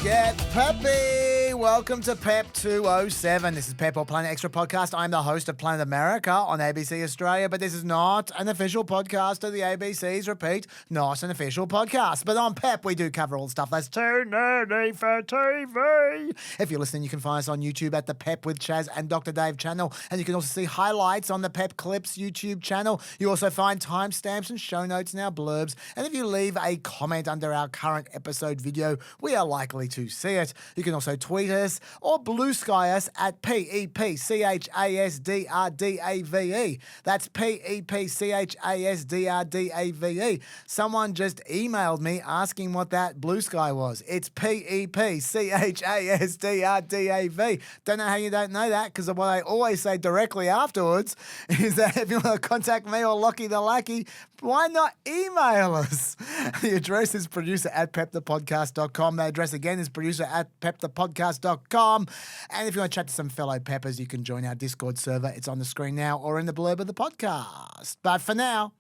Get peppy! Welcome to PEP 207. This is PEP or Planet Extra podcast. I'm the host of Planet America on ABC Australia, but this is not an official podcast of the ABC's repeat, not an official podcast. But on PEP, we do cover all the stuff that's too nerdy for TV. If you're listening, you can find us on YouTube at the PEP with Chaz and Dr. Dave channel, and you can also see highlights on the PEP Clips YouTube channel. You also find timestamps and show notes in our blurbs, and if you leave a comment under our current episode video, we are likely to see it. You can also tweet us or blue sky us at PEPCHASDRDAVE. That's PEPCHASDRDAVE. Someone just emailed me asking what that blue sky was. It's PEPCHASDRDAV. Don't know how you don't know that, because what I always say directly afterwards is that if you want to contact me or Lockie the Lackey, why not email us? The address is producer@pepthepodcast.com. The address again is producer@pepthepodcast.com. And if you want to chat to some fellow peppers, you can join our Discord server. It's on the screen now or in the blurb of the podcast. But for now,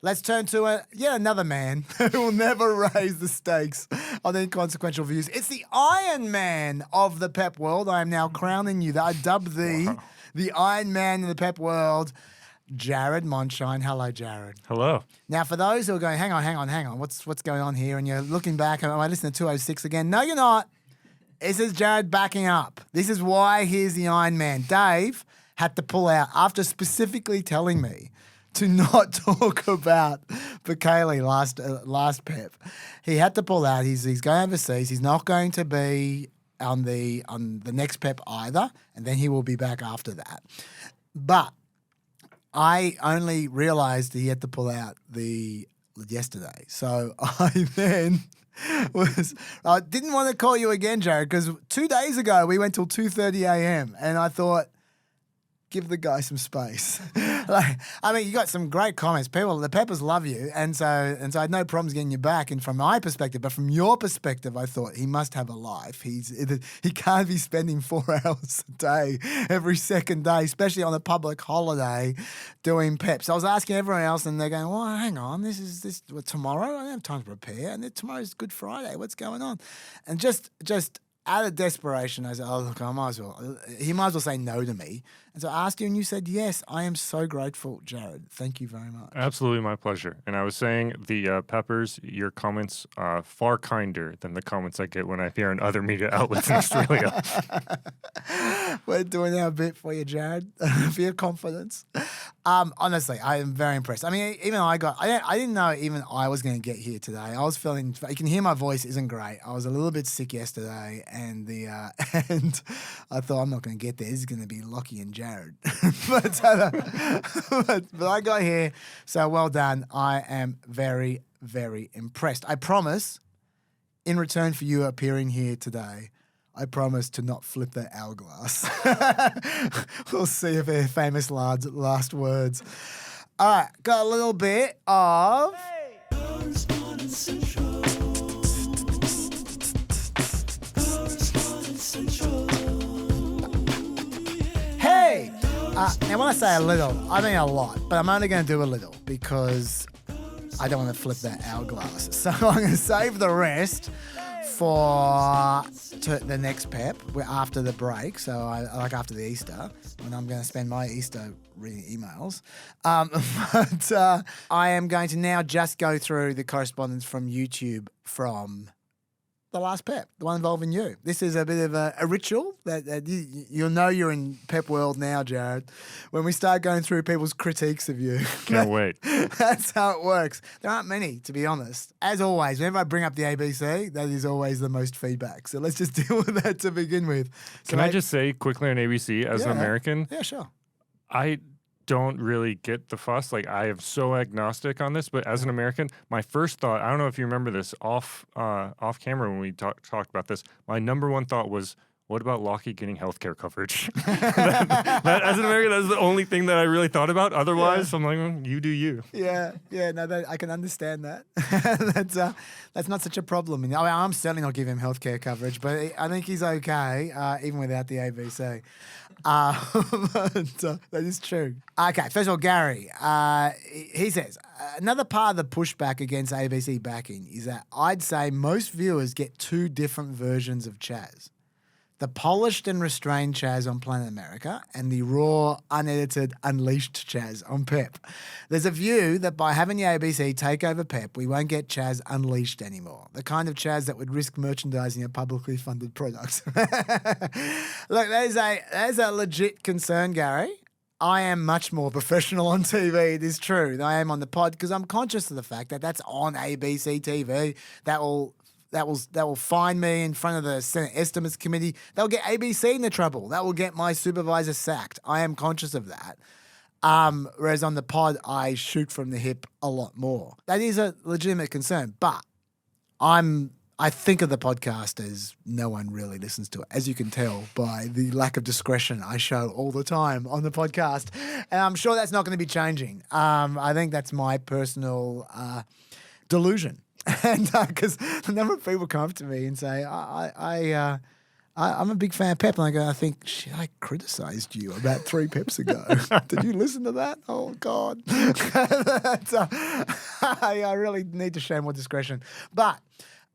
let's turn to yet another man who will never raise the stakes on inconsequential views. It's the Iron Man of the PEP world. I am now crowning you. I dub thee the Iron Man in the PEP world, Jared Mondschein. Hello, Jared. Hello. Now, for those who are going, hang on, what's going on here? And you're looking back, am I listening to 206 again? No, you're not. This is Jared backing up. This is why he's the Iron Man. Dave had to pull out after specifically telling me to not talk about Bukele last PEP. He had to pull out. He's going overseas. He's not going to be on the next PEP either, and then he will be back after that. But I only realised he had to pull out yesterday. So I then I didn't want to call you again, Jared, because 2 days ago we went till 2:30 a.m. and I thought, give the guy some space. You got some great comments. The Peppers love you, and so I had no problems getting you back. And from my perspective, but from your perspective, I thought he must have a life. He can't be spending 4 hours a day every second day, especially on a public holiday, doing PEP. So I was asking everyone else, and they're going, "Well, hang on, tomorrow? I don't have time to prepare, and tomorrow's Good Friday. What's going on?" And just out of desperation, I said, "Oh, look, he might as well say no to me." And so I asked you, and you said yes. I am so grateful, Jared. Thank you very much. Absolutely my pleasure. And I was saying, the Peppers, your comments are far kinder than the comments I get when I appear in other media outlets in Australia. We're doing our bit for you, Jared, for your confidence. Honestly, I am very impressed. I mean, even I didn't know even I was going to get here today. I was feeling, you can hear my voice isn't great. I was a little bit sick yesterday, and and I thought, I'm not going to get there. This is going to be Lockie and Jared. but I got here, so well done. I am very, very impressed. I promise, in return for you appearing here today, I promise to not flip that hourglass. We'll see if they're famous last words. All right, got a little bit of... Correspondence Central. Correspondence Central. Hey! Now, when I say a little, I mean a lot, but I'm only going to do a little because I don't want to flip that hourglass. So I'm going to save the rest for the next PEP after the break, so after the Easter, when I'm going to spend my Easter reading emails. But I am going to now just go through the correspondence from YouTube from the last PEP, the one involving you. This is a bit of a ritual that you'll know you're in PEP world now, Jared, when we start going through people's critiques of you. Can't wait. That's how it works. There aren't many, to be honest. As always, whenever I bring up the ABC, that is always the most feedback. So let's just deal with that to begin with. So Can I just say quickly on ABC, as an American? Yeah, sure. I don't really get the fuss. Like, I am so agnostic on this, but as an American, my first thought, I don't know if you remember this off camera when we talked about this, my number one thought was, what about Lockheed getting healthcare coverage? that, as an American, that's the only thing that I really thought about. Otherwise, I'm like, you do you. Yeah, no, I can understand that. That's not such a problem. I mean, I'm certainly not giving him healthcare coverage, but I think he's okay, even without the ABC. That is true. Okay, first of all, Gary, he says, another part of the pushback against ABC backing is that I'd say most viewers get two different versions of Chaz. The polished and restrained Chaz on Planet America and the raw, unedited, unleashed Chaz on PEP. There's a view that by having the ABC take over PEP, we won't get Chaz unleashed anymore. The kind of Chaz that would risk merchandising a publicly funded product. Look, there's a legit concern, Gary. I am much more professional on TV, it is true, than I am on the pod because I'm conscious of the fact that that's on ABC TV. That will find me in front of the Senate Estimates Committee. They'll get ABC into trouble. That will get my supervisor sacked. I am conscious of that. Whereas on the pod, I shoot from the hip a lot more. That is a legitimate concern, but I think of the podcast as no one really listens to it, as you can tell by the lack of discretion I show all the time on the podcast. And I'm sure that's not going to be changing. I think that's my personal delusion. And because a number of people come up to me and say, I'm a big fan of PEP. And I think, shit, I criticised you about 3 PEPs ago. Did you listen to that? Oh, God. I really need to show more discretion. But,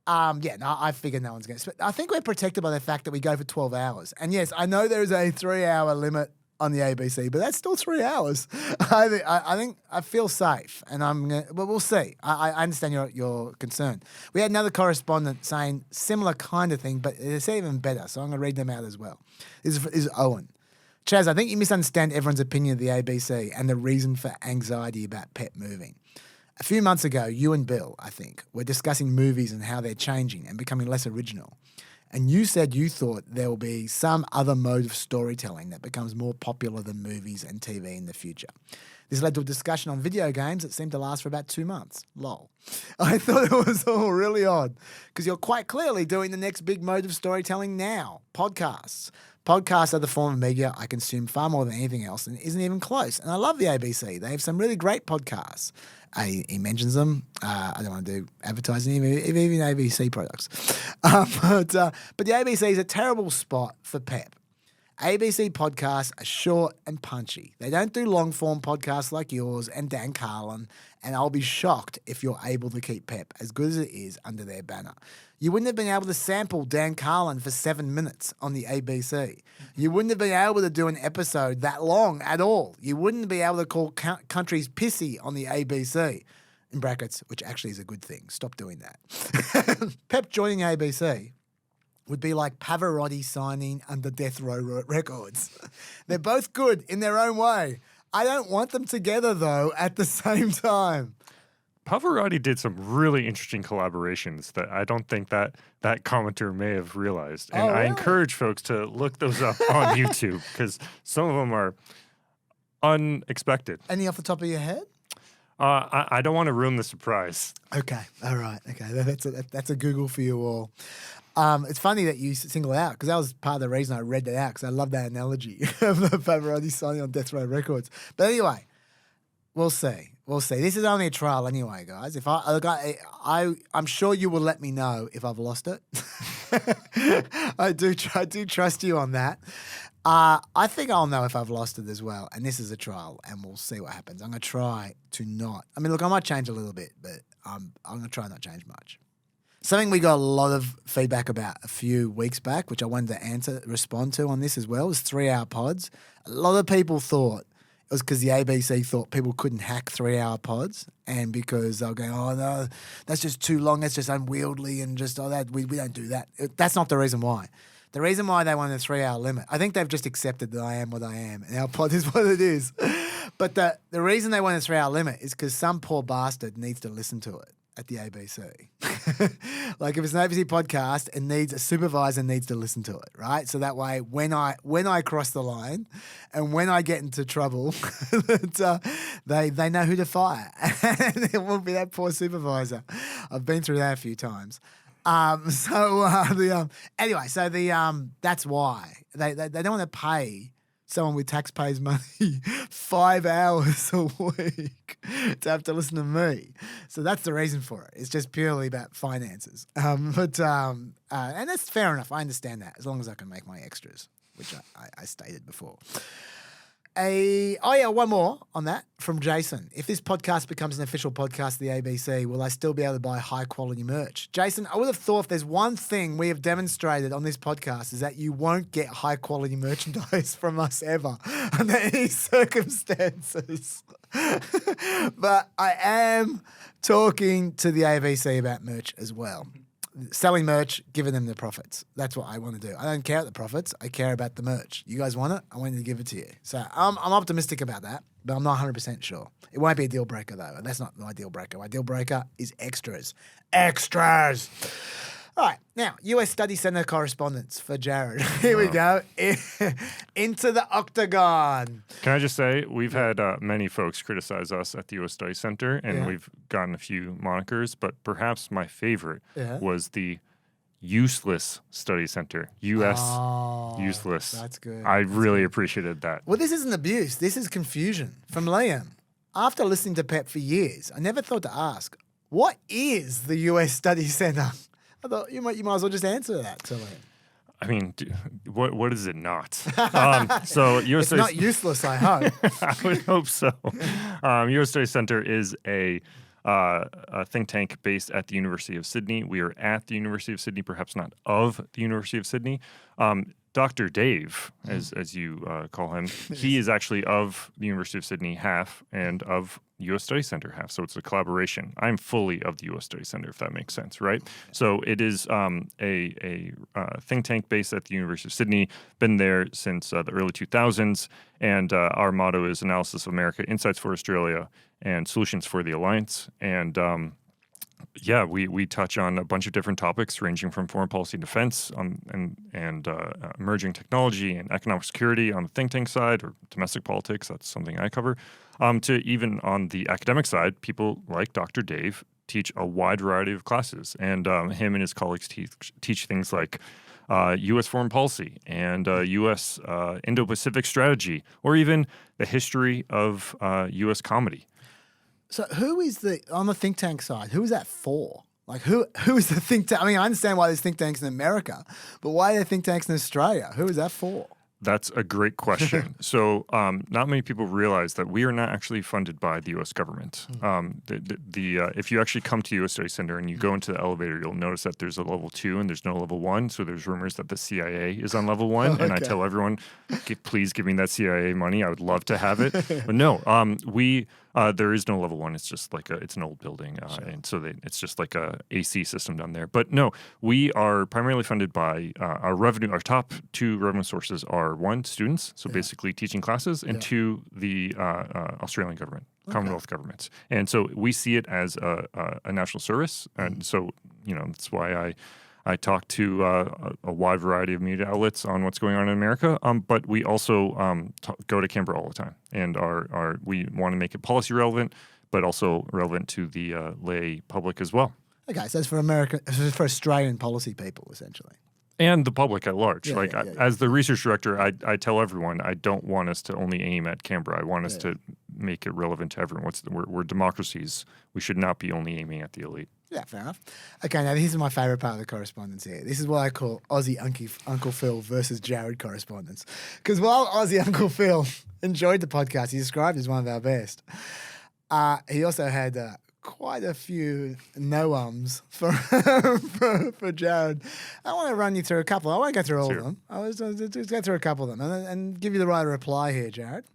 I figure no one's going to. I think we're protected by the fact that we go for 12 hours. And yes, I know there's a 3-hour limit on the ABC, but that's still 3 hours. I think I feel safe, and but we'll see. I understand your concern. We had another correspondent saying similar kind of thing, but it's even better. So I'm going to read them out as well. This is Owen. Chaz, I think you misunderstand everyone's opinion of the ABC and the reason for anxiety about PEP moving. A few months ago, you and Bill, I think, were discussing movies and how they're changing and becoming less original. And you said you thought there will be some other mode of storytelling that becomes more popular than movies and TV in the future. This led to a discussion on video games that seemed to last for about 2 months. Lol. I thought it was all really odd because you're quite clearly doing the next big mode of storytelling now, podcasts. Podcasts are the form of media I consume far more than anything else and isn't even close. And I love the ABC. They have some really great podcasts. He mentions them. I don't want to do advertising, even ABC products. But the ABC is a terrible spot for PEP. ABC podcasts are short and punchy. They don't do long-form podcasts like yours and Dan Carlin, and I'll be shocked if you're able to keep PEP as good as it is under their banner. You wouldn't have been able to sample Dan Carlin for 7 minutes on the ABC. You wouldn't have been able to do an episode that long at all. You wouldn't be able to call countries pissy on the ABC, in brackets, which actually is a good thing. Stop doing that. PEP joining ABC would be like Pavarotti signing under Death Row Records. They're both good in their own way. I don't want them together, though, at the same time. Pavarotti did some really interesting collaborations that I don't think that commenter may have realized. And I encourage folks to look those up on YouTube because some of them are unexpected. Any off the top of your head? I don't want to ruin the surprise. Okay. All right. Okay. That's a Google for you all. It's funny that you single it out because that was part of the reason I read that out because I love that analogy of Pavarotti signing on Death Row Records. But anyway, we'll see. We'll see. This is only a trial anyway, guys. If I'm sure you will let me know if I've lost it. I do trust you on that. I think I'll know if I've lost it as well. And this is a trial, and we'll see what happens. I'm going to try to not. I mean, look, I might change a little bit, but I'm going to try not change much. Something we got a lot of feedback about a few weeks back, which I wanted to respond to on this as well, was 3-hour pods. A lot of people thought it was because the ABC thought people couldn't hack 3-hour pods, and because they'll go, oh no, that's just too long, that's just unwieldy, and just that we don't do that. That's not the reason why. The reason why they wanted a 3-hour limit, I think they've just accepted that I am what I am, and our pod is what it is. But the reason they want a 3-hour limit is because some poor bastard needs to listen to it at the ABC. Like if it's an ABC podcast, a supervisor needs to listen to it, right? So that way, when I cross the line, and when I get into trouble, they know who to fire, and it won't be that poor supervisor. I've been through that a few times. Anyway, so that's why they don't want to pay someone with taxpayers' money 5 hours a week to have to listen to me. So that's the reason for it. It's just purely about finances. And that's fair enough. I understand that as long as I can make my extras, which I stated before. One more on that from Jason. If this podcast becomes an official podcast of the ABC, will I still be able to buy high quality merch? Jason, I would have thought if there's one thing we have demonstrated on this podcast is that you won't get high quality merchandise from us ever under any circumstances. But I am talking to the ABC about merch as well. Selling merch, giving them the profits. That's what I want to do. I don't care about the profits. I care about the merch. You guys want it? I want to give it to you. So I'm optimistic about that, but I'm not 100% sure. It won't be a deal breaker, though. And that's not my deal breaker. My deal breaker is extras. Extras! All right. Now, US Study Center correspondence for Jared. Here we go. Into the octagon. Can I just say, we've had many folks criticize us at the US Study Center, and we've gotten a few monikers, but perhaps my favorite was the Useless Study Center. Useless. That's good. I really appreciated that. Well, this isn't abuse. This is confusion from Liam. After listening to PEP for years, I never thought to ask, what is the US Study Center? I thought you might as well just answer that to me. I mean, what is it not? So it's not useless, I hope. I would hope so. US Study Center is a think tank based at the University of Sydney. We are at the University of Sydney, perhaps not of the University of Sydney. Dr. Dave, as you call him, he is actually of the University of Sydney half and of U.S. Study Center half. So it's a collaboration. I'm fully of the U.S. Study Center, if that makes sense, right? So it is a think tank based at the University of Sydney, been there since the early 2000s. And our motto is Analysis of America, Insights for Australia, and Solutions for the Alliance. And we touch on a bunch of different topics ranging from foreign policy and defense and emerging technology and economic security on the think tank side, or domestic politics, that's something I cover, to even on the academic side, people like Dr. Dave teach a wide variety of classes. And him and his colleagues teach things like U.S. foreign policy and U.S. Indo-Pacific strategy, or even the history of U.S. comedy. So who is on the think tank side, who is that for? Like who is the think tank? I mean, I understand why there's think tanks in America, but why are there think tanks in Australia? Who is that for? That's a great question. So not many people realize that we are not actually funded by the U.S. government. If you actually come to U.S. Study Center and you go into the elevator, you'll notice that there's a level 2 and there's no level 1. So there's rumors that the CIA is on level 1. Okay. And I tell everyone, please give me that CIA money. I would love to have it. But no, there is no level 1. It's just like it's an old building. Sure. And so it's just like a AC system down there. But no, we are primarily funded by our revenue. Our top 2 revenue sources are 1, students, so basically teaching classes, and 2, the Australian government, Commonwealth governments. And so we see it as a national service. And so, that's why I talk to a wide variety of media outlets on what's going on in America, but we also go to Canberra all the time, and we want to make it policy relevant, but also relevant to the lay public as well. Okay, so it's for for Australian policy people, essentially. And the public at large. As the research director, I tell everyone I don't want us to only aim at Canberra. I want us to make it relevant to everyone. We're democracies. We should not be only aiming at the elite. Yeah, fair enough. Okay, now this is my favourite part of the correspondence here. This is what I call Aussie Uncle Phil versus Jared correspondence. Because while Aussie Uncle Phil enjoyed the podcast, he described it as one of our best, he also had quite a few no-ums for Jared. I want to run you through a couple. I won't go through all of them. I was just go through a couple of them and give you the right reply here, Jared.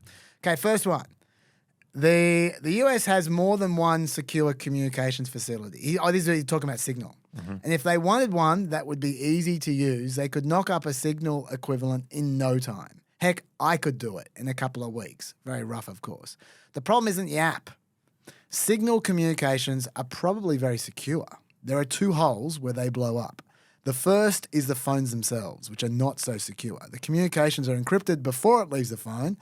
Okay, first one. The US has more than one secure communications facility. This is talking about Signal. Mm-hmm. And if they wanted one that would be easy to use, they could knock up a Signal equivalent in no time. Heck, I could do it in a couple of weeks. Very rough, of course. The problem isn't the app. Signal communications are probably very secure. There are 2 holes where they blow up. The first is the phones themselves, which are not so secure. The communications are encrypted before it leaves the phone,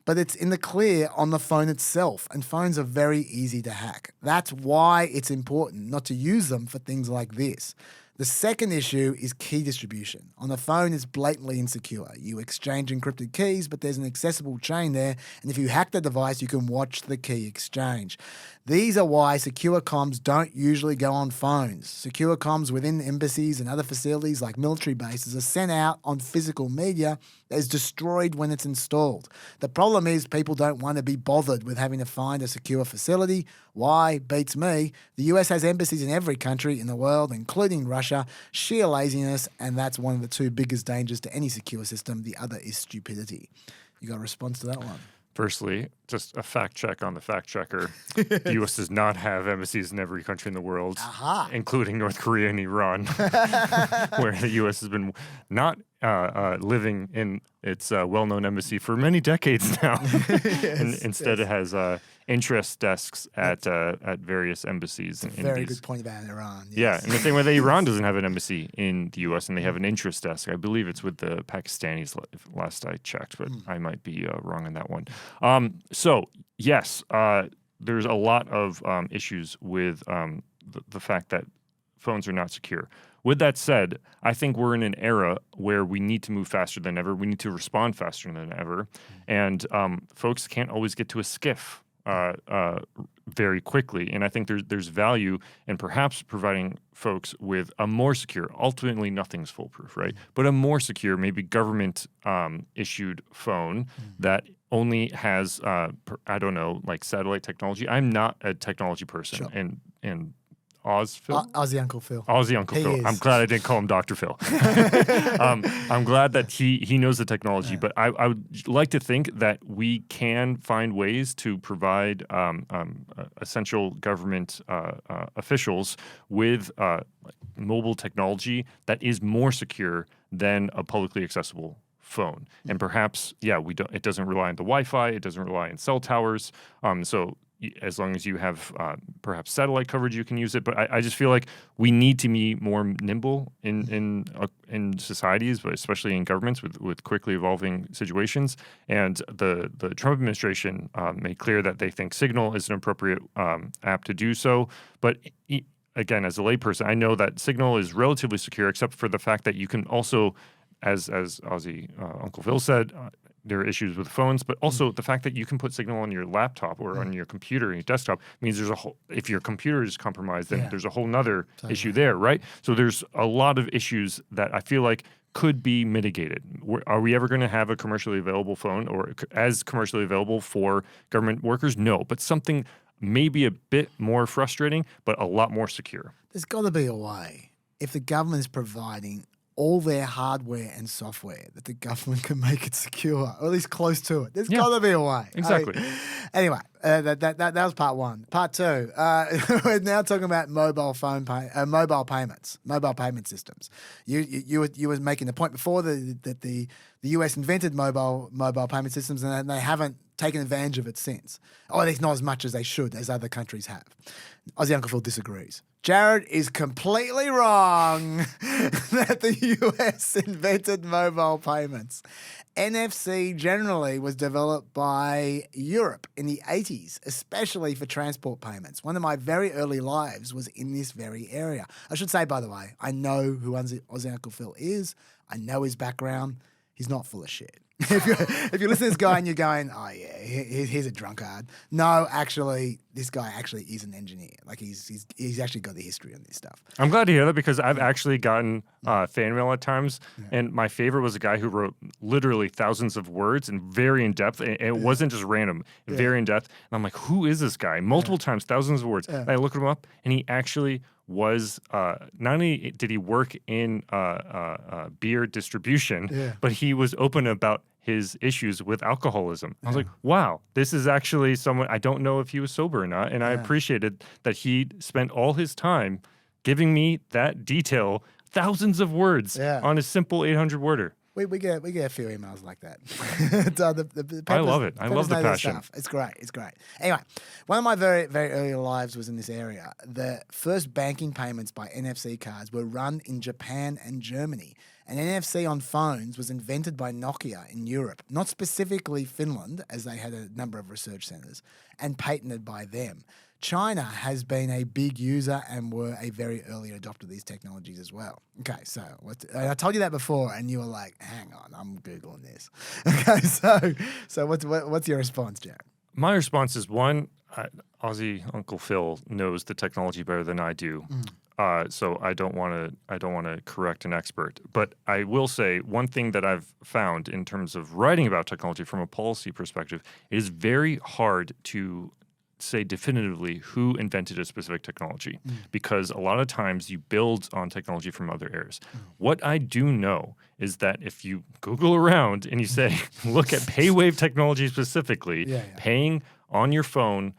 but it's in the clear on the phone itself, and phones are very easy to hack. That's why it's important not to use them for things like this. The second issue is key distribution. On the phone, it's blatantly insecure. You exchange encrypted keys, but there's an accessible chain there, and if you hack the device, you can watch the key exchange. These are why secure comms don't usually go on phones. Secure comms within embassies and other facilities like military bases are sent out on physical media that is destroyed when it's installed. The problem is people don't want to be bothered with having to find a secure facility. Why? Beats me. The US has embassies in every country in the world, including Russia. Sheer laziness, and that's one of the two biggest dangers to any secure system. The other is stupidity. You got a response to that one? Firstly, just a fact check on the fact checker. The U.S. does not have embassies in every country in the world, including North Korea and Iran, where the U.S. has been not living in its well-known embassy for many decades now. And instead it has interest desks at various embassies. Very good point about Iran. Yes. Yeah, in the same way that Iran doesn't have an embassy in the U.S. and they have an interest desk. I believe it's with the Pakistanis last I checked, but I might be wrong on that one. So, yes, there's a lot of issues with the fact that phones are not secure. With that said, I think we're in an era where we need to move faster than ever. We need to respond faster than ever. And folks can't always get to a skiff very quickly. And I think there's value in perhaps providing folks with a more secure, ultimately nothing's foolproof, right? But a more secure, maybe government issued phone that only has, I don't know, like satellite technology. I'm not a technology person. Sure. And Phil? Aussie Uncle Phil. Aussie Uncle Phil. Is. I'm glad I didn't call him Dr. Phil. I'm glad that he knows the technology, but I would like to think that we can find ways to provide essential government officials with mobile technology that is more secure than a publicly accessible phone. And perhaps, it doesn't rely on the Wi-Fi, it doesn't rely on cell towers. So as long as you have perhaps satellite coverage, you can use it. But I just feel like we need to be more nimble in societies, but especially in governments with quickly evolving situations. And the Trump administration made clear that they think Signal is an appropriate app to do so. But again, as a layperson, I know that Signal is relatively secure, except for the fact that you can also, as Aussie Uncle Phil said, there are issues with phones, but also the fact that you can put Signal on your laptop or on your computer, your desktop, means there's if your computer is compromised, then there's a whole nother issue there, right? So there's a lot of issues that I feel like could be mitigated. Are we ever going to have a commercially available phone or as commercially available for government workers? No, but something maybe a bit more frustrating, but a lot more secure. There's got to be a way. If the government is providing all their hardware and software, that the government can make it secure, or at least close to it. There's got to be a way. Exactly. Anyway, that was part one. Part two, we're now talking about mobile payments, mobile payment systems. You were making the point before that the US invented mobile payment systems, and they haven't taken advantage of it since. Or at least not as much as they should, as other countries have. Aussie Uncle Phil disagrees. Jared is completely wrong that the US invented mobile payments. NFC generally was developed by Europe in the 80s, especially for transport payments. One of my very early lives was in this very area. I should say, by the way, I know who Aussie Uncle Phil is. I know his background. He's not full of shit. If you listen to this guy and you're going, oh yeah, he's a drunkard. No, actually, this guy actually is an engineer. Like he's actually got the history on this stuff. I'm glad to hear that because I've actually gotten fan mail at times, and my favorite was a guy who wrote literally thousands of words and very in depth. And it wasn't just random, very in depth. And I'm like, who is this guy? Multiple times, thousands of words. And I looked him up, and he actually was not only did he work in beer distribution, but he was open about his issues with alcoholism. I was like, wow, this is actually someone, I don't know if he was sober or not. And I appreciated that he spent all his time giving me that detail, thousands of words on a simple 800-worder. We get a few emails like that. I love it. I love the passion. Stuff. It's great. It's great. Anyway, one of my very, very early lives was in this area. The first banking payments by NFC cards were run in Japan and Germany. And NFC on phones was invented by Nokia in Europe, not specifically Finland, as they had a number of research centres, and patented by them. China has been a big user and were a very early adopter of these technologies as well. Okay, so I told you that before, and you were like, "Hang on, I'm googling this." Okay, so what's your response, Jared? My response is one: Aussie Uncle Phil knows the technology better than I do, so I don't want to correct an expert. But I will say one thing that I've found in terms of writing about technology from a policy perspective: it is very hard to say definitively who invented a specific technology because a lot of times you build on technology from other eras. What I do know is that if you Google around and you say, look at PayWave technology specifically, paying on your phone,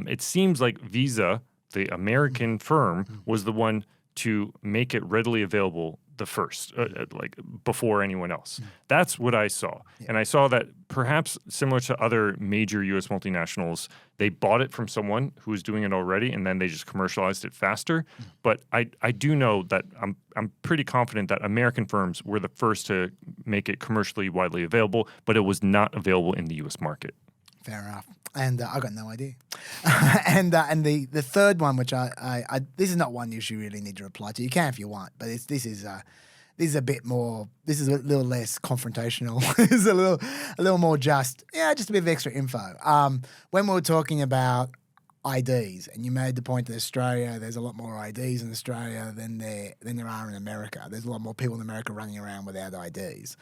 it seems like Visa, the American firm, was the one to make it readily available the first, like before anyone else. That's what I saw. And I saw that perhaps similar to other major U.S. multinationals, they bought it from someone who was doing it already, and then they just commercialized it faster. But I do know that I'm pretty confident that American firms were the first to make it commercially widely available, but it was not available in the U.S. market. Fair enough. And I got no idea. and the third one, which I this is not one you should really need to reply to. You can if you want, but this is a bit more. This is a little less confrontational. This is a little more just a bit of extra info. When we were talking about IDs, and you made the point that Australia, there's a lot more IDs in Australia than there are in America. There's a lot more people in America running around without IDs.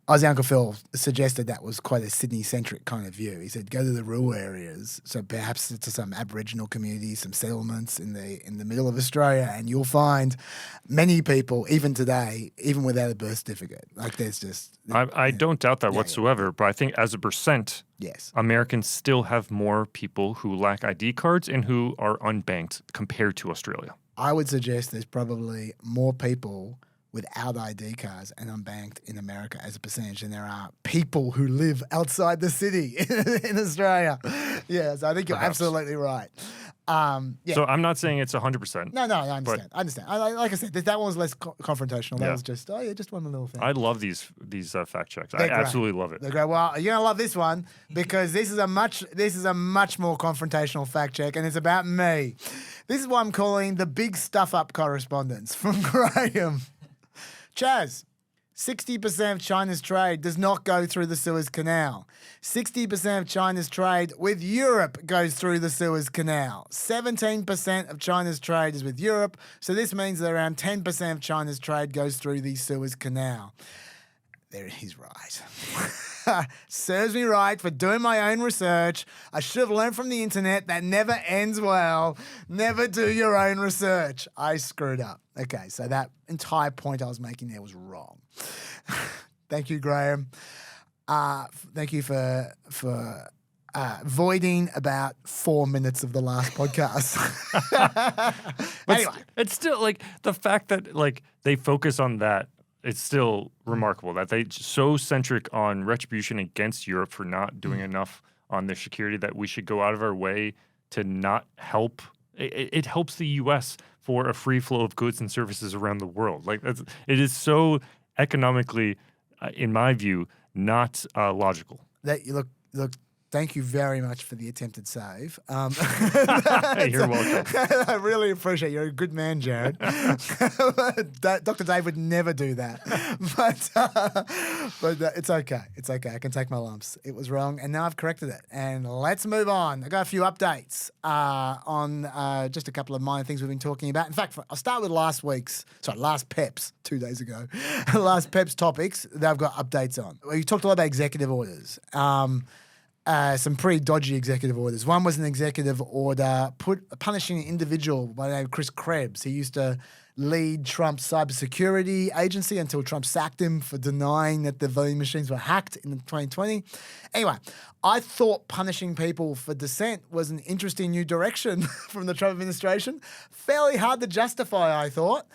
Aussie Uncle Phil suggested that was quite a Sydney-centric kind of view. He said, go to the rural areas, so perhaps to some Aboriginal communities, some settlements in the middle of Australia, and you'll find many people, even today, even without a birth certificate. Like there's just... I don't doubt that whatsoever, but I think as a percent, Americans still have more people who lack ID cards and who are unbanked compared to Australia. I would suggest there's probably more people without ID cards and unbanked in America as a percentage than there are people who live outside the city in Australia. Yeah, so I think you're absolutely right. So I'm not saying it's 100%. No, I understand. Like I said, that one was less confrontational. That was just, just one little thing. I love these fact checks. I absolutely love it. They're great. Well, you're gonna love this one because this is a much more confrontational fact check, and it's about me. This is what I'm calling the big stuff up correspondence from Graham. Chaz, 60% of China's trade does not go through the Suez Canal. 60% of China's trade with Europe goes through the Suez Canal. 17% of China's trade is with Europe, so this means that around 10% of China's trade goes through the Suez Canal. There, he's right. Serves me right for doing my own research. I should have learned from the internet that never ends well. Never do your own research. I screwed up. Okay, so that entire point I was making there was wrong. Thank you, Graham. Thank you for voiding about 4 minutes of the last podcast. Anyway. It's still like the fact that like they focus on that. It's still remarkable that they so centric on retribution against Europe for not doing enough on their security that we should go out of our way to not help. It helps the U.S. for a free flow of goods and services around the world. Like it is so economically, in my view, not logical. That look. Thank you very much for the attempted save. You're welcome. I really appreciate it. You're a good man, Jared. Dr. Dave would never do that. But it's okay. It's okay. I can take my lumps. It was wrong, and now I've corrected it. And let's move on. I got a few updates on just a couple of minor things we've been talking about. In fact, I'll start with last PEP's 2 days ago. Last PEP's topics that I've got updates on. We talked a lot about executive orders. Some pretty dodgy executive orders. One was an executive order punishing an individual by the name of Chris Krebs. He used to lead Trump's cybersecurity agency until Trump sacked him for denying that the voting machines were hacked in 2020. Anyway, I thought punishing people for dissent was an interesting new direction from the Trump administration. Fairly hard to justify, I thought.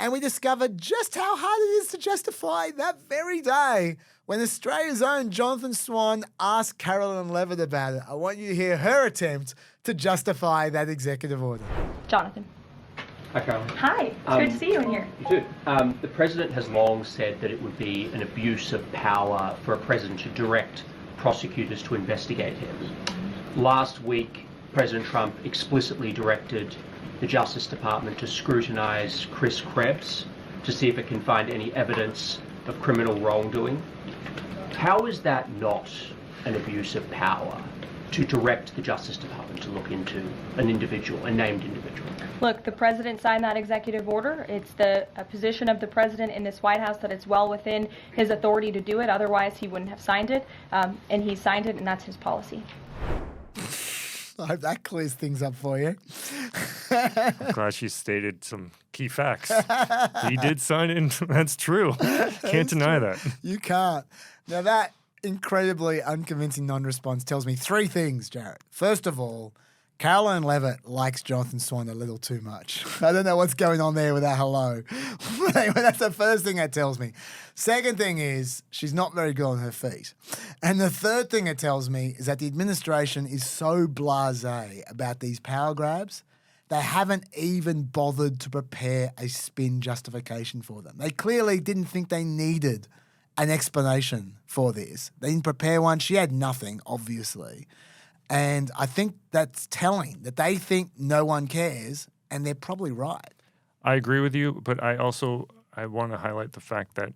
And we discovered just how hard it is to justify that very day when Australia's own Jonathan Swan asked Carolyn Levitt about it. I want you to hear her attempt to justify that executive order. Jonathan. Hi, Caroline. Hi, it's good to see you in here. You too. The President has long said that it would be an abuse of power for a President to direct prosecutors to investigate him. Last week, President Trump explicitly directed the Justice Department to scrutinize Chris Krebs to see if it can find any evidence of criminal wrongdoing. How is that not an abuse of power to direct the Justice Department to look into an individual, a named individual? Look, the president signed that executive order. It's the position of the president in this White House that it's well within his authority to do it. Otherwise, he wouldn't have signed it. And he signed it, and that's his policy. I hope that clears things up for you. I'm glad she stated some key facts. He did sign it, and that's true. Can't deny that. You can't. Now, that incredibly unconvincing non-response tells me three things, Jared. First of all, Caroline Levitt likes Jonathan Swan a little too much. I don't know what's going on there with that hello. But anyway, that's the first thing that tells me. Second thing is she's not very good on her feet. And the third thing it tells me is that the administration is so blasé about these power grabs, they haven't even bothered to prepare a spin justification for them. They clearly didn't think they needed an explanation for this. They didn't prepare one. She had nothing, obviously. And I think that's telling that they think no one cares, and they're probably right. I agree with you, but I want to highlight the fact that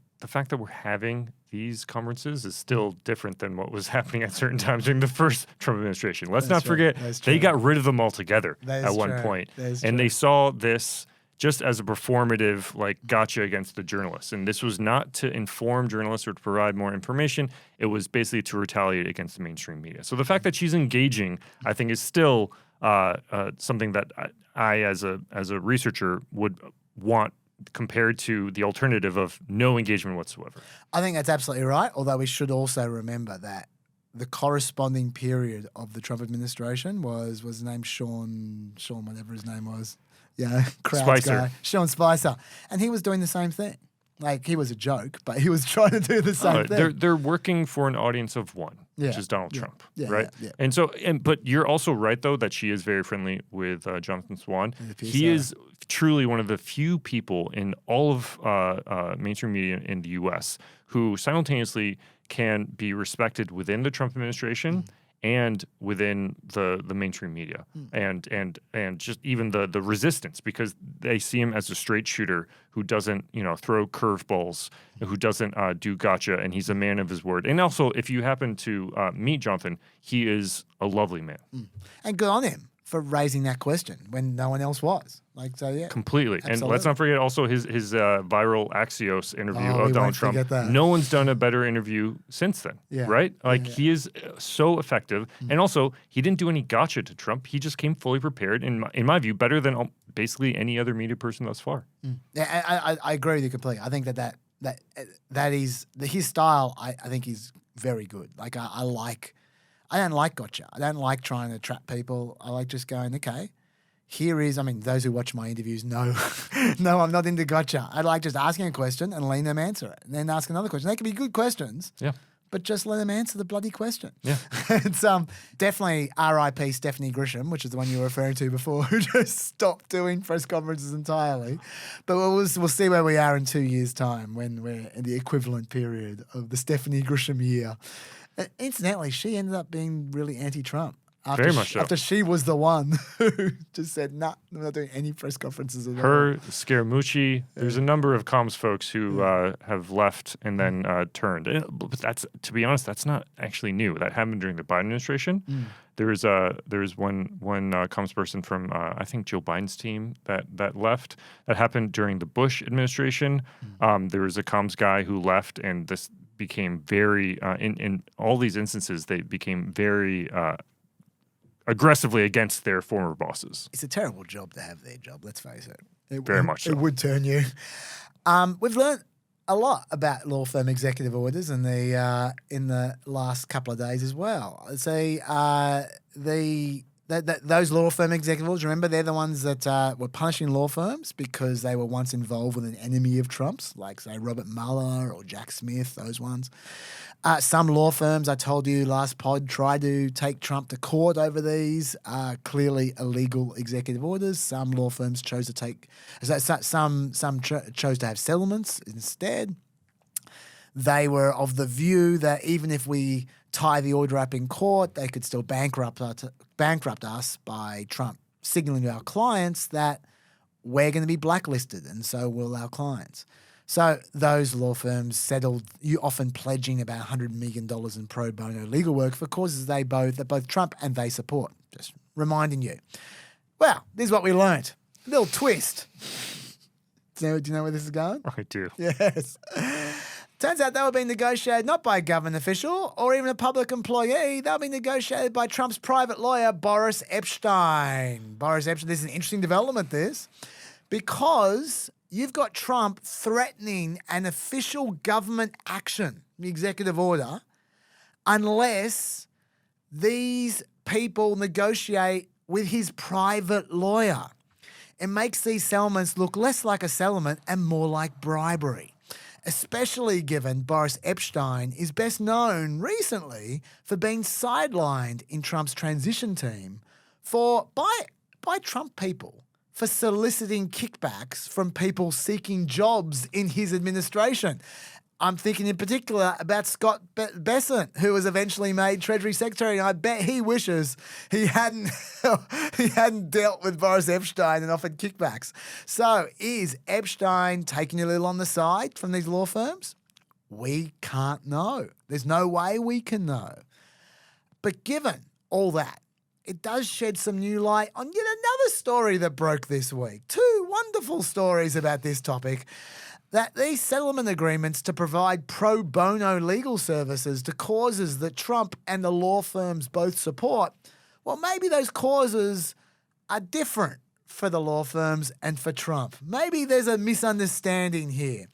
we're having these conferences is still different than what was happening at certain times during the first Trump administration. Let's not forget, they got rid of them altogether at one point. And they saw this just as a performative, like, gotcha against the journalists. And this was not to inform journalists or to provide more information. It was basically to retaliate against the mainstream media. So the fact that she's engaging, I think, is still something that I as a researcher, would want compared to the alternative of no engagement whatsoever. I think that's absolutely right, although we should also remember that the corresponding period of the Trump administration was his name Sean, whatever his name was. Yeah, crowd guy, Sean Spicer. And he was doing the same thing. Like, he was a joke, but he was trying to do the same thing. They're working for an audience of one, which is Donald Trump, right? Yeah. And so, but you're also right, though, that she is very friendly with Jonathan Swan. He is truly one of the few people in all of mainstream media in the U.S. who simultaneously can be respected within the Trump administration and within the mainstream media, and just even the resistance, because they see him as a straight shooter who doesn't throw curveballs, who doesn't do gotcha, and he's a man of his word. And also, if you happen to meet Jonathan, he is a lovely man. And good on him for raising that question when no one else was. Completely. Absolutely. And let's not forget also his viral Axios interview of Donald Trump. No one's done a better interview since then, right? He is so effective. And also, he didn't do any gotcha to Trump. He just came fully prepared, in my view, better than basically any other media person thus far. Yeah, I agree with you completely. I think that is his style. I think is very good. I don't like gotcha. I don't like trying to trap people. I like just going, okay, those who watch my interviews know, no, I'm not into gotcha. I like just asking a question and letting them answer it, and then ask another question. They can be good questions, but just let them answer the bloody question. Yeah. It's definitely R.I.P. Stephanie Grisham, which is the one you were referring to before, who just stopped doing press conferences entirely. But we'll see where we are in 2 years' time when we're in the equivalent period of the Stephanie Grisham year. Incidentally, she ended up being really anti-Trump. Very much so. After she was the one who just said, nah, I'm not doing any press conferences. Her, Scaramucci, there's a number of comms folks who have left and then turned. But that's, to be honest, that's not actually new. That happened during the Biden administration. There was one comms person from, I think, Joe Biden's team that left. That happened during the Bush administration. There was a comms guy who left, and this became very, in all these instances, they became very aggressively against their former bosses. It's a terrible job to have their job, let's face it. Very much so. It would turn you. We've learned a lot about law firm executive orders in the last couple of days as well. So the those law firm executives, remember, they're the ones that were punishing law firms because they were once involved with an enemy of Trump's, like, say, Robert Mueller or Jack Smith, those ones. Some law firms, I told you last pod, tried to take Trump to court over these clearly illegal executive orders. Some law firms chose to chose to have settlements instead. They were of the view that even if we tie the order up in court, they could still bankrupt us by Trump signaling to our clients that we're going to be blacklisted, and so will our clients. So those law firms settled, you often pledging about $100 million in pro bono legal work for causes that both Trump and they support. Just reminding you. Well, this is what we learnt. A little twist. Do you know where this is going? I do. Yes. Turns out they were being negotiated not by a government official or even a public employee. They were being negotiated by Trump's private lawyer, Boris Epshteyn. Boris Epshteyn, this is an interesting development, because you've got Trump threatening an official government action, the executive order, unless these people negotiate with his private lawyer. It makes these settlements look less like a settlement and more like bribery, especially given Boris Epshteyn is best known recently for being sidelined in Trump's transition team by Trump people for soliciting kickbacks from people seeking jobs in his administration. I'm thinking in particular about Scott Bessent, who was eventually made Treasury Secretary, and I bet he wishes he hadn't dealt with Boris Epshteyn and offered kickbacks. So is Epshteyn taking a little on the side from these law firms? We can't know. There's no way we can know. But given all that, it does shed some new light on yet another story that broke this week. Two wonderful stories about this topic. That these settlement agreements to provide pro bono legal services to causes that Trump and the law firms both support, well, maybe those causes are different for the law firms and for Trump. Maybe there's a misunderstanding here.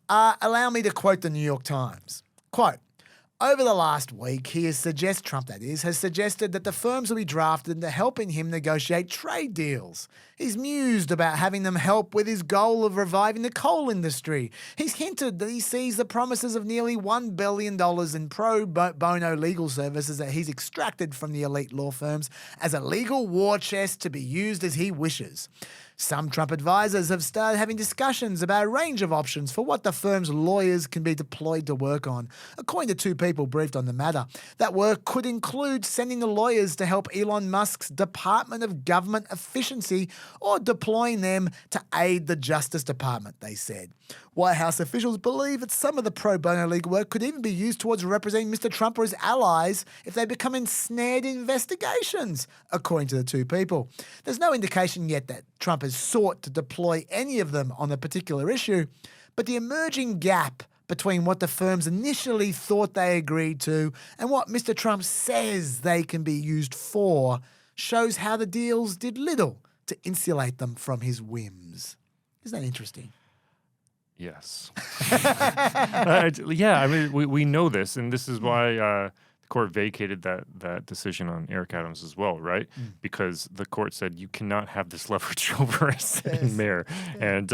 Allow me to quote the New York Times. Quote, over the last week, Trump has suggested that the firms will be drafted into helping him negotiate trade deals. He's mused about having them help with his goal of reviving the coal industry. He's hinted that he sees the promises of nearly $1 billion in pro bono legal services that he's extracted from the elite law firms as a legal war chest to be used as he wishes. Some Trump advisors have started having discussions about a range of options for what the firm's lawyers can be deployed to work on. According to two people briefed on the matter, that work could include sending the lawyers to help Elon Musk's Department of Government Efficiency or deploying them to aid the Justice Department, they said. White House officials believe that some of the pro bono legal work could even be used towards representing Mr. Trump or his allies if they become ensnared in investigations, according to the two people. There's no indication yet that Trump has sought to deploy any of them on a particular issue, but the emerging gap between what the firms initially thought they agreed to and what Mr. Trump says they can be used for shows how the deals did little to insulate them from his whims. Isn't that interesting? Yes. Yeah, I mean, we know this, and this is why the court vacated that decision on Eric Adams as well, right? Because the court said you cannot have this leverage over a sitting mayor. And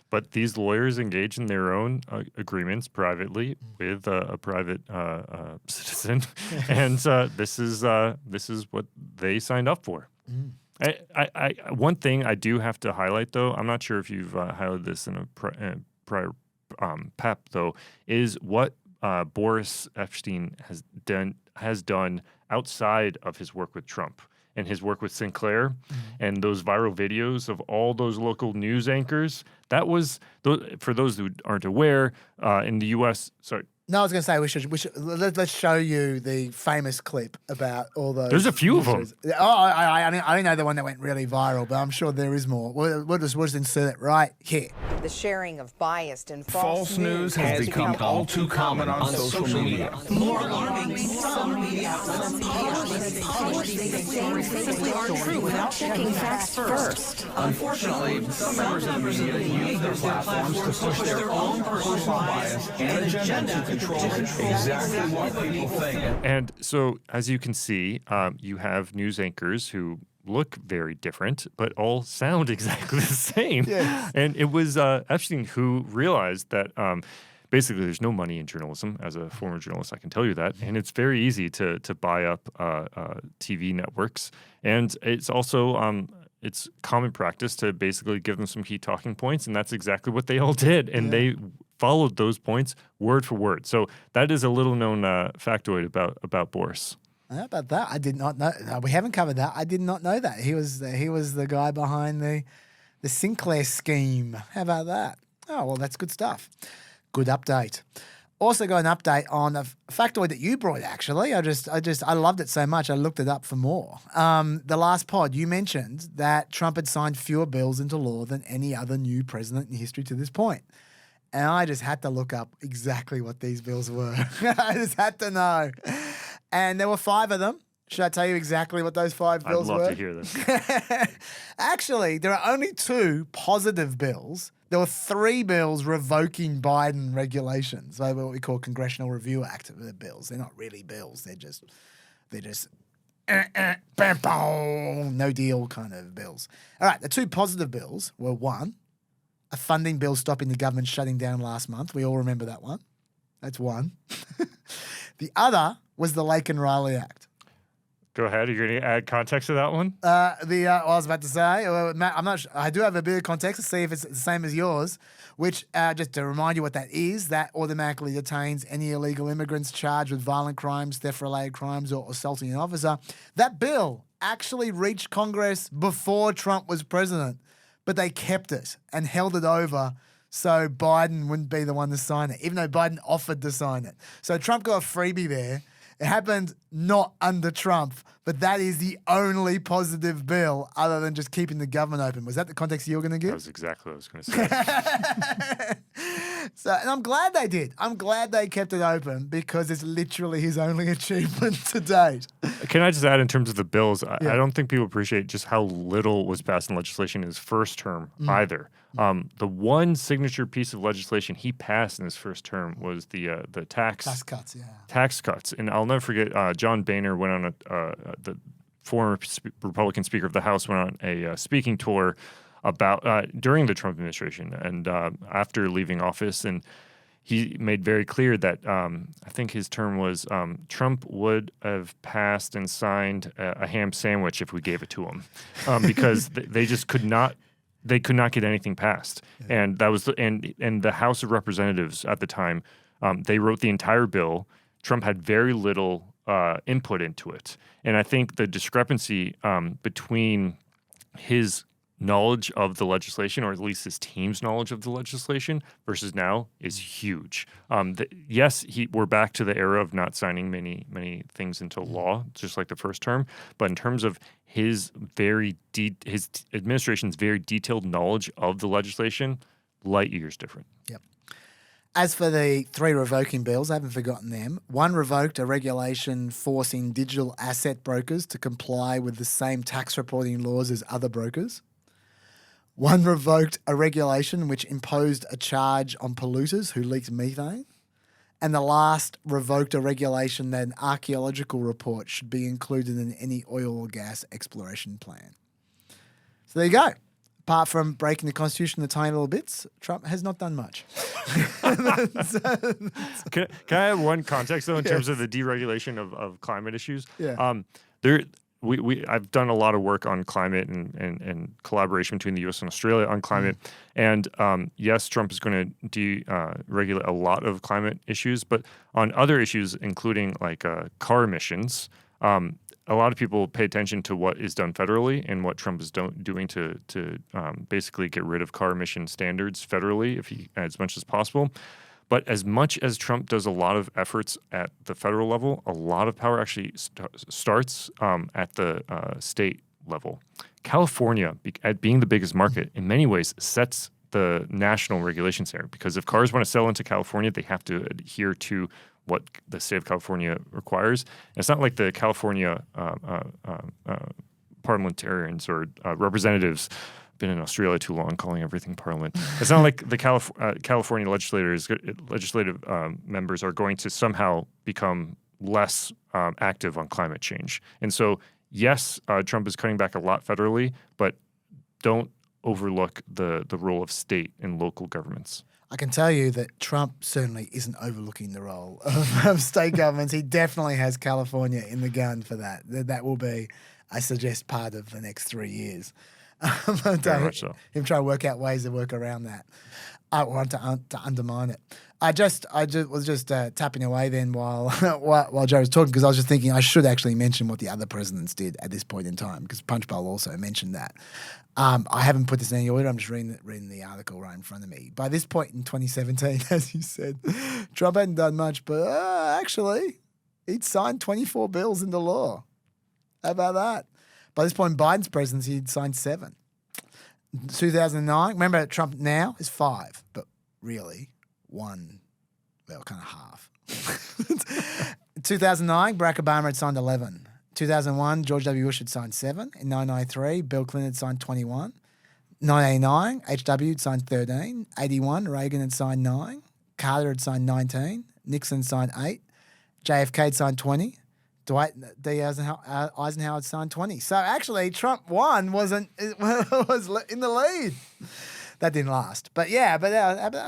but these lawyers engage in their own agreements privately with a private citizen, and this is what they signed up for. I one thing I do have to highlight, though, I'm not sure if you've highlighted this in a prior PEP, though, is what Boris Epshteyn has done outside of his work with Trump and his work with Sinclair and those viral videos of all those local news anchors. That was, for those who aren't aware, in the U.S. Sorry. No, I was going to say let's show you the famous clip about all those. There's a few of them. Oh, I only know the one that went really viral, but I'm sure there is more. We'll just insert it right here. The sharing of biased and false news has become all too common on social media. More alarming, some media outlets publish things true without checking facts first. Unfortunately, some members of the media use their platforms to push their own personal bias and agenda to controlling exactly what people think. And so, as you can see, you have news anchors who look very different, but all sound exactly the same. Yes. And it was Epstein who realized that basically there's no money in journalism. As a former journalist, I can tell you that. And it's very easy to buy up TV networks. And it's also it's common practice to basically give them some key talking points, and that's exactly what they all did. And they followed those points word for word. So that is a little known factoid about Boris. How about that? I did not know. No, we haven't covered that. I did not know that. He was the guy behind the Sinclair scheme. How about that? Oh, well, that's good stuff. Good update. Also got an update on a factoid that you brought, actually. I loved it so much, I looked it up for more. The last pod, you mentioned that Trump had signed fewer bills into law than any other new president in history to this point. And I just had to look up exactly what these bills were. I just had to know. And there were 5 of them. Should I tell you exactly what those 5 bills were? I'd love to hear this. Actually, there are only 2 positive bills. There were 3 bills revoking Biden regulations. They're what we call Congressional Review Act bills. They're not really bills. They're just no deal kind of bills. All right, the 2 positive bills were 1, a funding bill stopping the government shutting down last month. We all remember that one. That's 1. The other was the Lake and Riley Act. Go ahead. Are you going to add context to that one? I was about to say, Matt, I'm not sure. I do have a bit of context to see if it's the same as yours, which, just to remind you what that is, that automatically detains any illegal immigrants charged with violent crimes, theft-related crimes, or assaulting an officer. That bill actually reached Congress before Trump was president, but they kept it and held it over so Biden wouldn't be the one to sign it, even though Biden offered to sign it. So Trump got a freebie there. It happened not under Trump, but that is the only positive bill other than just keeping the government open. Was that the context you were going to give? That was exactly what I was going to say. And I'm glad they did. I'm glad they kept it open because it's literally his only achievement to date. Can I just add in terms of the bills, I don't think people appreciate just how little was passed in legislation in his first term either. The one signature piece of legislation he passed in his first term was the tax cuts, tax cuts. And I'll never forget, John Boehner went on the former Republican Speaker of the House went on a speaking tour about during the Trump administration and after leaving office, and he made very clear that I think his term was Trump would have passed and signed a ham sandwich if we gave it to him because they just could not. They could not get anything passed, and that was and the House of Representatives at the time. They wrote the entire bill. Trump had very little input into it, and I think the discrepancy between his knowledge of the legislation, or at least his team's knowledge of the legislation, versus now is huge. Yes, we're back to the era of not signing many things into law, just like the first term. But in terms of his his administration's very detailed knowledge of the legislation, light years different. Yep. As for the 3 revoking bills, I haven't forgotten them. 1 revoked a regulation forcing digital asset brokers to comply with the same tax reporting laws as other brokers. 1 revoked a regulation which imposed a charge on polluters who leaked methane. And the last revoked a regulation that an archaeological report should be included in any oil or gas exploration plan. So there you go. Apart from breaking the Constitution in tiny little bits, Trump has not done much. Can I have one context, though, in terms of the deregulation of climate issues? Yeah. I've done a lot of work on climate and collaboration between the U.S. and Australia on climate. And yes, Trump is going to deregulate a lot of climate issues, but on other issues, including like car emissions, a lot of people pay attention to what is done federally and what Trump is doing to basically get rid of car emission standards federally, as much as possible. But as much as Trump does a lot of efforts at the federal level, a lot of power actually starts at the state level. California, at being the biggest market, in many ways sets the national regulation standard, because if cars want to sell into California, they have to adhere to what the state of California requires. And it's not like the California parliamentarians or representatives been in Australia too long, calling everything Parliament. It's not like the California legislative members are going to somehow become less active on climate change. And so, yes, Trump is cutting back a lot federally, but don't overlook the role of state and local governments. I can tell you that Trump certainly isn't overlooking the role of state governments. He definitely has California in the gun for that. That will be, I suggest, part of the next 3 years. Very much so. Him trying to work out ways to work around that. I want to undermine it. I was tapping away then while Joe was talking, because I was just thinking I should actually mention what the other presidents did at this point in time, because Punchbowl also mentioned that. I haven't put this in any order. I'm just reading the article right in front of me. By this point in 2017, as you said, Trump hadn't done much, but actually, he'd signed 24 bills into law. How about that? By this point in Biden's presidency, he'd signed 7. 2009, remember Trump now is 5, but really 1, well, kind of half. 2009, Barack Obama had signed 11. 2001, George W. Bush had signed 7. In 1993, Bill Clinton had signed 21. 1989, H.W. had signed 13. 81, Reagan had signed 9. Carter had signed 19. Nixon signed 8. JFK had signed 20. Dwight D. Eisenhower had signed 20. So actually, Trump 1 was in the lead. That didn't last. But yeah,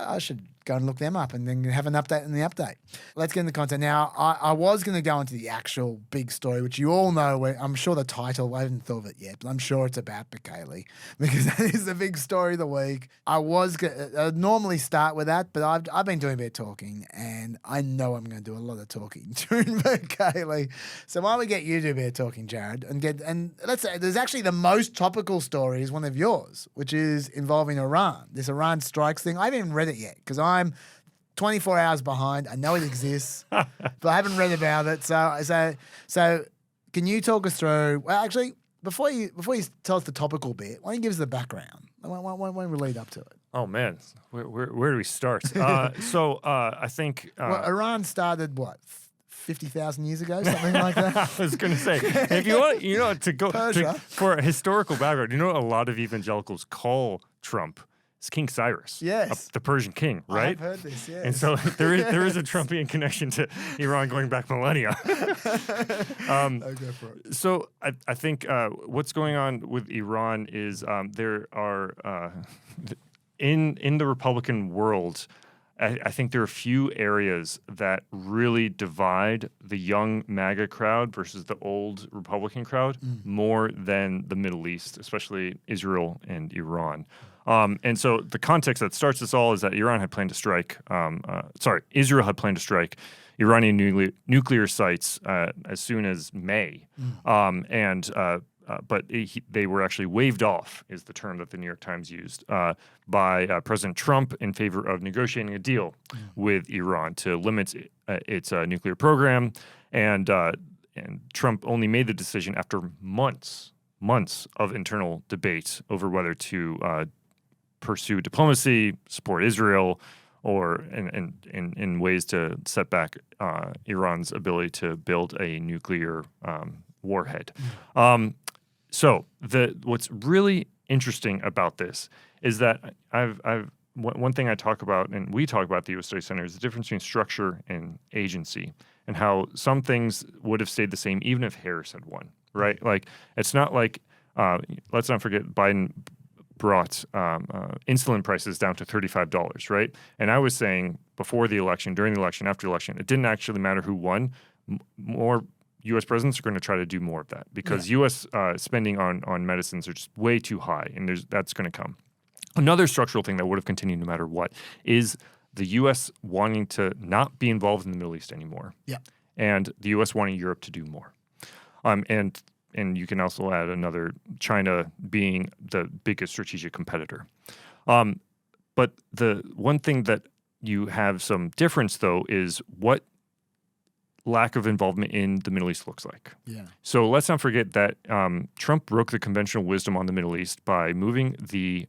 I should go and look them up and then have an update in the update. Let's get into content. Now, I was going to go into the actual big story, which you all know. I'm sure the title, I haven't thought of it yet, but I'm sure it's about Bukele, because that is the big story of the week. I'd normally start with that, but I've been doing a bit of talking, and I know I'm going to do a lot of talking during Bukele. So why don't we get you to do a bit of talking, Jared, and let's say there's actually the most topical story is one of yours, which is involving Iran. This Iran strikes thing. I haven't even read it yet, because I'm 24 hours behind. I know it exists, but I haven't read about it. So can you talk us through? Well, actually, before you tell us the topical bit, why don't you give us the background? Why don't we lead up to it? Oh man, where do we start? I think Iran started what, 50,000 years ago, something like that. I was going to say, if you want, to go for a historical background, a lot of evangelicals call Trump is King Cyrus, yes, the Persian king, right? I've heard this, yes. And so there is a Trumpian connection to Iran going back millennia. I'll go for it. So I think what's going on with Iran is there are in the Republican world, I think there are a few areas that really divide the young MAGA crowd versus the old Republican crowd more than the Middle East, especially Israel and Iran. And so the context that starts this all is that Israel had planned to strike Iranian nuclear sites as soon as May. But they were actually waved off, is the term that the New York Times used, by President Trump in favor of negotiating a deal with Iran to limit its nuclear program. And Trump only made the decision after months of internal debate over whether to pursue diplomacy, support Israel, or in ways to set back Iran's ability to build a nuclear warhead. So what's really interesting about this is that one thing I talk about, and we talk about at the U.S. Study Center, is the difference between structure and agency, and how some things would have stayed the same even if Harris had won, right? Like, it's not like, let's not forget Biden brought insulin prices down to $35, right? And I was saying before the election, during the election, after the election, it didn't actually matter who won. More U.S. presidents are going to try to do more of that because U.S. Spending on medicines are just way too high, and that's going to come. Another structural thing that would have continued no matter what is the U.S. wanting to not be involved in the Middle East anymore, and the U.S. wanting Europe to do more. And you can also add another, China being the biggest strategic competitor. But the one thing that you have some difference, though, is what lack of involvement in the Middle East looks like. Yeah. So let's not forget that Trump broke the conventional wisdom on the Middle East by moving the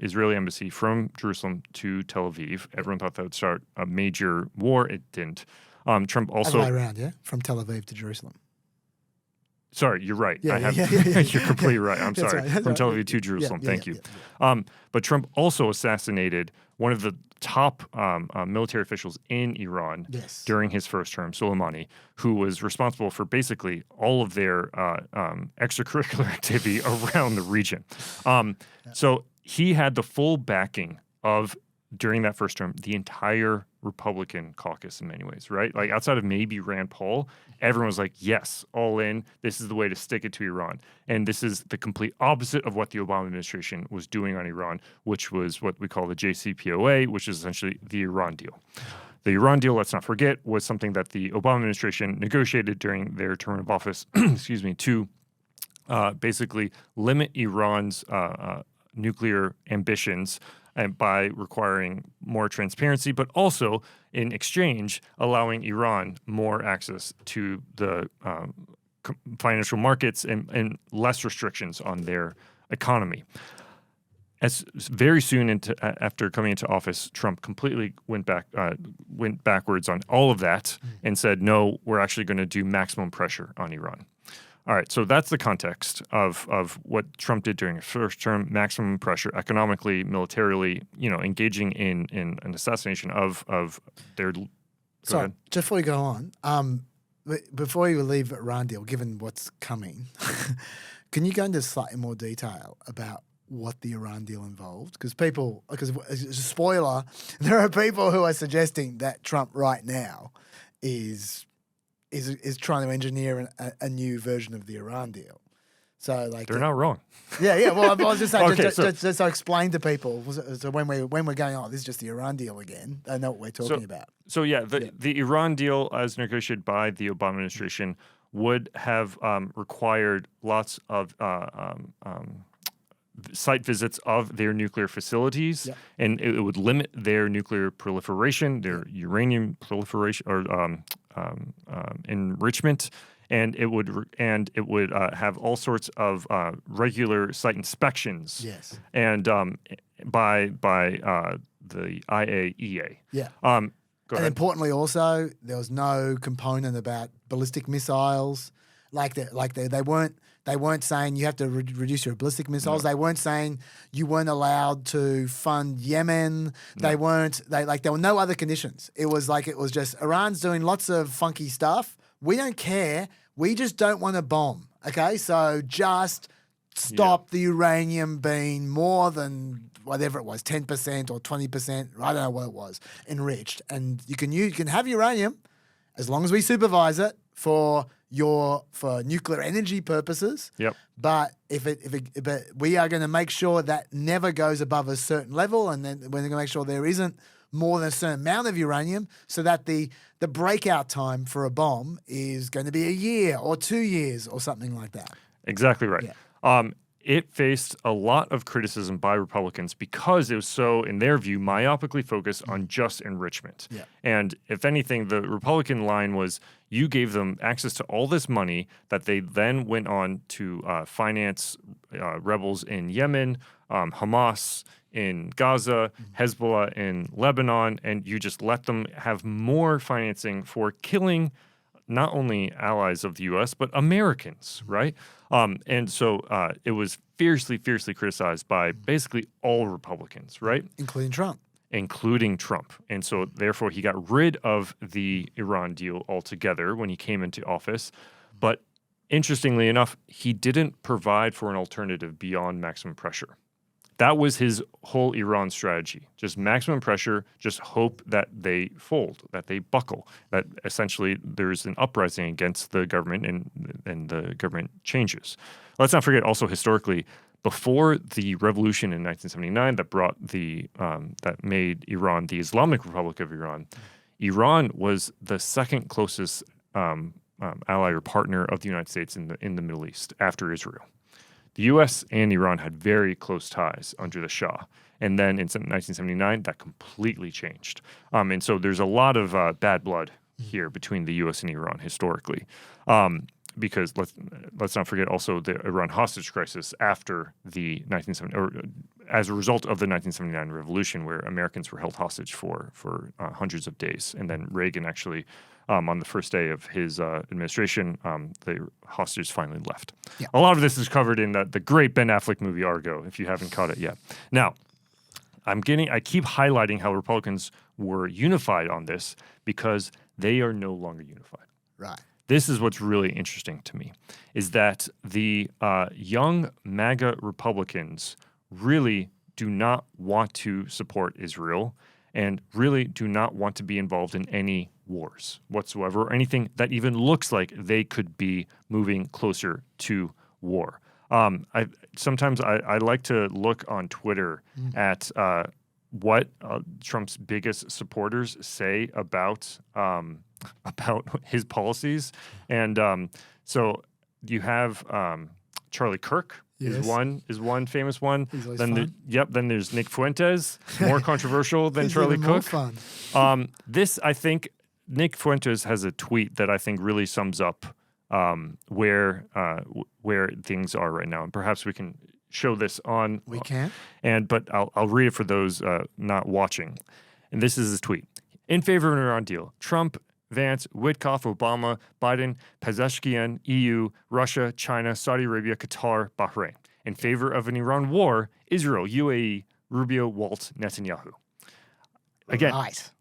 Israeli embassy from Jerusalem to Tel Aviv. Everyone thought that would start a major war. It didn't. Trump also... Other way around, yeah? From Tel Aviv to Jerusalem. Sorry, you're right. Yeah, I have. yeah. You're completely right. I'm That's sorry. right, that's From right. Tel Aviv to Jerusalem. Yeah, Thank yeah, you. yeah, But Trump also assassinated one of the top military officials in Iran Yes. during his first term, Soleimani, who was responsible for basically all of their extracurricular activity around the region. So he had the full backing of, during that first term, the entire Republican caucus in many ways, right? Like outside of maybe Rand Paul, everyone was like, yes, all in. This is the way to stick it to Iran. And this is the complete opposite of what the Obama administration was doing on Iran, which was what we call the JCPOA, which is essentially the Iran deal. The Iran deal, let's not forget, was something that the Obama administration negotiated during their term of office, excuse me, to basically limit Iran's nuclear ambitions and by requiring more transparency, but also in exchange allowing Iran more access to the financial markets and less restrictions on their economy. As very soon after coming into office, Trump completely went backwards on all of that and said, no, we're actually going to do maximum pressure on Iran. All right, so that's the context of what Trump did during his first term: maximum pressure, economically, militarily, engaging in an assassination of their. Sorry, just before you go on, before you leave Iran deal, given what's coming, can you go into slightly more detail about what the Iran deal involved? Because as a spoiler, there are people who are suggesting that Trump right now is trying to engineer a new version of the Iran deal. So they're not wrong. Yeah. Well, I was just saying, Okay, just to explain to people. So when we're going, this is just the Iran deal again. I know what we're talking about. So the Iran deal, as negotiated by the Obama administration, would have required lots of site visits of their nuclear facilities, and it would limit their nuclear proliferation, their uranium proliferation or enrichment, and it would have all sorts of regular site inspections. Yes. And by the IAEA. Yeah. Go And ahead. importantly, also, there was no component about ballistic missiles. They weren't saying you have to reduce your ballistic missiles. No. They weren't saying you weren't allowed to fund Yemen. No. There were no other conditions. It was just Iran's doing lots of funky stuff. We don't care. We just don't want to bomb. Okay, so just stop the uranium being more than whatever it was, 10% or 20%. I don't know what it was, enriched, and you can have uranium as long as we supervise it for nuclear energy purposes. Yep. But but we are going to make sure that never goes above a certain level, and then we're going to make sure there isn't more than a certain amount of uranium, so that the breakout time for a bomb is going to be a year or 2 years or something like that. Exactly right. Yeah. It faced a lot of criticism by Republicans because it was so, in their view, myopically focused on just enrichment. Yeah. And if anything, the Republican line was you gave them access to all this money that they then went on to finance rebels in Yemen, Hamas in Gaza, Hezbollah in Lebanon, and you just let them have more financing for killing not only allies of the U.S., but Americans, right? And so it was fiercely criticized by basically all Republicans, right? Including Trump. And so therefore he got rid of the Iran deal altogether when he came into office. But interestingly enough, he didn't provide for an alternative beyond maximum pressure. That was his whole Iran strategy. Just maximum pressure, just hope that they fold, that they buckle, that essentially there's an uprising against the government and the government changes. Let's not forget also historically, before the revolution in 1979 that brought that made Iran the Islamic Republic of Iran, Iran was the second closest ally or partner of the United States in the Middle East after Israel. The U.S. and Iran had very close ties under the Shah. And then in 1979, that completely changed. And so there's a lot of bad blood here between the U.S. and Iran historically. Because let's not forget also the Iran hostage crisis after the 1970, or as a result of the 1979 revolution, where Americans were held hostage for hundreds of days. And then Reagan actually on the first day of his administration, the hostages finally left. Yeah. A lot of this is covered in the great Ben Affleck movie Argo, if you haven't caught it yet. Now, I keep highlighting how Republicans were unified on this because they are no longer unified. Right. This is what's really interesting to me, is that the young MAGA Republicans really do not want to support Israel and really do not want to be involved in any wars whatsoever, or anything that even looks like they could be moving closer to war. Sometimes I like to look on Twitter at what Trump's biggest supporters say about his policies, and so you have Charlie Kirk. Yes. Is one famous one. He's always Then fun. then there's Nick Fuentes, more controversial than He's Charlie even more Cook. fun. This, I think, Nick Fuentes has a tweet that I think really sums up where things are right now, and perhaps we can show this on. We can. But I'll read it for those not watching. And this is his tweet: in favor of an Iran deal, Trump, Vance, Witkoff, Obama, Biden, Pezeshkian, EU, Russia, China, Saudi Arabia, Qatar, Bahrain. In favor of an Iran war, Israel, UAE, Rubio, Walt, Netanyahu. Again, Right.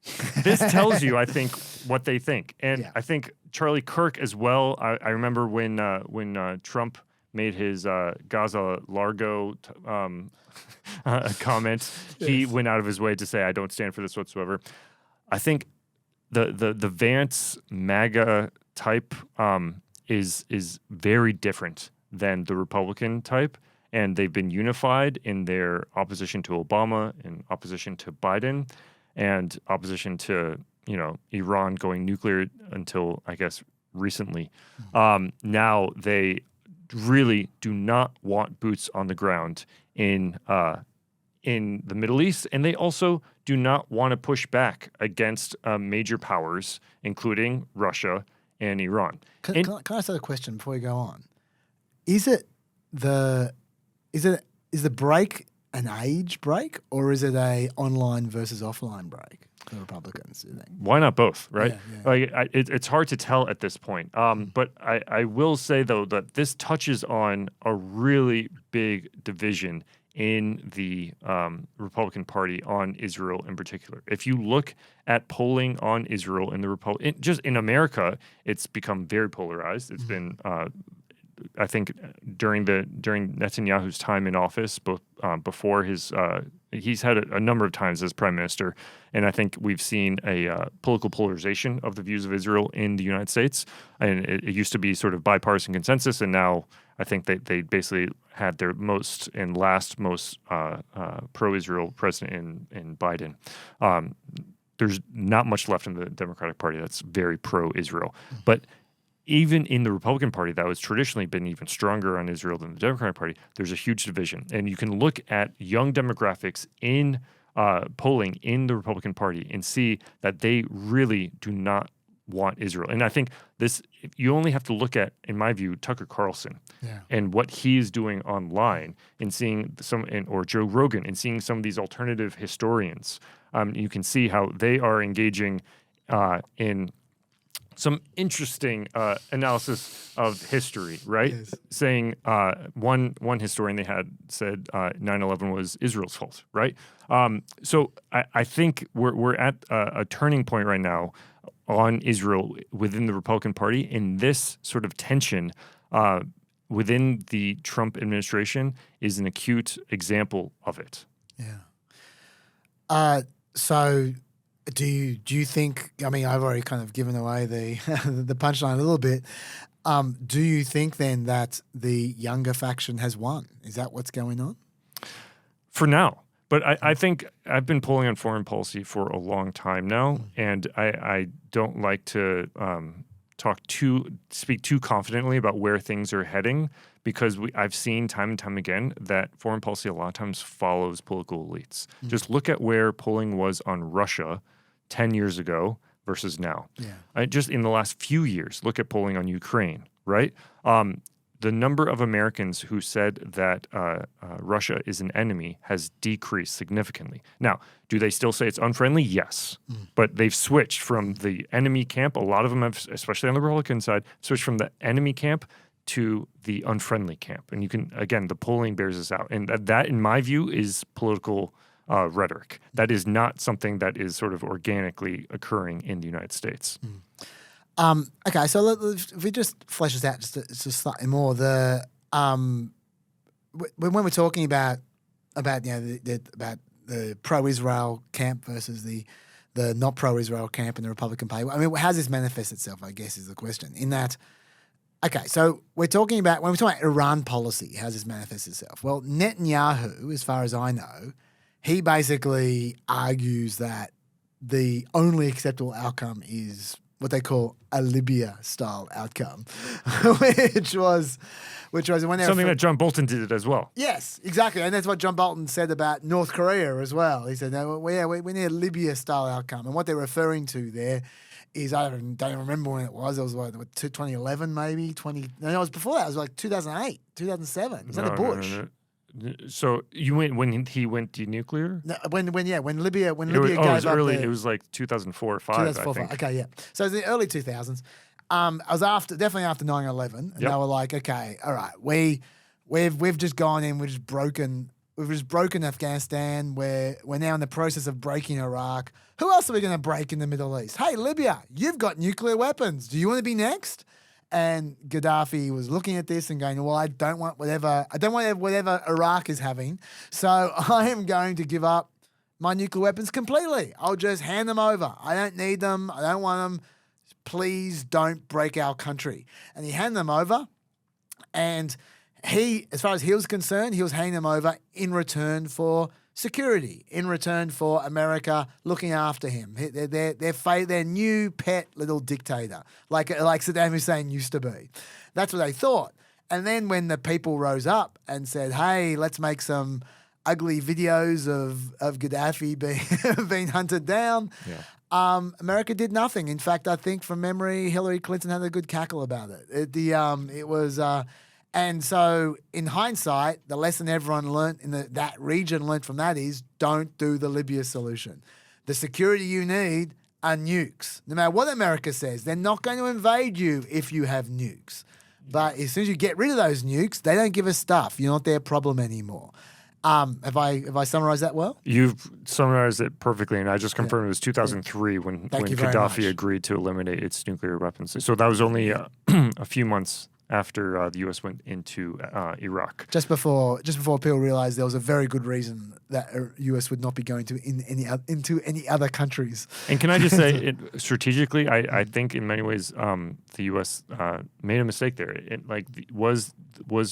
this tells you, I think, what they think. And Yeah. I think Charlie Kirk as well. I remember when Trump made his Gaza Largo comment, he went out of his way to say, I don't stand for this whatsoever. I think the Vance MAGA type is very different than the Republican type, and they've been unified in their opposition to Obama and opposition to Biden and opposition to Iran going nuclear until, I guess, recently. Now they really do not want boots on the ground in the Middle East, and they also do not want to push back against major powers, including Russia and Iran. Can I ask a question before we go on? Is the break an age break, or is it a online versus offline break for Republicans? Do you think? Why not both, right? Yeah. It's hard to tell at this point. But I will say, though, that this touches on a really big division in the Republican Party on Israel in particular. If you look at polling on Israel in the just in America, it's become very polarized. It's been, I think, during Netanyahu's time in office, both before he's had a number of times as prime minister, and I think we've seen a political polarization of the views of Israel in the United States. And it used to be sort of bipartisan consensus, and now I think they basically had their most pro-Israel president in Biden. There's not much left in the Democratic Party that's very pro-Israel. But even in the Republican Party, that was traditionally been even stronger on Israel than the Democratic Party, there's a huge division. And you can look at young demographics in polling in the Republican Party and see that they really do not want Israel. And I think you only have to look at, in my view, Tucker Carlson and what he's doing online, and seeing or Joe Rogan, and seeing some of these alternative historians. You can see how they are engaging in some interesting analysis of history, right? Yes. Saying one historian they had said 9/11 was Israel's fault, right? So I think we're at a turning point right now on Israel within the Republican Party, in this sort of tension within the Trump administration is an acute example of it. Yeah. So do you think, I mean, I've already kind of given away the the punchline a little bit. Do you think then that the younger faction has won? Is that what's going on? For now. But I think I've been polling on foreign policy for a long time now, and I don't like to speak too confidently about where things are heading, because I've seen time and time again that foreign policy a lot of times follows political elites. Just look at where polling was on Russia 10 years ago versus now. Yeah. Just in the last few years, look at polling on Ukraine, right? the number of Americans who said that Russia is an enemy has decreased significantly. Now, do they still say it's unfriendly? Yes. But they've switched from the enemy camp. A lot of them have, especially on the Republican side, switched from the enemy camp to the unfriendly camp. And you can, again, the polling bears this out. And that, in my view, is political rhetoric. That is not something that is sort of organically occurring in the United States. Okay, so if we just flesh this out just slightly more, when we're talking about about the pro-Israel camp versus the not pro-Israel camp in the Republican Party, I mean, how does this manifest itself? I guess is the question. In that, okay, so when we're talking about Iran policy, how does this manifest itself? Well, Netanyahu, as far as I know, he basically argues that the only acceptable outcome is what they call a Libya-style outcome, which was when they something that John Bolton did it as well. Yes, exactly, and that's what John Bolton said about North Korea as well. He said, "No, we need a Libya-style outcome," and what they're referring to there is I don't remember when it was. It was like 2011, maybe 20. No, it was before that. It was like 2008, 2007. It was under Bush. No. So you went when he went denuclear? No, when Libya it gave was up early. their- It was like 2004 or 5, 2004, I think. okay, yeah. So it was the early 2000s. I was definitely after 9/11, and Yep. they were like, okay, all right, we've just gone in, we've just broken Afghanistan. We're now in the process of breaking Iraq. Who else are we going to break in the Middle East? Hey, Libya, you've got nuclear weapons. Do you want to be next? And Gaddafi was looking at this and going, well, I don't want whatever Iraq is having, so I am going to give up my nuclear weapons completely. I'll just hand them over. I don't need them. I don't want them. Please don't break our country. And he handed them over, and he, as far as he was concerned, he was handing them over in return for security, in return for America looking after him. Their new pet little dictator, like Saddam Hussein used to be. That's what they thought. And then when the people rose up and said, hey, let's make some ugly videos of Gaddafi being hunted down, America did nothing. In fact, I think from memory, Hillary Clinton had a good cackle about it. And so, in hindsight, the lesson everyone learnt in that region learnt from that is don't do the Libya solution. The security you need are nukes. No matter what America says, they're not going to invade you if you have nukes. But as soon as you get rid of those nukes, they don't give us stuff. You're not their problem anymore. Have I summarized that well? You've summarized it perfectly, and I just confirmed it was 2003 when Gaddafi agreed to eliminate its nuclear weapons. So that was only a few months after the U.S. went into Iraq. Just before people realized there was a very good reason that the U.S. would not be going into any other countries. And can I just say, strategically, I think in many ways the U.S. made a mistake there. Was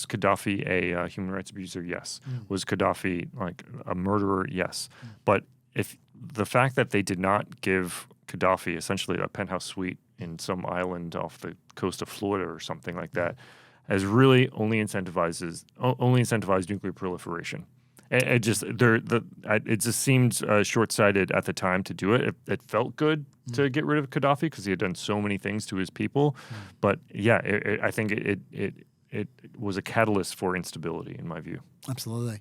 Gaddafi a human rights abuser? Yes. Was Gaddafi like a murderer? Yes. But if the fact that they did not give Gaddafi essentially a penthouse suite in some island off the coast of Florida or something like that has really only incentivized nuclear proliferation. It just seemed short-sighted at the time to do it. It felt good to get rid of Gaddafi because he had done so many things to his people, but yeah, I think it was a catalyst for instability in my view. Absolutely.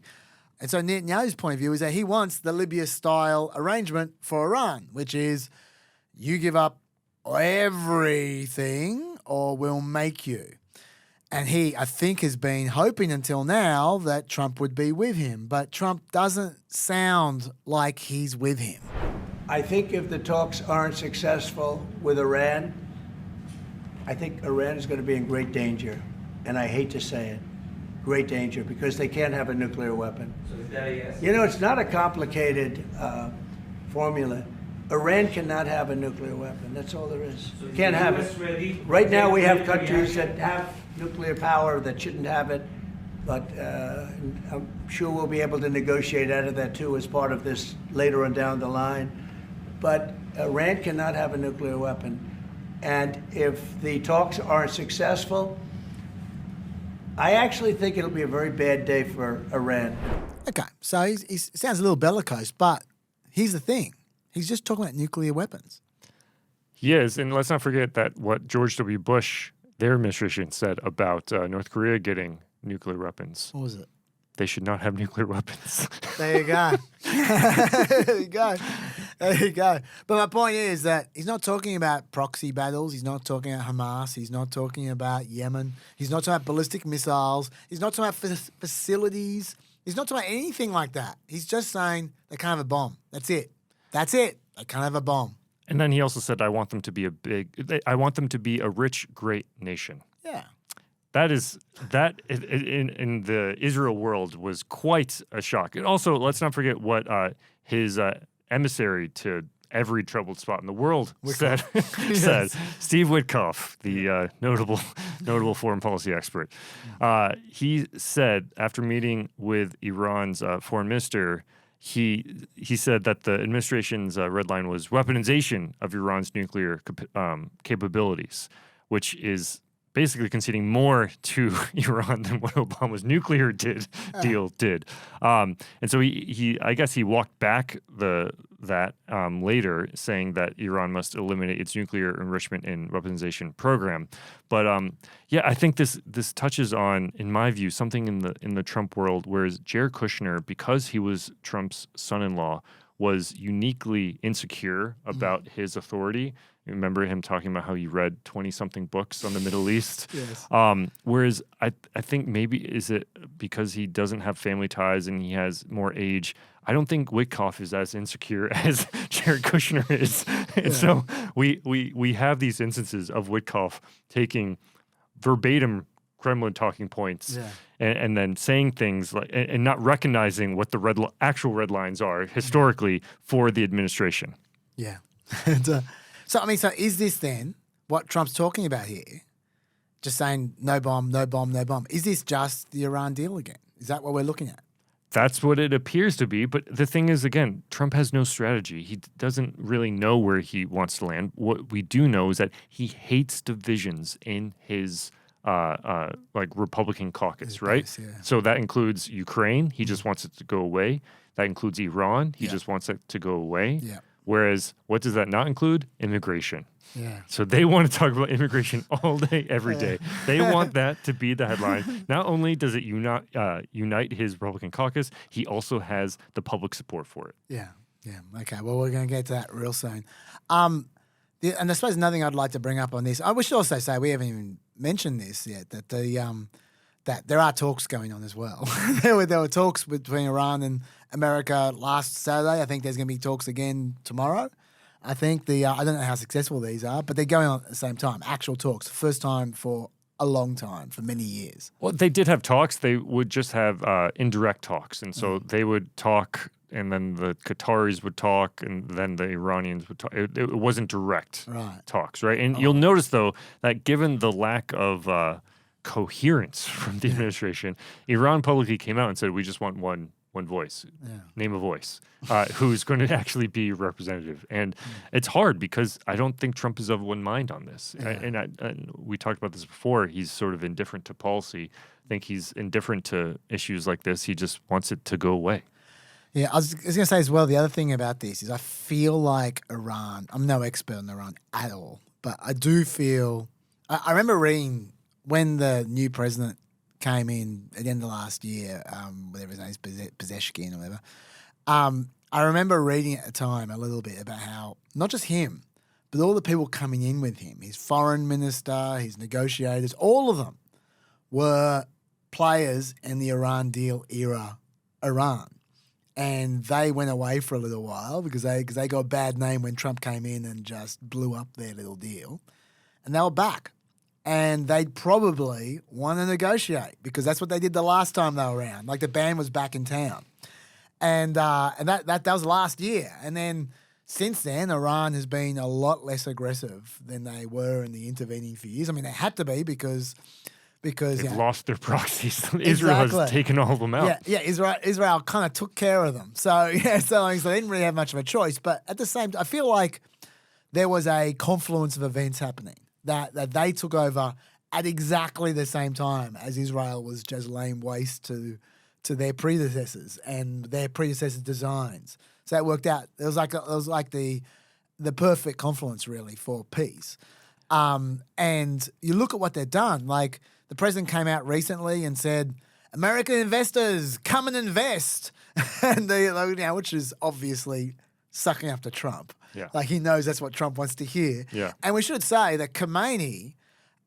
And so Netanyahu's point of view is that he wants the Libya-style arrangement for Iran, which is you give up everything or we'll make you. And he, I think, has been hoping until now that Trump would be with him. But Trump doesn't sound like he's with him. I think if the talks aren't successful with Iran, I think Iran is going to be in great danger. And I hate to say it, great danger, because they can't have a nuclear weapon. So is that a yes? You know, it's not a complicated formula. Iran cannot have a nuclear weapon. That's all there is. So can't have it. Right now we have countries that have nuclear power that shouldn't have it, but I'm sure we'll be able to negotiate out of that too as part of this later on down the line. But Iran cannot have a nuclear weapon. And if the talks aren't successful, I actually think it'll be a very bad day for Iran. Okay, so he sounds a little bellicose, but here's the thing. He's just talking about nuclear weapons. He is, and let's not forget that what George W. Bush, their administration said about North Korea getting nuclear weapons. What was it? They should not have nuclear weapons. There you go. There you go. There you go. But my point is that he's not talking about proxy battles. He's not talking about Hamas. He's not talking about Yemen. He's not talking about ballistic missiles. He's not talking about facilities. He's not talking about anything like that. He's just saying they can't have a bomb. That's it. That's it. They can't have a bomb. And then he also said, I want them to be a rich, great nation. Yeah. That in the Israel world was quite a shock. And also, let's not forget what his emissary to every troubled spot in the world said. Steve Witkoff, the notable foreign policy expert, he said after meeting with Iran's foreign minister, he said that the administration's red line was weaponization of Iran's nuclear capabilities, which is basically conceding more to Iran than what Obama's nuclear deal did. And so I guess he walked back that later, saying that Iran must eliminate its nuclear enrichment and weaponization program. But I think this touches on, in my view, something in the Trump world, whereas Jared Kushner, because he was Trump's son-in-law, was uniquely insecure about his authority. Remember him talking about how he read 20-something books on the Middle East? Yes. Whereas I think maybe is it because he doesn't have family ties and he has more age. I don't think Witkoff is as insecure as Jared Kushner is. And so we have these instances of Witkoff taking verbatim Kremlin talking points and then saying things like and not recognizing what the actual red lines are historically for the administration. Yeah. And, so is this then what Trump's talking about here? Just saying no bomb, no bomb, no bomb. Is this just the Iran deal again? Is that what we're looking at? That's what it appears to be. But the thing is, again, Trump has no strategy. He doesn't really know where he wants to land. What we do know is that he hates divisions in his Republican caucus, right? Base, yeah. So that includes Ukraine. He just wants it to go away. That includes Iran. He just wants it to go away. Yeah. Whereas, what does that not include? Immigration. Yeah. So they want to talk about immigration all day, every day. They want that to be the headline. Not only does it unite his Republican caucus, he also has the public support for it. Yeah. Yeah. Okay. Well, we're going to get to that real soon. And I suppose another thing I'd like to bring up on this, I should also say we haven't even mentioned this yet, that that there are talks going on as well. there were talks between Iran and America last Saturday. I think there's going to be talks again tomorrow. I think I don't know how successful these are, but they're going on at the same time. Actual talks, first time for a long time, for many years. Well, they did have talks. They would just have indirect talks. And so they would talk, and then the Qataris would talk, and then the Iranians would talk. It wasn't direct talks, right? And you'll notice, though, that given the lack of coherence from the administration, Iran publicly came out and said, we just want one voice, name a voice, who's going to actually be representative. And it's hard because I don't think Trump is of one mind on this. And we talked about this before. He's sort of indifferent to policy. I think he's indifferent to issues like this. He just wants it to go away. Yeah, I was going to say as well, the other thing about this is I feel like Iran, I'm no expert on Iran at all, but I do feel, I remember reading when the new president came in at the end of last year, whatever his name is, Pezeshkian or whatever. I remember reading at the time a little bit about how, not just him, but all the people coming in with him, his foreign minister, his negotiators, all of them were players in the Iran deal era Iran. And they went away for a little while because they got a bad name when Trump came in and just blew up their little deal. And they were back. And they'd probably want to negotiate because that's what they did the last time they were around. Like the band was back in town. And that was last year. And then since then, Iran has been a lot less aggressive than they were in the intervening few years. I mean, they had to be because they've lost their proxies. Israel has taken all of them out. Yeah, Israel kind of took care of them. So they didn't really have much of a choice. But at the same time, I feel like there was a confluence of events happening that they took over at exactly the same time as Israel was just laying waste to their predecessors and their predecessors' designs. So it worked out. It was like the perfect confluence really for peace. And you look at what they've done. Like the president came out recently and said, American investors, come and invest. And which is obviously sucking up to Trump. Yeah. Like he knows that's what Trump wants to hear. Yeah. And we should say that Khomeini,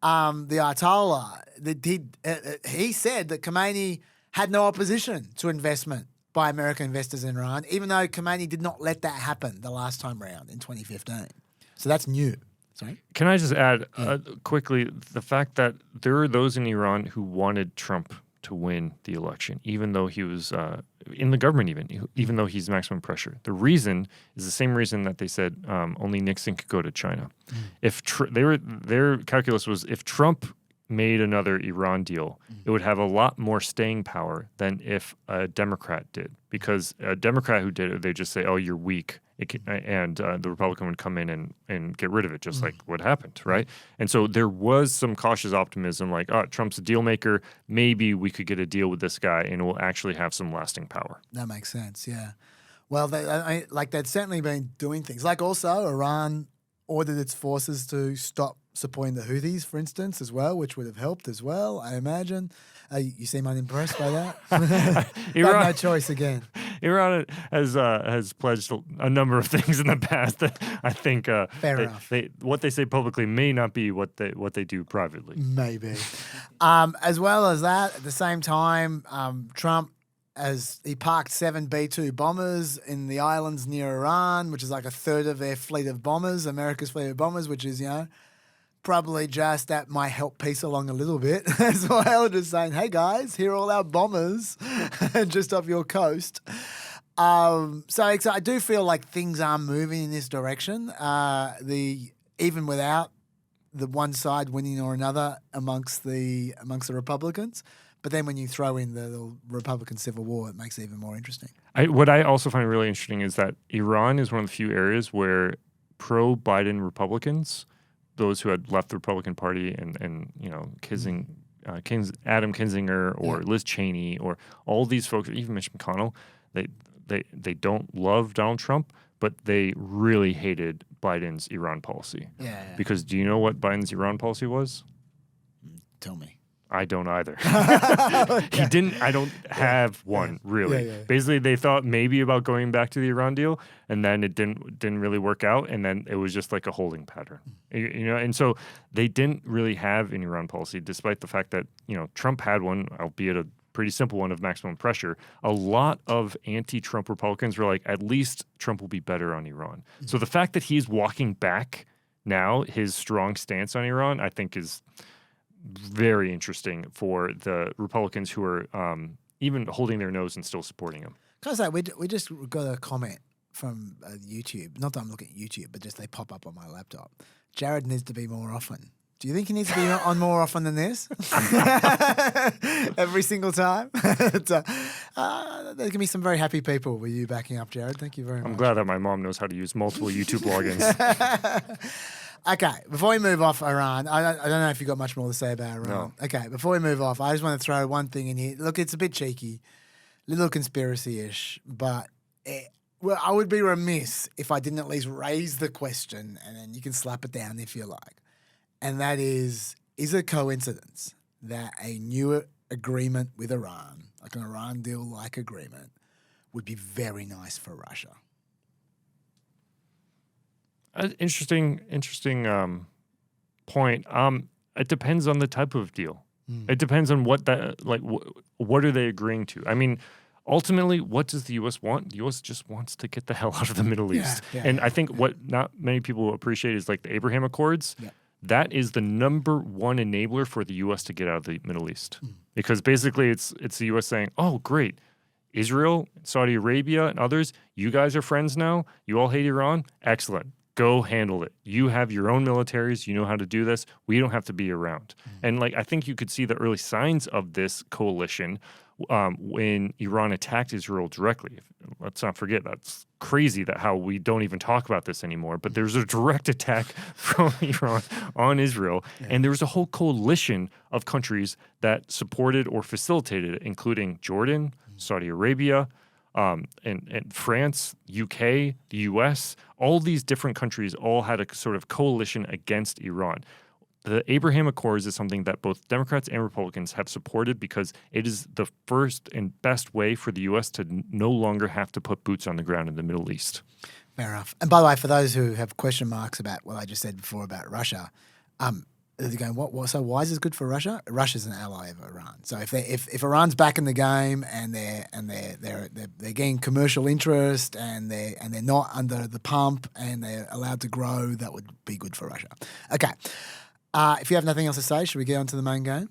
the Ayatollah, he said that Khomeini had no opposition to investment by American investors in Iran, even though Khomeini did not let that happen the last time round in 2015. So that's new. Sorry? Can I just add quickly the fact that there are those in Iran who wanted Trump to win the election, even though he was in the government, even though he's maximum pressure. The reason is the same reason that they said only Nixon could go to China. If their calculus was if Trump made another Iran deal, it would have a lot more staying power than if a Democrat did. Because a Democrat who did it, they just say, "Oh, you're weak," and the Republican would come in and get rid of it, just like what happened, right? And so there was some cautious optimism, like, "Oh, Trump's a deal maker. Maybe we could get a deal with this guy, and it will actually have some lasting power." That makes sense. Yeah. Well, they'd certainly been doing things. Like also, Iran ordered its forces to stop supporting the Houthis, for instance, as well, which would have helped as well, I imagine. You seem unimpressed by that. Iran, no choice again. Iran has pledged a number of things in the past that I think Fair enough. What they say publicly may not be what they do privately. Maybe. As well as that, at the same time, Trump, as he parked 7 B-2 bombers in the islands near Iran, which is like a third of their fleet of bombers, America's fleet of bombers, which is, probably just that might help peace along a little bit as well. Just saying, hey guys, here are all our bombers just off your coast. So I do feel like things are moving in this direction. Even without the one side winning or another amongst the Republicans. But then when you throw in the Republican Civil War, it makes it even more interesting. What I also find really interesting is that Iran is one of the few areas where pro-Biden Republicans, those who had left the Republican Party and Adam Kinzinger or Liz Cheney or all these folks, even Mitch McConnell, they don't love Donald Trump, but they really hated Biden's Iran policy. Yeah. Because do you know what Biden's Iran policy was? Tell me. I don't either. He didn't. I don't have one really. Yeah. Basically, they thought maybe about going back to the Iran deal, and then it didn't really work out, and then it was just like a holding pattern, And so they didn't really have an Iran policy, despite the fact that Trump had one, albeit a pretty simple one of maximum pressure. A lot of anti-Trump Republicans were like, at least Trump will be better on Iran. So the fact that he's walking back now, his strong stance on Iran, I think is very interesting for the Republicans who are even holding their nose and still supporting him. Can I say, we just got a comment from YouTube. Not that I'm looking at YouTube, but just they pop up on my laptop. Jared needs to be more often. Do you think he needs to be on more often than this? Every single time? There can be some very happy people with you backing up, Jared. Thank you very much. I'm glad that my mom knows how to use multiple YouTube logins. Okay, before we move off Iran, I don't know if you've got much more to say about Iran. No. Okay, before we move off, I just want to throw one thing in here. Look, it's a bit cheeky, a little conspiracy-ish, but I would be remiss if I didn't at least raise the question, and then you can slap it down if you like. And that is it a coincidence that a new agreement with Iran, like an Iran deal-like agreement, would be very nice for Russia? Interesting point. It depends on the type of deal. It depends on what what are they agreeing to? I mean, ultimately, what does the U.S. want? The U.S. just wants to get the hell out of the Middle East. And I think what not many people appreciate is like the Abraham Accords. Yeah. That is the number one enabler for the U.S. to get out of the Middle East. Because basically it's the U.S. saying, oh, great, Israel, Saudi Arabia, and others, you guys are friends now. You all hate Iran. Excellent. Go handle it. You have your own militaries. You know how to do this. We don't have to be around. And I think you could see the early signs of this coalition when Iran attacked Israel directly. Let's not forget, that's crazy that how we don't even talk about this anymore. But there's a direct attack from Iran on Israel. Yeah. And there was a whole coalition of countries that supported or facilitated it, including Jordan, Saudi Arabia, And France, UK, the US, all these different countries all had a sort of coalition against Iran. The Abraham Accords is something that both Democrats and Republicans have supported because it is the first and best way for the U.S. to no longer have to put boots on the ground in the Middle East. Fair enough. And by the way, for those who have question marks about what I just said before about Russia, they're going, what? So why is this good for Russia? Russia's an ally of Iran. So if Iran's back in the game and they're getting commercial interest and they're not under the pump and they're allowed to grow, that would be good for Russia. Okay. If you have nothing else to say, should we get on to the main game?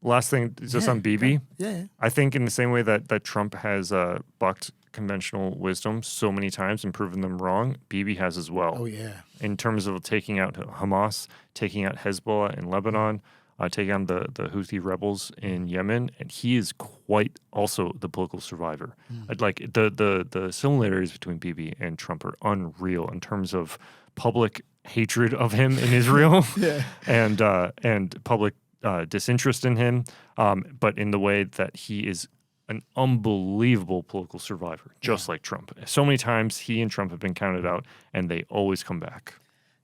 Last thing, just on Bibi. Yeah. I think in the same way that Trump has bucked conventional wisdom so many times and proven them wrong, Bibi has as well. Oh, yeah. In terms of taking out Hamas, taking out Hezbollah in Lebanon, taking on the Houthi rebels in Yemen, and he is quite also the political survivor. Like the similarities between Bibi and Trump are unreal in terms of public hatred of him in Israel and public disinterest in him, but in the way that he is an unbelievable political survivor, just like Trump. So many times he and Trump have been counted out, and they always come back.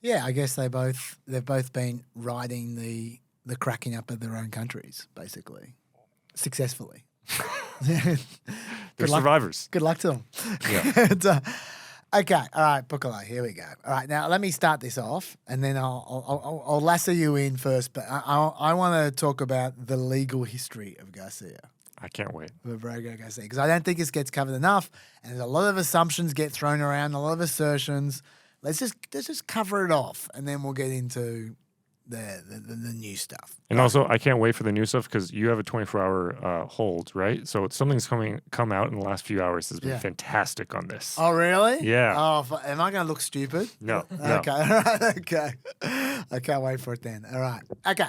Yeah, I guess they've both been riding the cracking up of their own countries, basically, successfully. They're survivors. Good luck to them. Yeah. Okay, all right, Bukele, here we go. All right, now let me start this off, and then I'll lasso you in first. But I want to talk about the legal history of Garcia. I can't wait. Of Abrego Garcia, because I don't think this gets covered enough, and there's a lot of assumptions get thrown around, a lot of assertions. Let's just cover it off, and then we'll get into the new stuff. And also, I can't wait for the new stuff because you have a 24-hour hold, right? So something's come out in the last few hours has been fantastic on this. Oh, really? Yeah. Oh, am I going to look stupid? No. Okay. All right. Okay. I can't wait for it then. All right. Okay.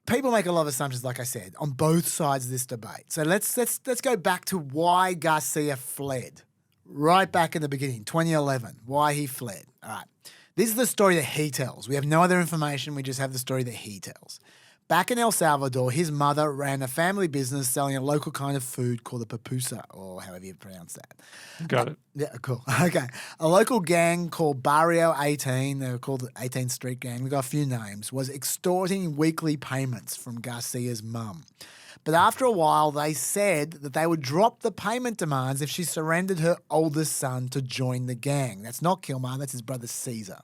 People make a lot of assumptions, like I said, on both sides of this debate. So let's go back to why Garcia fled. Right back in the beginning, 2011, why he fled. All right. This is the story that he tells. We have no other information. We just have the story that he tells. Back in El Salvador, his mother ran a family business selling a local kind of food called a pupusa, or however you pronounce that. Got it. Yeah, cool. Okay. A local gang called Barrio 18, they were called the 18th Street Gang, we got a few names, was extorting weekly payments from Garcia's mum. But after a while, they said that they would drop the payment demands if she surrendered her oldest son to join the gang. That's not Kilmar, that's his brother Caesar.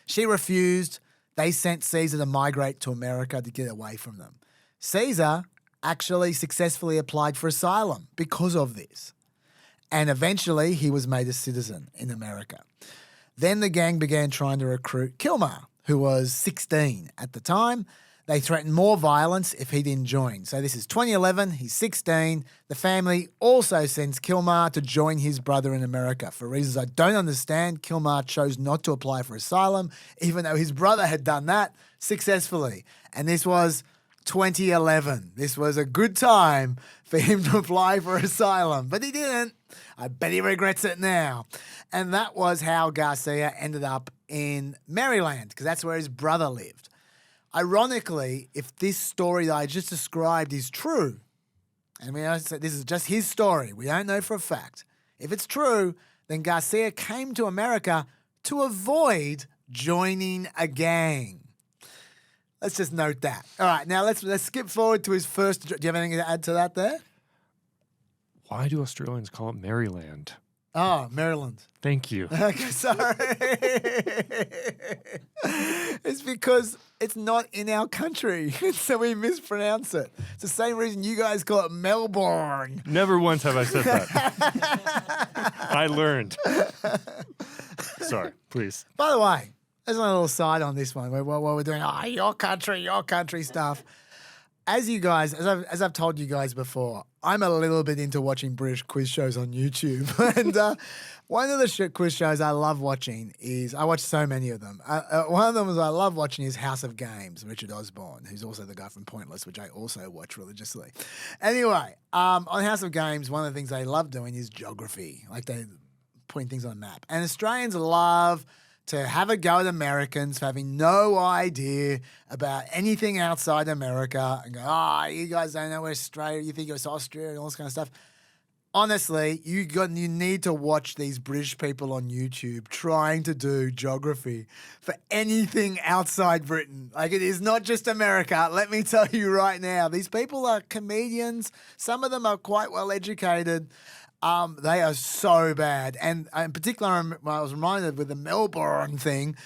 She refused. They sent Caesar to migrate to America to get away from them. Caesar actually successfully applied for asylum because of this. And eventually he was made a citizen in America. Then the gang began trying to recruit Kilmar, who was 16 at the time. They threatened more violence if he didn't join. So this is 2011, he's 16. The family also sends Kilmar to join his brother in America. For reasons I don't understand, Kilmar chose not to apply for asylum, even though his brother had done that successfully. And this was 2011. This was a good time for him to apply for asylum, but he didn't. I bet he regrets it now. And that was how Garcia ended up in Maryland, because that's where his brother lived. Ironically, if this story that I just described is true, and this is just his story, we don't know for a fact. If it's true, then Garcia came to America to avoid joining a gang. Let's just note that. All right, now let's skip forward to his first. Do you have anything to add to that there? Why do Australians call it Maryland? Oh, Maryland. Thank you. Okay, sorry. It's because it's not in our country, so we mispronounce it. It's the same reason you guys call it Melbourne. Never once have I said that. I learned. Sorry, please. By the way, there's a little side on this one where we're doing your country stuff. As you guys, as I've told you guys before, I'm a little bit into watching British quiz shows on YouTube. And one of the quiz shows I love watching is, I watch so many of them. One of them I love watching is House of Games, Richard Osborne, who's also the guy from Pointless, which I also watch religiously. Anyway, on House of Games, one of the things they love doing is geography. Like they putting things on a map. And Australians love to have a go at Americans for having no idea about anything outside America and go, you guys don't know where Australia, you think it's Austria and all this kind of stuff. Honestly, you need to watch these British people on YouTube trying to do geography for anything outside Britain. Like, it is not just America. Let me tell you right now, these people are comedians. Some of them are quite well educated. They are so bad. And in particular, I was reminded with the Melbourne thing.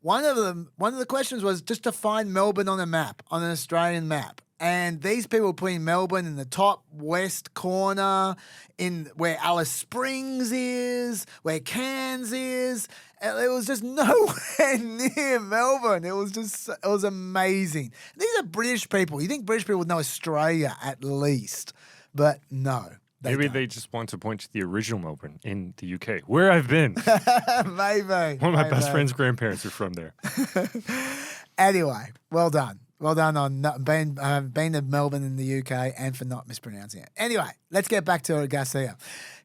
One of the questions was just to find Melbourne on a map, on an Australian map. And these people putting Melbourne in the top west corner, in where Alice Springs is, where Cairns is. And it was just nowhere near Melbourne. It was amazing. These are British people. You think British people would know Australia at least, but no. Maybe they just want to point to the original Melbourne in the UK, where I've been. Maybe. One of my best friend's grandparents are from there. Anyway, well done. Well done on being to Melbourne in the UK and for not mispronouncing it. Anyway, let's get back to Garcia.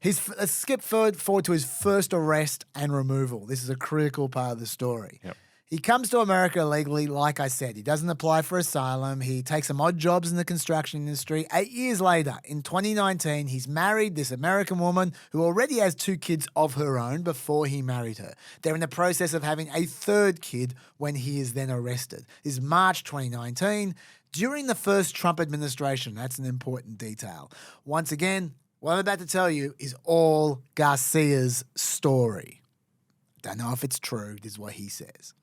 Let's skip forward to his first arrest and removal. This is a critical part of the story. Yep. He comes to America illegally, like I said. He doesn't apply for asylum. He takes some odd jobs in the construction industry. 8 years later, in 2019, he's married this American woman who already has 2 kids of her own before he married her. They're in the process of having a 3rd kid when he is then arrested. This is March 2019, during the first Trump administration. That's an important detail. Once again, what I'm about to tell you is all Garcia's story. Don't know if it's true. This is what he says.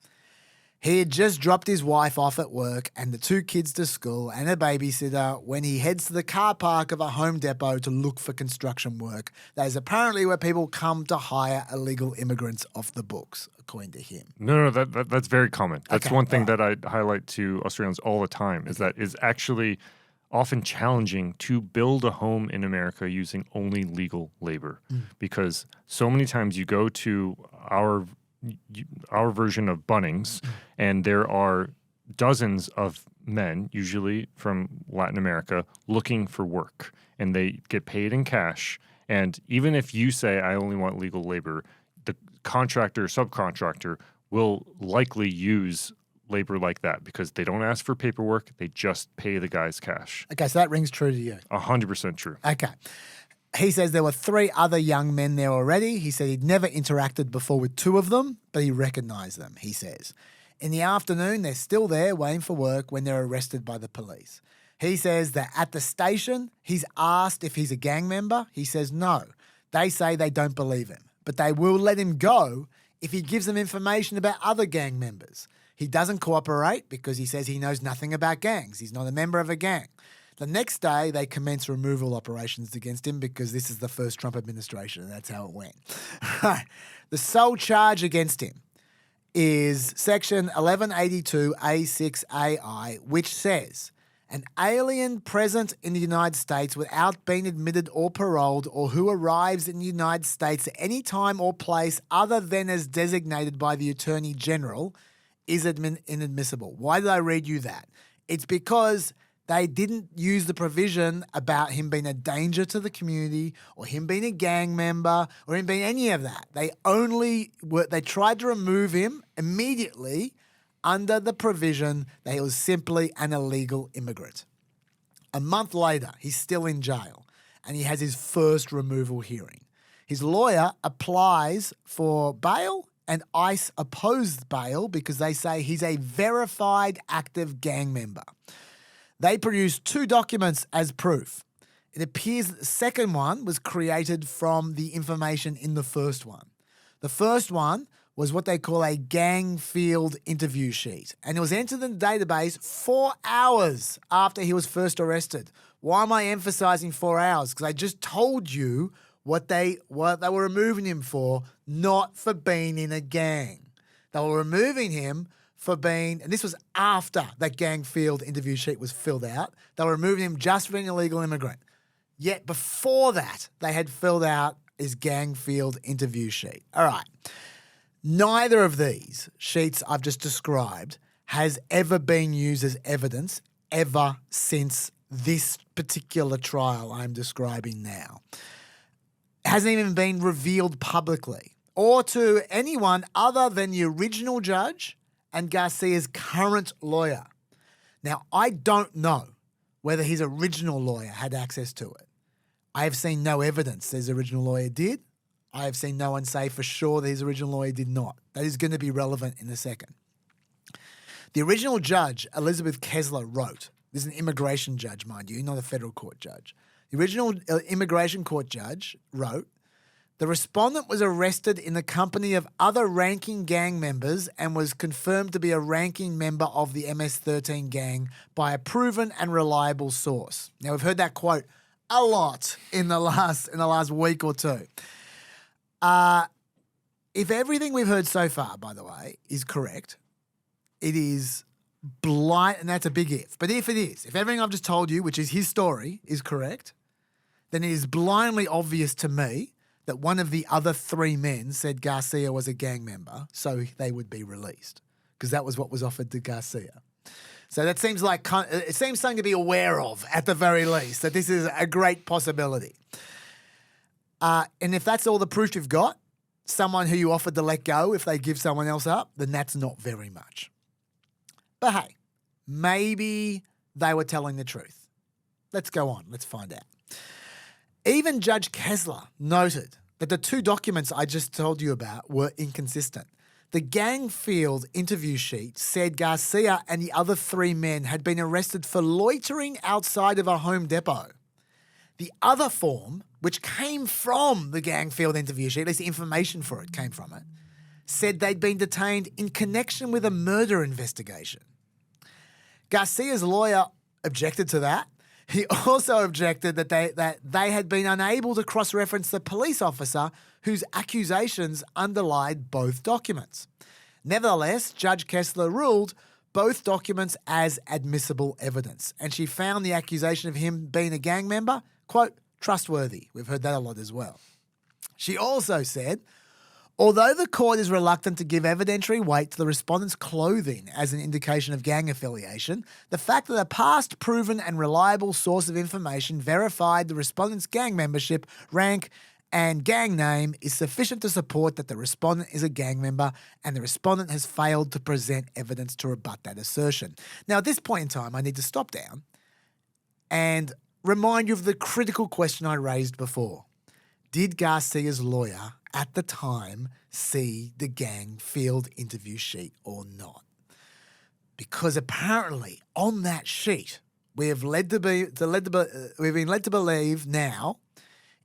He had just dropped his wife off at work and the 2 kids to school and a babysitter when he heads to the car park of a Home Depot to look for construction work. That is apparently where people come to hire illegal immigrants off the books, according to him. No, that's very common. That's Okay, one thing right. that I highlight to Australians all the time, is that it's actually often challenging to build a home in America using only legal labor, because so many times you go to our version of Bunnings, and there are dozens of men, usually from Latin America, looking for work, and they get paid in cash. And even if you say, I only want legal labor, the contractor, subcontractor will likely use labor like that because they don't ask for paperwork. They just pay the guys cash. Okay, so that rings true to you. 100% true. Okay. He says there were 3 other young men there already. He said he'd never interacted before with 2 of them, but he recognized them, he says. In the afternoon, they're still there waiting for work when they're arrested by the police. He says that at the station, he's asked if he's a gang member. He says no. They say they don't believe him, but they will let him go if he gives them information about other gang members. He doesn't cooperate because he says he knows nothing about gangs. He's not a member of a gang. The next day, they commence removal operations against him because this is the first Trump administration, and that's how it went. The sole charge against him is Section 1182A6AI, which says, an alien present in the United States without being admitted or paroled, or who arrives in the United States at any time or place other than as designated by the Attorney General, is inadmissible. Why did I read you that? It's because they didn't use the provision about him being a danger to the community or him being a gang member or him being any of that. They tried to remove him immediately under the provision that he was simply an illegal immigrant. A month later, he's still in jail and he has his first removal hearing. His lawyer applies for bail and ICE opposed bail because they say he's a verified active gang member. They produced 2 documents as proof. It appears that the second one was created from the information in the first one. The first one was what they call a gang field interview sheet, and it was entered in the database 4 hours after he was first arrested. Why am I emphasizing 4 hours? Because I just told you what they were removing him for, not for being in a gang. They were removing him for being, and this was after that gang field interview sheet was filled out, they were removing him just for being an illegal immigrant. Yet before that, they had filled out his gang field interview sheet. All right. Neither of these sheets I've just described has ever been used as evidence ever since this particular trial I'm describing now. It hasn't even been revealed publicly or to anyone other than the original judge and Garcia's current lawyer. Now, I don't know whether his original lawyer had access to it. I have seen no evidence that his original lawyer did. I have seen no one say for sure that his original lawyer did not. That is going to be relevant in a second. The original judge, Elizabeth Kessler, wrote, this is an immigration judge, mind you, not a federal court judge. The original immigration court judge wrote, the respondent was arrested in the company of other ranking gang members and was confirmed to be a ranking member of the MS-13 gang by a proven and reliable source. Now, we've heard that quote a lot in the last week or two. If everything we've heard so far, by the way, is correct, it is blind, and that's a big if. But if it is, if everything I've just told you, which is his story, is correct, then it is blindly obvious to me that one of the other three men said Garcia was a gang member, so they would be released, because that was what was offered to Garcia. So that seems like it seems something to be aware of at the very least, that this is a great possibility. And if that's all the proof you've got, someone who you offered to let go if they give someone else up, then that's not very much. But hey, maybe they were telling the truth. Let's go on. Let's find out. Even Judge Kessler noted that the two documents I just told you about were inconsistent. The Gangfield interview sheet said Garcia and the other three men had been arrested for loitering outside of a Home Depot. The other form, which came from the Gangfield interview sheet, at least the information for it came from it, said they'd been detained in connection with a murder investigation. Garcia's lawyer objected to that. He also objected that they had been unable to cross-reference the police officer whose accusations underlied both documents. Nevertheless, Judge Kessler ruled both documents as admissible evidence, and she found the accusation of him being a gang member, quote, trustworthy. We've heard that a lot as well. She also said, although the court is reluctant to give evidentiary weight to the respondent's clothing as an indication of gang affiliation, the fact that a past proven and reliable source of information verified the respondent's gang membership, rank, and gang name is sufficient to support that the respondent is a gang member, and the respondent has failed to present evidence to rebut that assertion. Now, at this point in time, I need to stop down and remind you of the critical question I raised before. Did Garcia's lawyer at the time see the Gangfield interview sheet or not? Because apparently on that sheet, we've been led to believe now,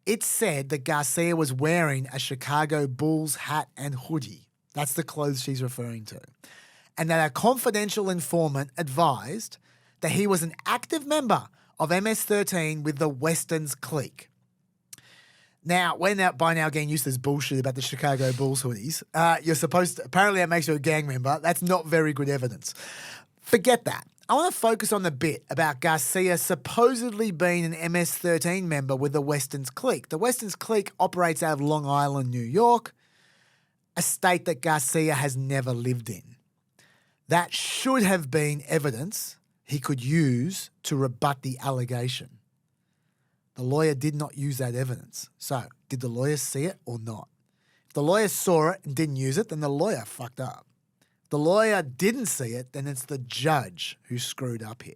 it said that Garcia was wearing a Chicago Bulls hat and hoodie. That's the clothes she's referring to. And that a confidential informant advised that he was an active member of MS-13 with the Western's clique. Now, we're by now getting used to this bullshit about the Chicago Bulls hoodies. You're supposed to, apparently that makes you a gang member. That's not very good evidence. Forget that. I want to focus on the bit about Garcia supposedly being an MS-13 member with the Western's clique. The Western's clique operates out of Long Island, New York, a state that Garcia has never lived in. That should have been evidence he could use to rebut the allegation. The lawyer did not use that evidence. So, did the lawyer see it or not? If the lawyer saw it and didn't use it, then the lawyer fucked up. If the lawyer didn't see it, then it's the judge who screwed up here.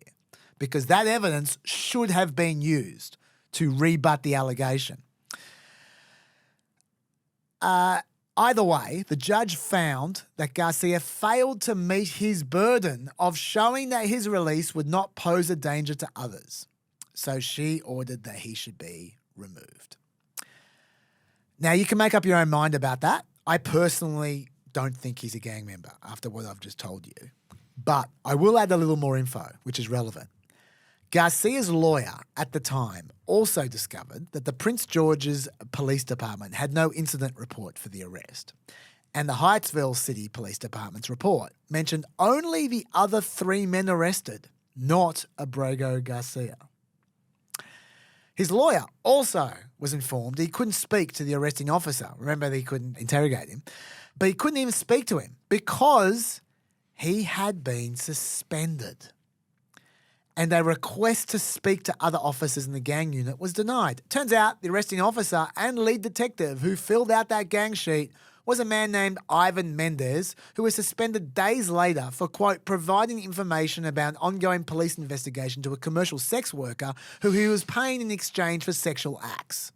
Because that evidence should have been used to rebut the allegation. Either way, the judge found that Garcia failed to meet his burden of showing that his release would not pose a danger to others. So she ordered that he should be removed. Now, you can make up your own mind about that. I personally don't think he's a gang member after what I've just told you. But I will add a little more info, which is relevant. Garcia's lawyer at the time also discovered that the Prince George's Police Department had no incident report for the arrest. And the Hyattsville City Police Department's report mentioned only the other three men arrested, not Abrego Garcia. His lawyer also was informed he couldn't speak to the arresting officer. Remember, they couldn't interrogate him. But he couldn't even speak to him because he had been suspended. And a request to speak to other officers in the gang unit was denied. Turns out the arresting officer and lead detective who filled out that gang sheet was a man named Ivan Mendez, who was suspended days later for, quote, providing information about an ongoing police investigation to a commercial sex worker who he was paying in exchange for sexual acts.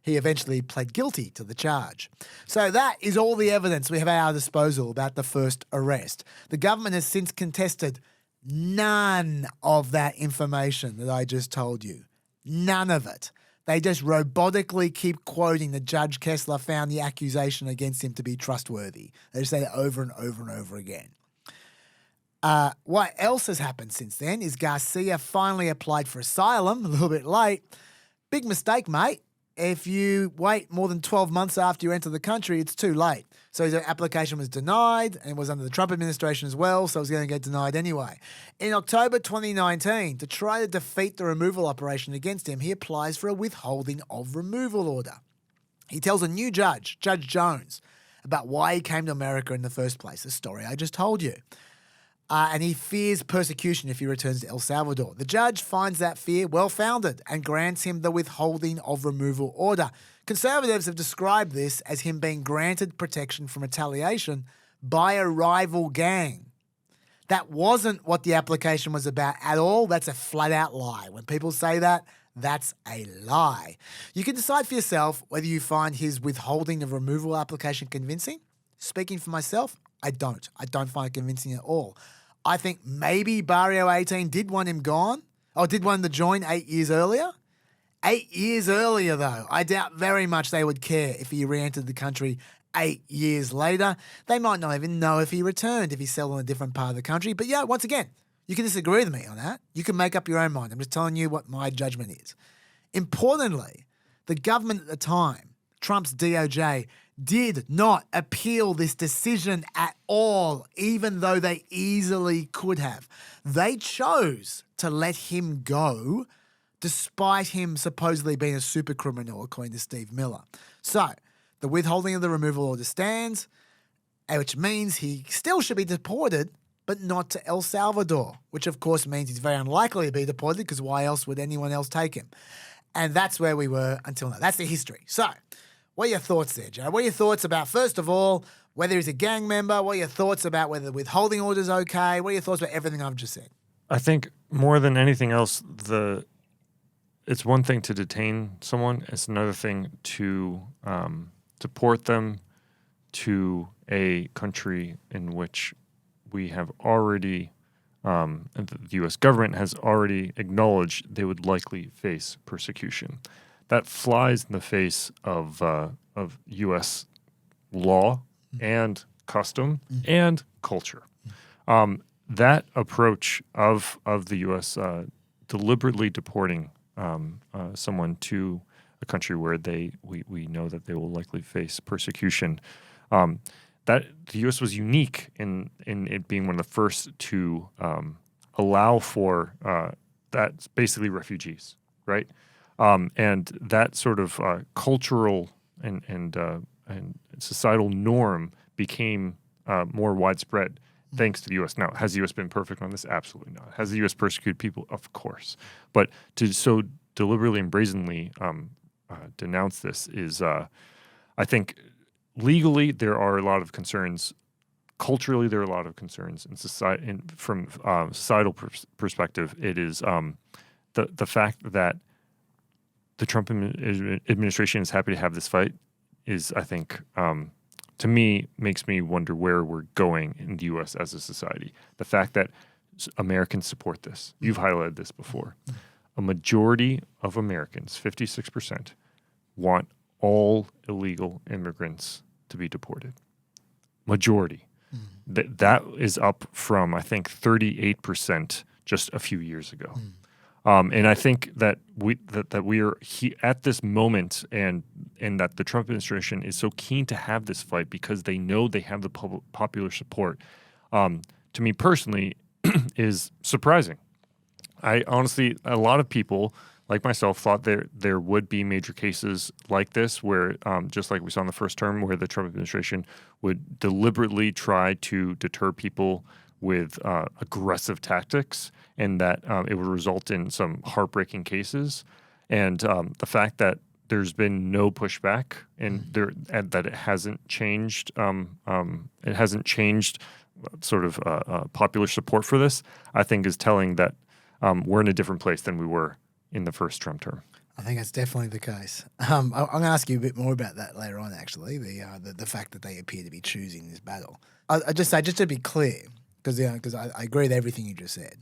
He eventually pled guilty to the charge. So that is all the evidence we have at our disposal about the first arrest. The government has since contested none of that information that I just told you. None of it. They just robotically keep quoting that Judge Kessler found the accusation against him to be trustworthy. They just say it over and over and over again. What else has happened since then is Garcia finally applied for asylum, a little bit late. Big mistake, mate. If you wait more than 12 months after you enter the country, it's too late. So his application was denied, and it was under the Trump administration as well, so it was going to get denied anyway. In October 2019, to try to defeat the removal operation against him, he applies for a withholding of removal order. He tells a new judge, Judge Jones, about why he came to America in the first place, the story I just told you. And he fears persecution if he returns to El Salvador. The judge finds that fear well-founded and grants him the withholding of removal order. Conservatives have described this as him being granted protection from retaliation by a rival gang. That wasn't what the application was about at all. That's a flat-out lie. When people say that, that's a lie. You can decide for yourself whether you find his withholding of removal application convincing. Speaking for myself, I don't. I don't find it convincing at all. I think maybe Barrio 18 did want him gone, or did want him to join 8 years earlier. 8 years earlier, though. I doubt very much they would care if he re-entered the country 8 years later. They might not even know if he returned, if he's settled in a different part of the country. But yeah, once again, you can disagree with me on that. You can make up your own mind. I'm just telling you what my judgment is. Importantly, the government at the time, Trump's DOJ, did not appeal this decision at all, even though they easily could have. They chose to let him go, despite him supposedly being a super criminal, according to Steve Miller. So, the withholding of the removal order stands, which means he still should be deported, but not to El Salvador, which of course means he's very unlikely to be deported, because why else would anyone else take him? And that's where we were until now. That's the history. So, what are your thoughts there, Joe? What are your thoughts about, first of all, whether he's a gang member? What are your thoughts about whether the withholding order is okay? What are your thoughts about everything I've just said? I think more than anything else, it's one thing to detain someone. It's another thing to deport them to a country in which we have already, the U.S. government has already acknowledged they would likely face persecution. That flies in the face of U.S. law and custom and culture. That approach of the U.S. Deliberately deporting someone to a country where we know that they will likely face persecution, that the U.S. was unique in it being one of the first to allow for that's basically refugees, right? And that sort of cultural and societal norm became more widespread thanks to the U.S. Now, has the U.S. been perfect on this? Absolutely not. Has the U.S. persecuted people? Of course. But to so deliberately and brazenly denounce this is, I think, legally there are a lot of concerns. Culturally, there are a lot of concerns. In society, from societal perspective, it is the fact that the Trump administration is happy to have this fight is, I think, to me, makes me wonder where we're going in the U.S. as a society. The fact that Americans support this. You've highlighted this before. A majority of Americans, 56%, want all illegal immigrants to be deported. Majority. That is up from, I think, 38% just a few years ago. And I think that we are at this moment, and that the Trump administration is so keen to have this fight because they know they have the popular support. To me personally, is surprising. I honestly, a lot of people like myself thought there would be major cases like this, where just like we saw in the first term, where the Trump administration would deliberately try to deter people with aggressive tactics, and that it would result in some heartbreaking cases. And the fact that there's been no pushback, and that it hasn't changed. It hasn't changed sort of popular support for this, I think is telling that we're in a different place than we were in the first Trump term. I think that's definitely the case. I'm going to ask you a bit more about that later on, actually, the fact that they appear to be choosing this battle. I just say, just to be clear, because I agree with everything you just said,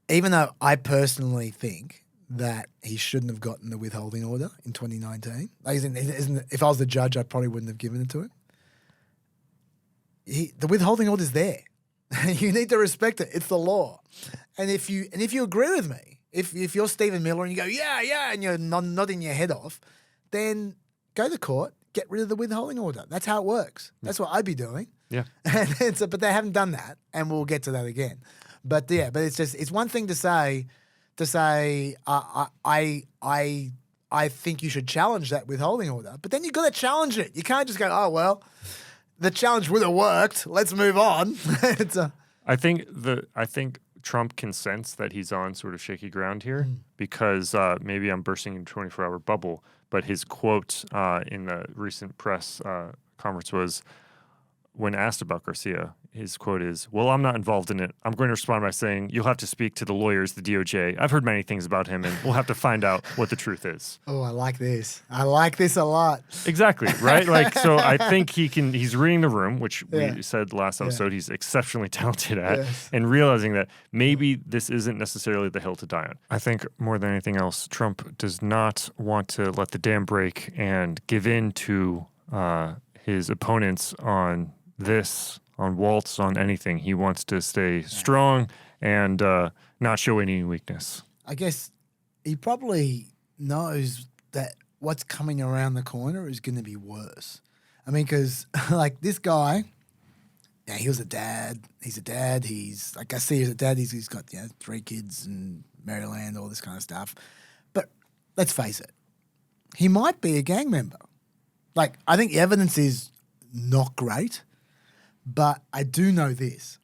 even though I personally think that he shouldn't have gotten the withholding order in 2019. If I was the judge, I probably wouldn't have given it to him. The withholding order is there. You need to respect it. It's the law. And if you agree with me, if you're Stephen Miller and you go, yeah, and you're nodding your head off, then go to court, get rid of the withholding order. That's how it works. That's what I'd be doing. Yeah. But they haven't done that, and we'll get to that again. But it's one thing to say I think you should challenge that withholding order, but then you've got to challenge it. You can't just go, oh well, the challenge would have worked. Let's move on. I think Trump can sense that he's on sort of shaky ground here because maybe I'm bursting in a 24-hour bubble, but his quote in the recent press conference was, when asked about Garcia, his quote is, "Well, I'm not involved in it. I'm going to respond by saying, you'll have to speak to the lawyers, the DOJ. I've heard many things about him, and we'll have to find out what the truth is." Oh, I like this. I like this a lot. Exactly, right? Like, so I think he's reading the room, which we said last episode he's exceptionally talented at, and realizing that maybe this isn't necessarily the hill to die on. I think more than anything else, Trump does not want to let the dam break and give in to his opponents on this, on Waltz, on anything. He wants to stay strong and not show any weakness. I guess he probably knows that what's coming around the corner is going to be worse. I mean, because like this guy, he was a dad. He's a dad. He's like I see he's a dad. He's got 3 kids in Maryland, all this kind of stuff. But let's face it, he might be a gang member. Like I think the evidence is not great. But I do know this.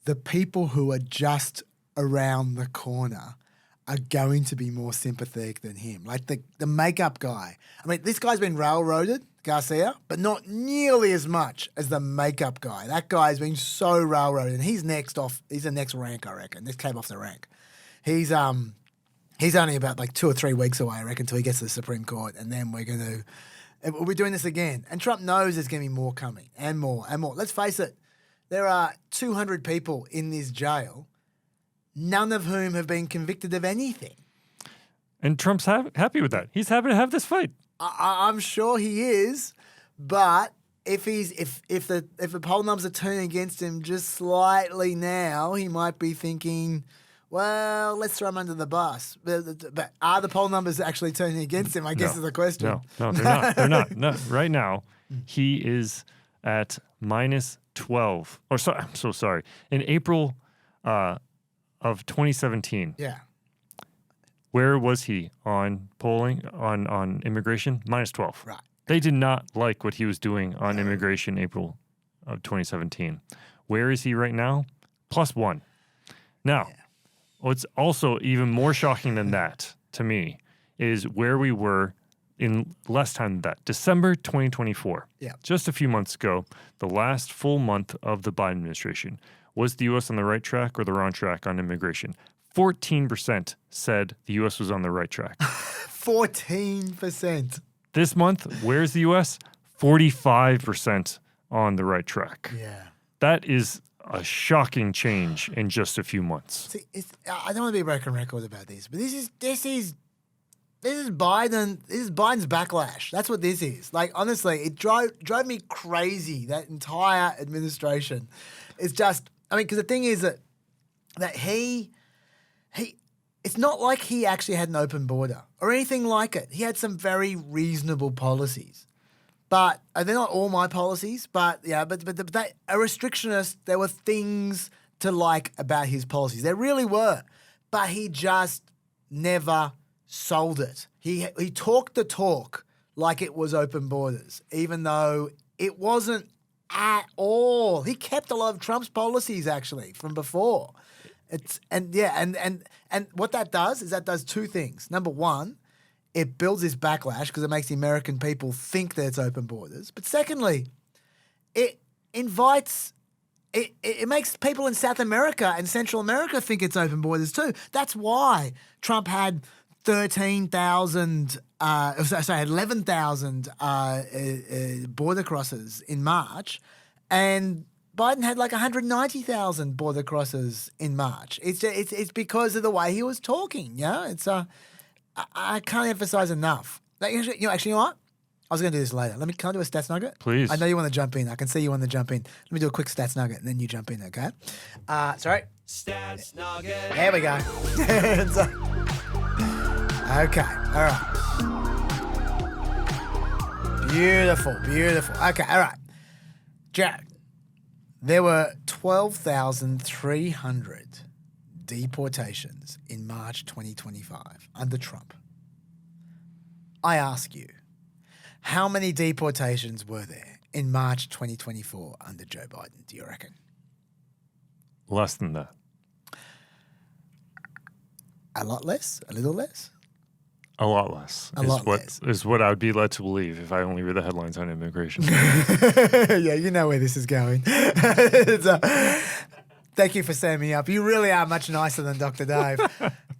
The people who are just around the corner are going to be more sympathetic than him. Like the makeup guy. I mean, this guy's been railroaded, Garcia, but not nearly as much as the makeup guy. That guy's been so railroaded, and he's the next rank, I reckon. This came off the rank. He's only about like 2 or 3 weeks away, I reckon, until he gets to the Supreme Court, and then we're going to... We're doing this again. And Trump knows there's going to be more coming and more and more. Let's face it, there are 200 people in this jail, none of whom have been convicted of anything. And Trump's happy with that. He's happy to have this fight. I'm sure he is, but if the poll numbers are turning against him just slightly now, he might be thinking, well, let's throw him under the bus. But are the poll numbers actually turning against him? I guess is the question. No, they're not. They're not. No, right now, he is at -12. Or sorry, I'm so sorry. In April of 2017. Yeah. Where was he on polling on immigration? -12. Right. They did not like what he was doing on immigration April of 2017. Where is he right now? +1. Now. Yeah. What's also even more shocking than that, to me, is where we were in less time than that. December 2024. Yeah. Just a few months ago, the last full month of the Biden administration. Was the U.S. on the right track or the wrong track on immigration? 14% said the U.S. was on the right track. 14%. This month, where's the U.S.? 45% on the right track. Yeah. That is a shocking change in just a few months. See, I don't want to be a broken record about this, but this is Biden. This is Biden's backlash. That's what this is. Like honestly, it drove me crazy. That entire administration. It's just. I mean, because the thing is that he. It's not like he actually had an open border or anything like it. He had some very reasonable policies. But they're not all my policies, but they, a restrictionist, there were things to like about his policies. There really were. But he just never sold it. He talked the talk like it was open borders, even though it wasn't at all. He kept a lot of Trump's policies actually from before. And what that does is that does 2 things. Number one, it builds this backlash because it makes the American people think that it's open borders. But secondly, it invites, it makes people in South America and Central America think it's open borders too. That's why Trump had 11,000 border crossers in March, and Biden had like 190,000 border crossers in March. It's because of the way he was talking. Yeah, I can't emphasize enough. Actually, you know what? I was going to do this later. Can I do a stats nugget? Please. I know you want to jump in. I can see you want to jump in. Let me do a quick stats nugget and then you jump in, okay? Sorry. Stats Nugget. There we go. Okay. All right. Beautiful. Okay. All right. Jared, there were 12,300 deportations in March 2025 under Trump. I ask you, how many deportations were there in March 2024 under Joe Biden, do you reckon? Less than that. A lot less? A little less? A lot less. Is what I would be led to believe if I only read the headlines on immigration. Yeah, you know where this is going. Thank you for setting me up. You really are much nicer than Dr. Dave.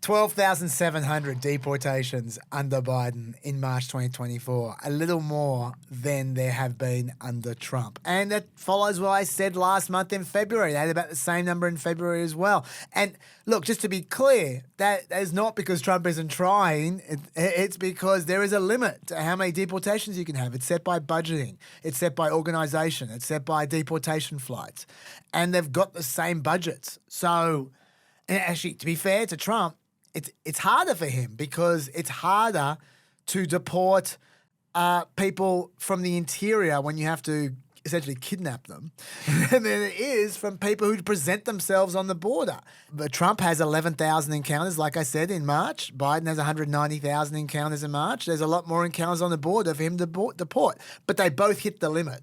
12,700 deportations under Biden in March 2024, a little more than there have been under Trump. And that follows what I said last month in February. They had about the same number in February as well. And look, just to be clear, that is not because Trump isn't trying. It's because there is a limit to how many deportations you can have. It's set by budgeting. It's set by organisation. It's set by deportation flights. And they've got the same budgets. So, and actually, to be fair to Trump, it's harder for him because it's harder to deport people from the interior when you have to essentially kidnap them than it is from people who present themselves on the border. But Trump has 11,000 encounters, like I said, in March. Biden has 190,000 encounters in March. There's a lot more encounters on the border for him to deport. But they both hit the limit.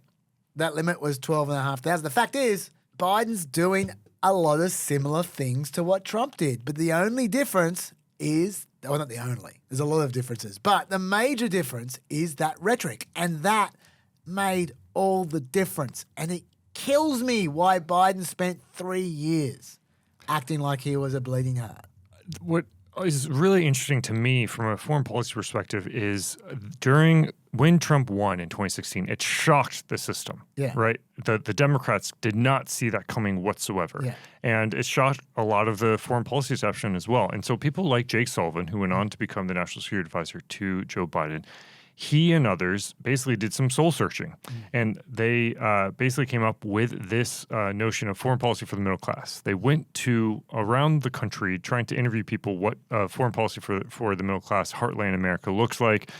That limit was 12,500. The fact is, Biden's doing a lot of similar things to what Trump did. But the only difference is, well, not the only, there's a lot of differences, but the major difference is that rhetoric. And that made all the difference. And it kills me why Biden spent 3 years acting like he was a bleeding heart. What is really interesting to me from a foreign policy perspective is when Trump won in 2016, it shocked the system, right? The Democrats did not see that coming whatsoever. Yeah. And it shocked a lot of the foreign policy establishment as well. And so people like Jake Sullivan, who went on to become the National Security Advisor to Joe Biden, he and others basically did some soul searching. And they basically came up with this notion of foreign policy for the middle class. They went to around the country trying to interview people what foreign policy for the middle class, heartland America looks like,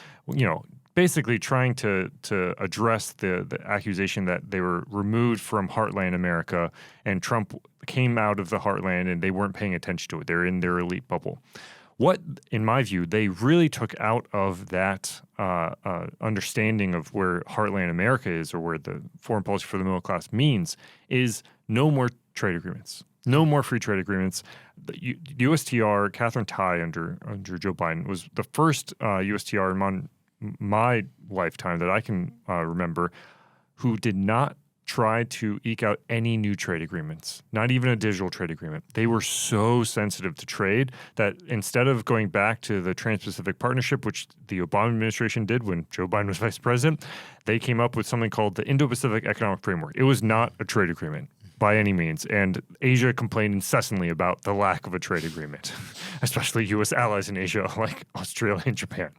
basically trying to address the accusation that they were removed from heartland America and Trump came out of the heartland and they weren't paying attention to it. They're in their elite bubble. What, in my view, they really took out of that understanding of where heartland America is or where the foreign policy for the middle class means is no more trade agreements, no more free trade agreements. The USTR, Catherine Tai under Joe Biden was the first USTR in my lifetime that I can remember who did not try to eke out any new trade agreements, not even a digital trade agreement. They were so sensitive to trade that instead of going back to the Trans-Pacific Partnership, which the Obama administration did when Joe Biden was vice president, they came up with something called the Indo-Pacific Economic Framework. It was not a trade agreement by any means, and Asia complained incessantly about the lack of a trade agreement, especially U.S. allies in Asia like Australia and Japan.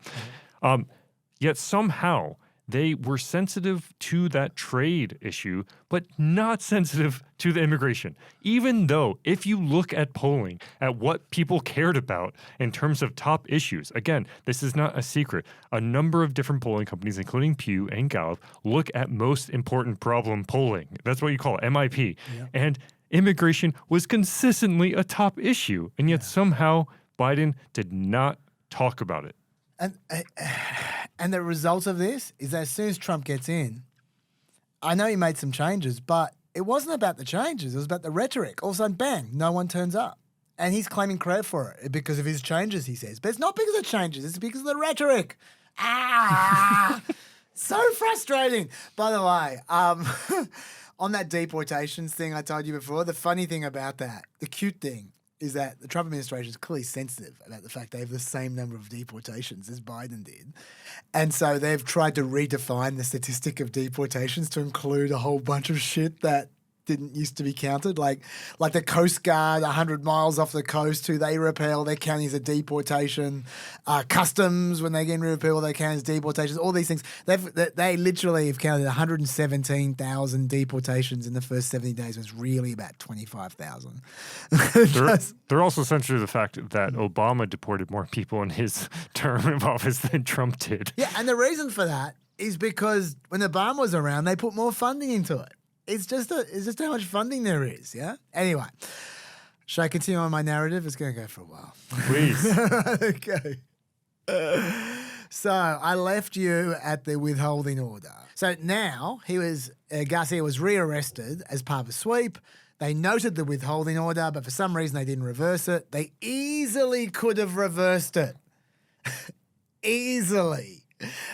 Yet somehow they were sensitive to that trade issue, but not sensitive to the immigration. Even though, if you look at polling, at what people cared about in terms of top issues, again, this is not a secret. A number of different polling companies, including Pew and Gallup, look at most important problem polling. That's what you call it, MIP. Yeah. And immigration was consistently a top issue, and yet somehow Biden did not talk about it. And the result of this is that as soon as Trump gets in, I know he made some changes, but it wasn't about the changes. It was about the rhetoric. All of a sudden, bang, no one turns up. And he's claiming credit for it because of his changes, he says. But it's not because of changes, it's because of the rhetoric. So frustrating. By the way, on that deportations thing I told you before, the funny thing about that, the cute thing, is that the Trump administration is clearly sensitive about the fact they have the same number of deportations as Biden did. And so they've tried to redefine the statistic of deportations to include a whole bunch of shit that didn't used to be counted, like the Coast Guard 100 miles off the coast who they repel, they're counting as a deportation. Customs, when they get repel, they count as deportations. All these things. They literally have counted 117,000 deportations in the first 70 days. It was really about 25,000. They're also sensitive to the fact that Obama deported more people in his term of office than Trump did. Yeah, and the reason for that is because when Obama was around, they put more funding into it. It's just how much funding there is, yeah? Anyway, should I continue on my narrative? It's going to go for a while. Please. Okay. So I left you at the withholding order. So now Garcia was rearrested as part of a sweep. They noted the withholding order, but for some reason they didn't reverse it. They easily could have reversed it. Easily.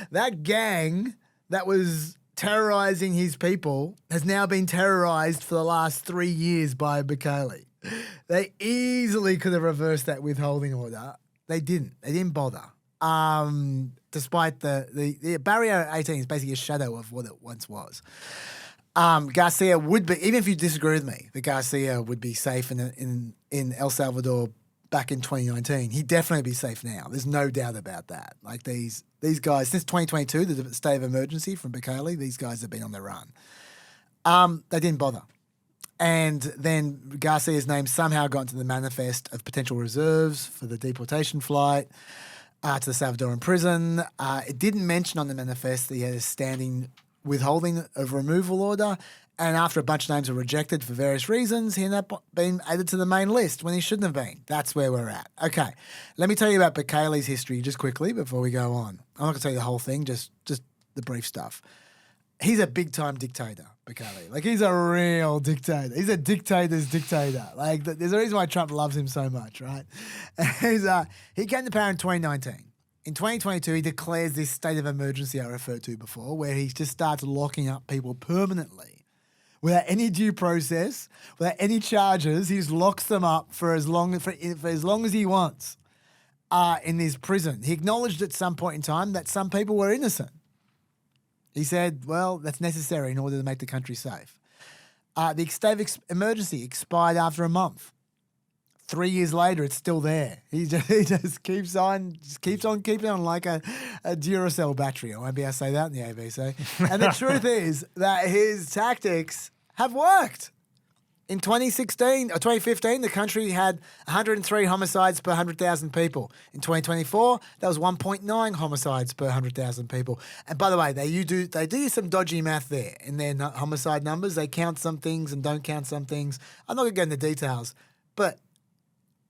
That gang that was terrorizing his people has now been terrorized for the last 3 years by Bukele. They easily could have reversed that withholding order. They didn't. They didn't bother. Despite the Barrio 18 is basically a shadow of what it once was. Garcia would be, even if you disagree with me, that Garcia would be safe in El Salvador back in 2019. He'd definitely be safe now. There's no doubt about that. Like these guys, since 2022, the state of emergency from Bukele, these guys have been on the run. They didn't bother. And then Garcia's name somehow got into the manifest of potential reserves for the deportation flight to the Salvadoran prison. It didn't mention on the manifest that he had a standing withholding of removal order. And after a bunch of names were rejected for various reasons, he ended up being added to the main list when he shouldn't have been. That's where we're at. Okay, let me tell you about Bukele's history just quickly before we go on. I'm not going to tell you the whole thing, just the brief stuff. He's a big-time dictator, Bukele. Like, he's a real dictator. He's a dictator's dictator. Like, there's a reason why Trump loves him so much, right? He came to power in 2019. In 2022, he declares this state of emergency I referred to before, where he just starts locking up people permanently. Without any due process, without any charges, he just locks them up for as long as he wants in this prison. He acknowledged at some point in time that some people were innocent. He said, well, that's necessary in order to make the country safe. The state of emergency expired after a month. 3 years later, it's still there. He just keeps on keeping on like a Duracell battery. I won't be able to say that in the ABC. And the truth is that his tactics have worked. In 2016 or 2015, the country had 103 homicides per 100,000 people. In 2024, that was 1.9 homicides per 100,000 people. And by the way, they do some dodgy math there in their homicide numbers. They count some things and don't count some things. I'm not going to go into details, but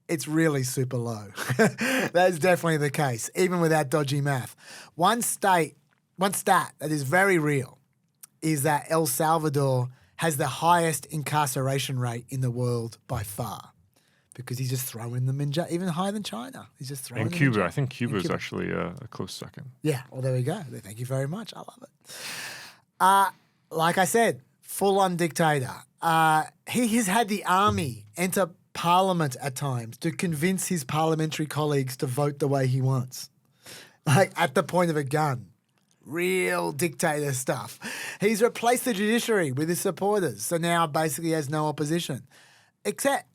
it's really super low. That is definitely the case, even without dodgy math. One stat that is very real is that El Salvador has the highest incarceration rate in the world by far, because he's just throwing them in jail, even higher than China. He's just throwing them in Cuba. jail. I think Cuba is actually a close second. Yeah, well, there we go. Thank you very much. I love it. Like I said, full-on dictator. He has had the army enter Parliament at times to convince his parliamentary colleagues to vote the way he wants, like at the point of a gun. Real dictator stuff. He's replaced the judiciary with his supporters, so now basically has no opposition.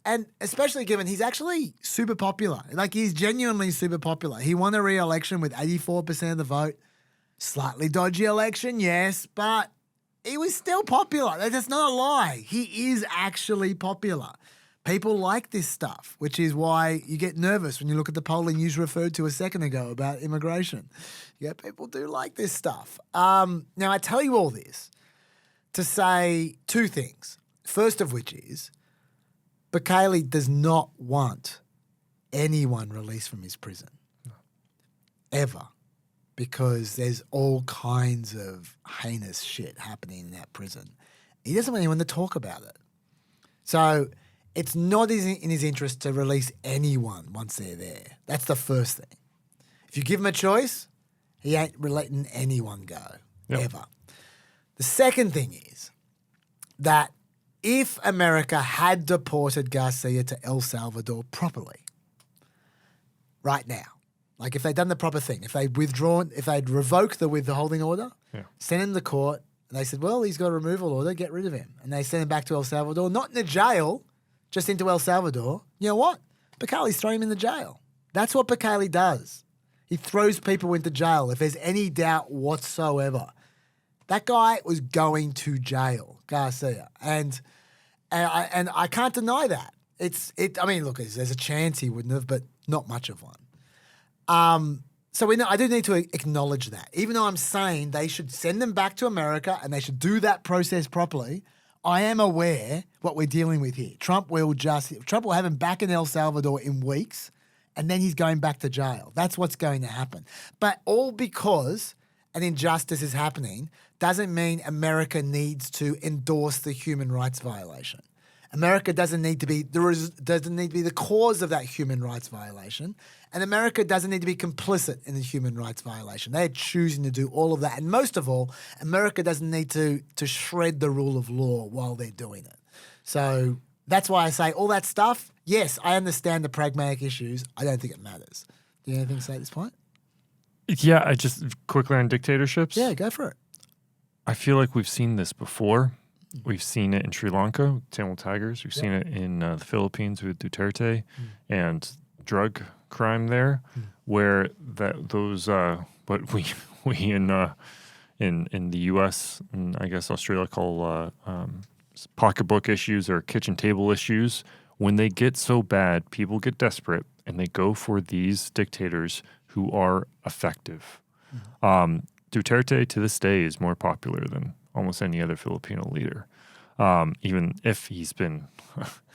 And especially given he's actually super popular. Like, he's genuinely super popular. He won a re-election with 84% of the vote. Slightly dodgy election, yes, but he was still popular. That's not a lie. He is actually popular. People like this stuff, which is why you get nervous when you look at the polling you referred to a second ago about immigration. Yeah, people do like this stuff. Now, I tell you all this to say two things. First of which is, Bukele does not want anyone released from his prison. No. Ever. Because there's all kinds of heinous shit happening in that prison. He doesn't want anyone to talk about it. So it's not in his interest to release anyone once they're there. That's the first thing. If you give him a choice, he ain't letting anyone go, ever. The second thing is that if America had deported Garcia to El Salvador properly, right now, like if they'd done the proper thing, if they'd revoked the withholding order, sent him to court, and they said, well, he's got a removal order, get rid of him. And they sent him back to El Salvador, not in a jail, just into El Salvador. You know what? Bukele's throwing him in the jail. That's what Bukele does. He throws people into jail if there's any doubt whatsoever. That guy was going to jail, Garcia. And I can't deny that. I mean, look, there's a chance he wouldn't have, but not much of one. So I do need to acknowledge that. Even though I'm saying they should send them back to America and they should do that process properly, I am aware what we're dealing with here. Trump will have him back in El Salvador in weeks, and then he's going back to jail. That's what's going to happen. But all because an injustice is happening doesn't mean America needs to endorse the human rights violation. America doesn't need to be the cause of that human rights violation, and America doesn't need to be complicit in the human rights violation. They're choosing to do all of that, and most of all, America doesn't need to shred the rule of law while they're doing it. So that's why I say all that stuff. Yes, I understand the pragmatic issues. I don't think it matters. Do you have anything to say at this point? Yeah, I just quickly on dictatorships. Yeah, go for it. I feel like we've seen this before. We've seen it in Sri Lanka, Tamil Tigers. We've seen it in the Philippines with Duterte and drug crime there, where those what we in the U.S. and I guess Australia call pocketbook issues or kitchen table issues. When they get so bad, people get desperate and they go for these dictators who are effective. Duterte to this day is more popular than almost any other Filipino leader, even if he's been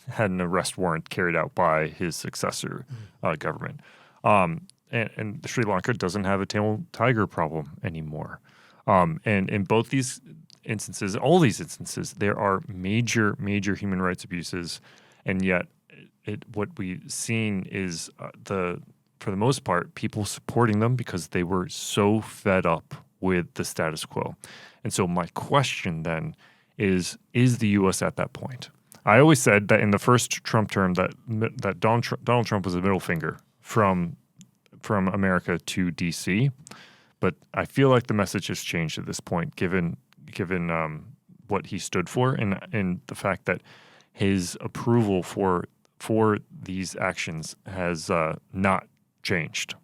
had an arrest warrant carried out by his successor government. And Sri Lanka doesn't have a Tamil tiger problem anymore. And in both these instances, all these instances, there are major human rights abuses, and yet what we've seen is for the most part, people supporting them because they were so fed up with the status quo. And so my question then is the U.S. at that point? I always said that in the first Trump term that Donald Trump was a middle finger from America to D.C., but I feel like the message has changed at this point, given what he stood for and the fact that his approval for these actions has not changed.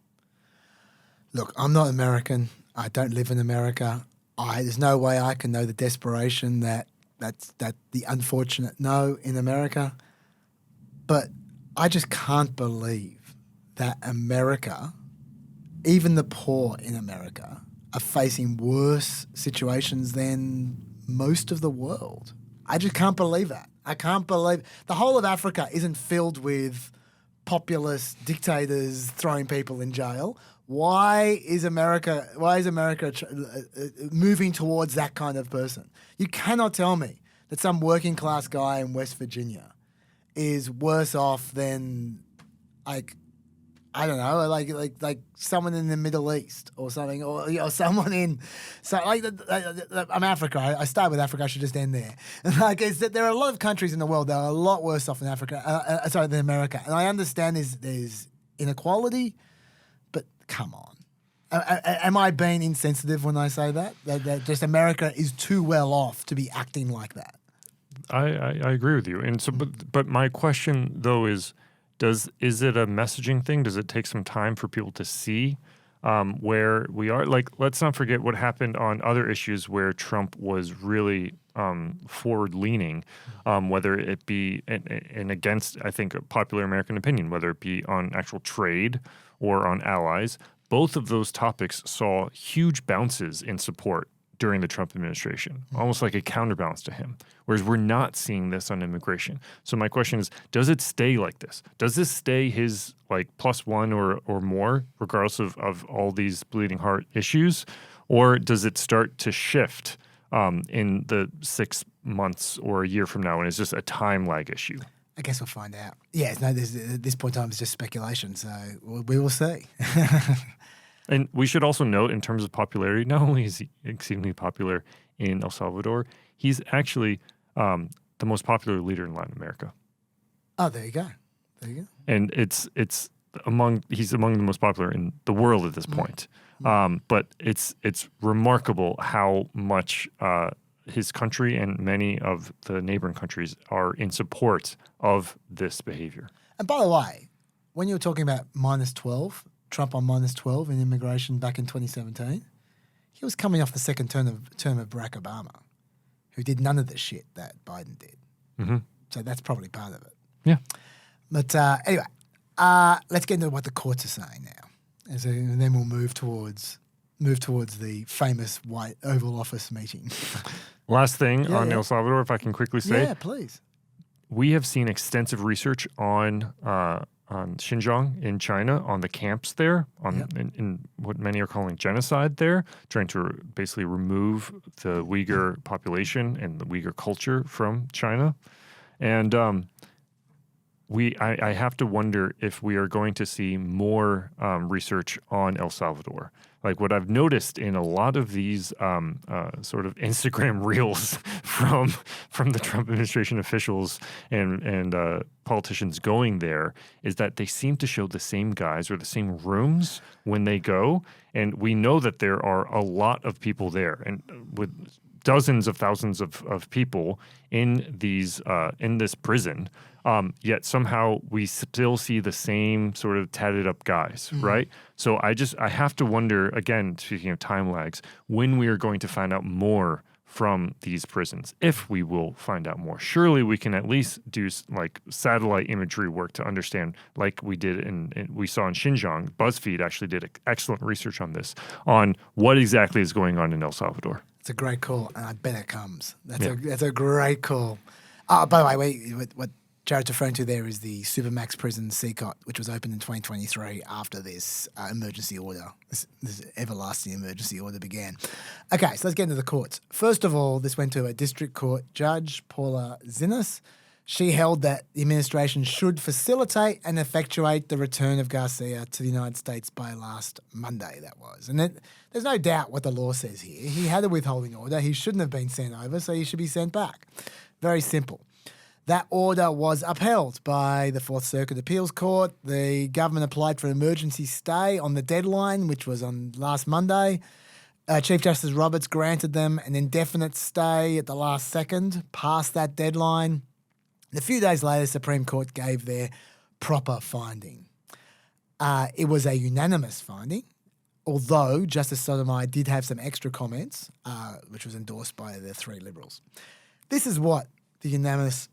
Look, I'm not American. I don't live in America. There's no way I can know the desperation that's the unfortunate no in America. But I just can't believe that America, even the poor in America, are facing worse situations than most of the world. I just can't believe that. I can't believe the whole of Africa isn't filled with populist dictators throwing people in jail. Why is America moving towards that kind of person? You cannot tell me that some working class guy in West Virginia is worse off than like someone in the Middle East or something, or someone in I'm Africa. I start with Africa. I should just end there. There are a lot of countries in the world that are a lot worse off than Africa. Than America. And I understand there's inequality, but come on. Am I being insensitive when I say that just America is too well off to be acting like that? I agree with you. And so, but my question though is it a messaging thing? Does it take some time for people to see where we are? Like, let's not forget what happened on other issues where Trump was really forward-leaning, whether it be and against, I think, a popular American opinion, whether it be on actual trade or on allies. Both of those topics saw huge bounces in support during the Trump administration, almost like a counterbalance to him, whereas we're not seeing this on immigration. So my question is, does it stay like this? Does this stay his +1 or more, regardless of all these bleeding heart issues? Or does it start to shift in the 6 months or a year from now, and it's just a time lag issue? I guess we'll find out. Yeah, no, at this point in time, it's just speculation, so we will see. And we should also note, in terms of popularity, not only is he exceedingly popular in El Salvador, he's actually the most popular leader in Latin America. Oh, there you go. And he's among the most popular in the world at this point. But it's remarkable how much his country and many of the neighboring countries are in support of this behavior. And by the way, when you were talking about -12, Trump on -12 in immigration back in 2017, he was coming off the second term of Barack Obama, who did none of the shit that Biden did. Mm-hmm. So that's probably part of it. Yeah. But anyway, let's get into what the courts are saying now, and then we'll move towards the famous White Oval Office meeting. Last thing on El Salvador, if I can quickly say. Yeah, please. We have seen extensive research on Xinjiang in China, on the camps there, in what many are calling genocide there, trying to basically remove the Uyghur population and the Uyghur culture from China. And I have to wonder if we are going to see more research on El Salvador. Like what I've noticed in a lot of these sort of Instagram reels from the Trump administration officials and politicians going there is that they seem to show the same guys or the same rooms when they go. And we know that there are a lot of people there, and with dozens of thousands of people in this prison. Yet somehow we still see the same sort of tatted up guys, right? So I have to wonder, again, speaking of time lags, when we are going to find out more from these prisons, if we will find out more. Surely we can at least do like satellite imagery work to understand, like we did we saw in Xinjiang. BuzzFeed actually did excellent research on this, on what exactly is going on in El Salvador. It's a great call, and I bet it comes. That's a great call. By the way, what Jared's referring to there is the Supermax prison cont, which was opened in 2023 after this emergency order, this everlasting emergency order began. Okay, so let's get into the courts. First of all, this went to a district court judge, Paula Zinnes. She held that the administration should facilitate and effectuate the return of Garcia to the United States by last Monday, that was. And there's no doubt what the law says here. He had a withholding order. He shouldn't have been sent over, so he should be sent back. Very simple. That order was upheld by the Fourth Circuit Appeals Court. The government applied for an emergency stay on the deadline, which was on last Monday. Chief Justice Roberts granted them an indefinite stay at the last second, past that deadline. A few days later, the Supreme Court gave their proper finding. It was a unanimous finding, although Justice Sotomayor did have some extra comments, which was endorsed by the three Liberals. This is what the unanimous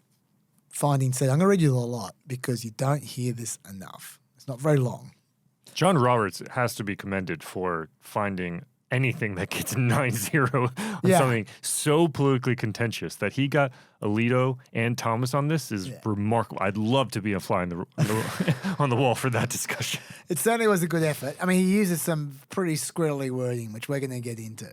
finding said. I'm going to read you a lot because you don't hear this enough. It's not very long. John Roberts has to be commended for finding anything that gets 9-0 on something so politically contentious. That he got Alito and Thomas on this is remarkable. I'd love to be a fly on the wall for that discussion. It certainly was a good effort. I mean, he uses some pretty squirrely wording, which we're going to get into.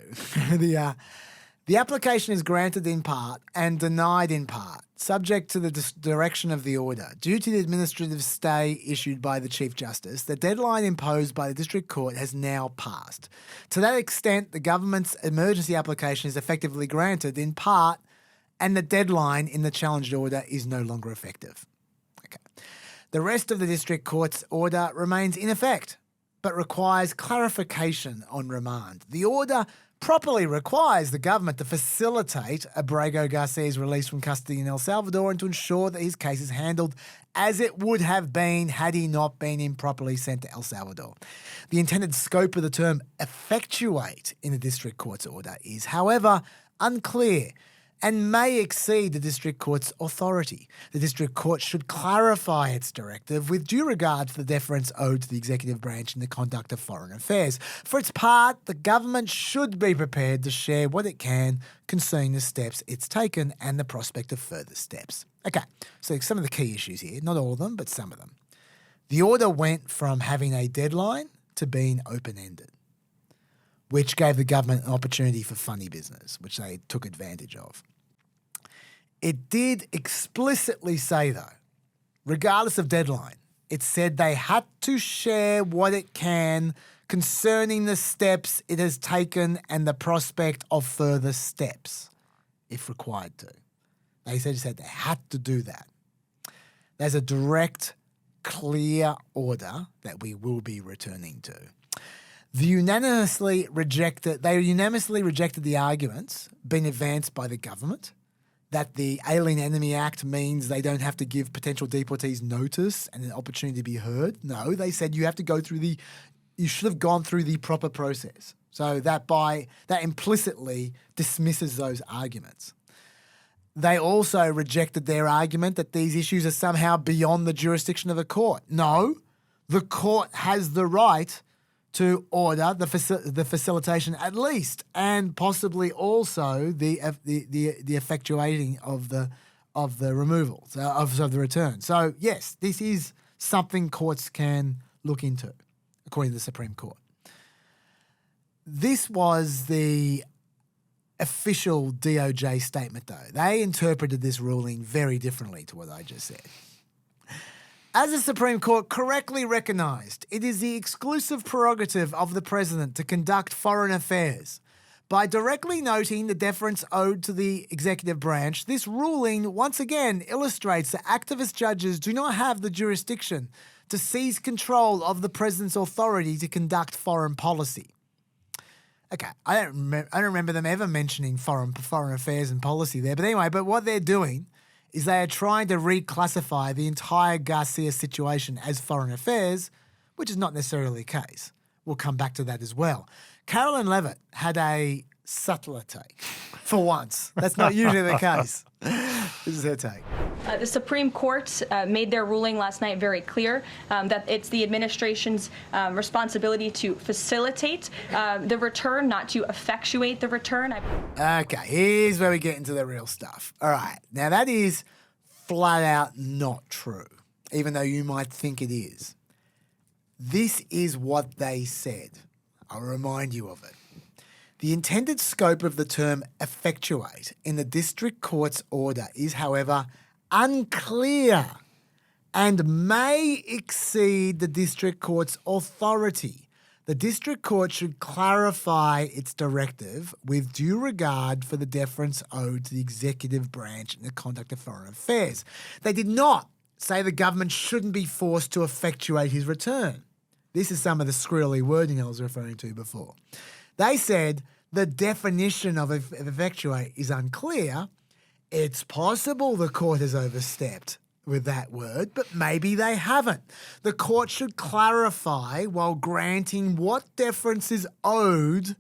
The application is granted in part and denied in part, subject to the direction of the order. Due to the administrative stay issued by the Chief Justice, the deadline imposed by the District Court has now passed. To that extent, the government's emergency application is effectively granted in part, and the deadline in the challenged order is no longer effective. Okay. The rest of the District Court's order remains in effect, but requires clarification on remand. The order properly requires the government to facilitate Abrego Garcia's release from custody in El Salvador and to ensure that his case is handled as it would have been had he not been improperly sent to El Salvador. The intended scope of the term effectuate in the district court's order is, however, unclear and may exceed the district court's authority. The district court should clarify its directive with due regard to the deference owed to the executive branch in the conduct of foreign affairs. For its part, the government should be prepared to share what it can concerning the steps it's taken and the prospect of further steps. Okay, so some of the key issues here, not all of them, but some of them. The order went from having a deadline to being open-ended, which gave the government an opportunity for funny business, which they took advantage of. It did explicitly say, though, regardless of deadline. It said they had to share what it can concerning the steps it has taken and the prospect of further steps, if required to. They said they had to do that. There's a direct, clear order that we will be returning to. They unanimously rejected the arguments being advanced by the government that the Alien Enemy Act means they don't have to give potential deportees notice and an opportunity to be heard. No, they said you should have gone through the proper process. So that implicitly dismisses those arguments. They also rejected their argument that these issues are somehow beyond the jurisdiction of the court. No, the court has the right to order the facilitation at least, and possibly also the effectuating of the removal of the return. So yes, this is something courts can look into, according to the Supreme Court. This was the official DOJ statement, though. They interpreted this ruling very differently to what I just said. As the Supreme Court correctly recognised, it is the exclusive prerogative of the President to conduct foreign affairs. By directly noting the deference owed to the executive branch, this ruling once again illustrates that activist judges do not have the jurisdiction to seize control of the President's authority to conduct foreign policy. Okay, I don't remember them ever mentioning foreign affairs and policy there. But anyway, what they're doing is they are trying to reclassify the entire Garcia situation as foreign affairs, which is not necessarily the case. We'll come back to that as well. Carolyn Levitt had a subtler take, for once. That's not usually the case. This is her take. The Supreme Court made their ruling last night very clear that it's the administration's responsibility to facilitate the return, not to effectuate the return. Okay, here's where we get into the real stuff. All right, now that is flat out not true, even though you might think it is. This is what they said. I'll remind you of it. The intended scope of the term effectuate in the district court's order is, however, unclear and may exceed the district court's authority. The district court should clarify its directive with due regard for the deference owed to the executive branch in the conduct of foreign affairs. They did not say the government shouldn't be forced to effectuate his return. This is some of the squirrely wording I was referring to before. They said the definition of effectuate is unclear. It's possible the court has overstepped with that word, but maybe they haven't. The court should clarify while granting what deference is owed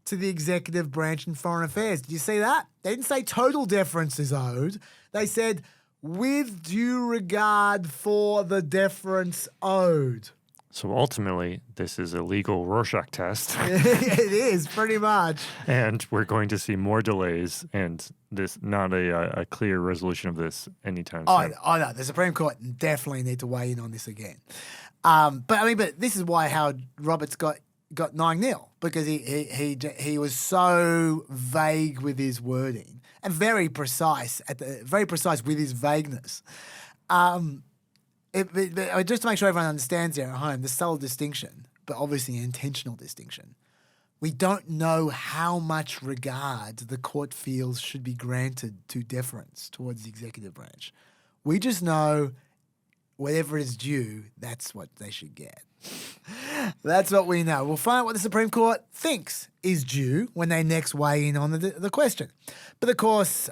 to the executive branch in foreign affairs. Did you see that? They didn't say total deference is owed. They said with due regard for the deference owed. So ultimately, this is a legal Rorschach test. It is, pretty much. And we're going to see more delays and this not a clear resolution of this anytime soon. Oh, no, the Supreme Court definitely need to weigh in on this again. But this is why Howard Roberts got 9-0, because he was so vague with his wording and very precise with his vagueness. Just to make sure everyone understands there at home, the subtle distinction, but obviously an intentional distinction. We don't know how much regard the court feels should be granted to deference towards the executive branch. We just know whatever is due, that's what they should get. That's what we know. We'll find out what the Supreme Court thinks is due when they next weigh in on the question. But of course,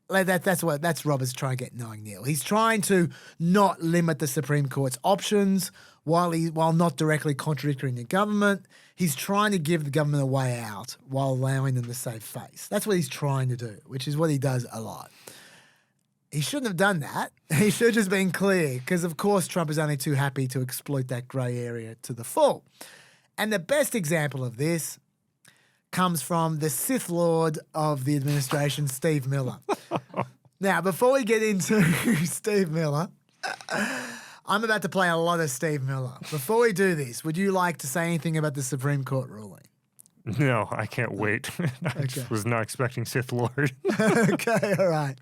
that's Roberts trying to get 9-0. He's trying to not limit the Supreme Court's options while not directly contradicting the government. He's trying to give the government a way out while allowing them to save face. That's what he's trying to do, which is what he does a lot. He shouldn't have done that. He should have just been clear, because of course Trump is only too happy to exploit that grey area to the full. And the best example of this comes from the Sith Lord of the administration, Steve Miller. Now, before we get into Steve Miller, I'm about to play a lot of Steve Miller. Before we do this, would you like to say anything about the Supreme Court ruling? No, I can't wait. I just was not expecting Sith Lord. Okay, all right.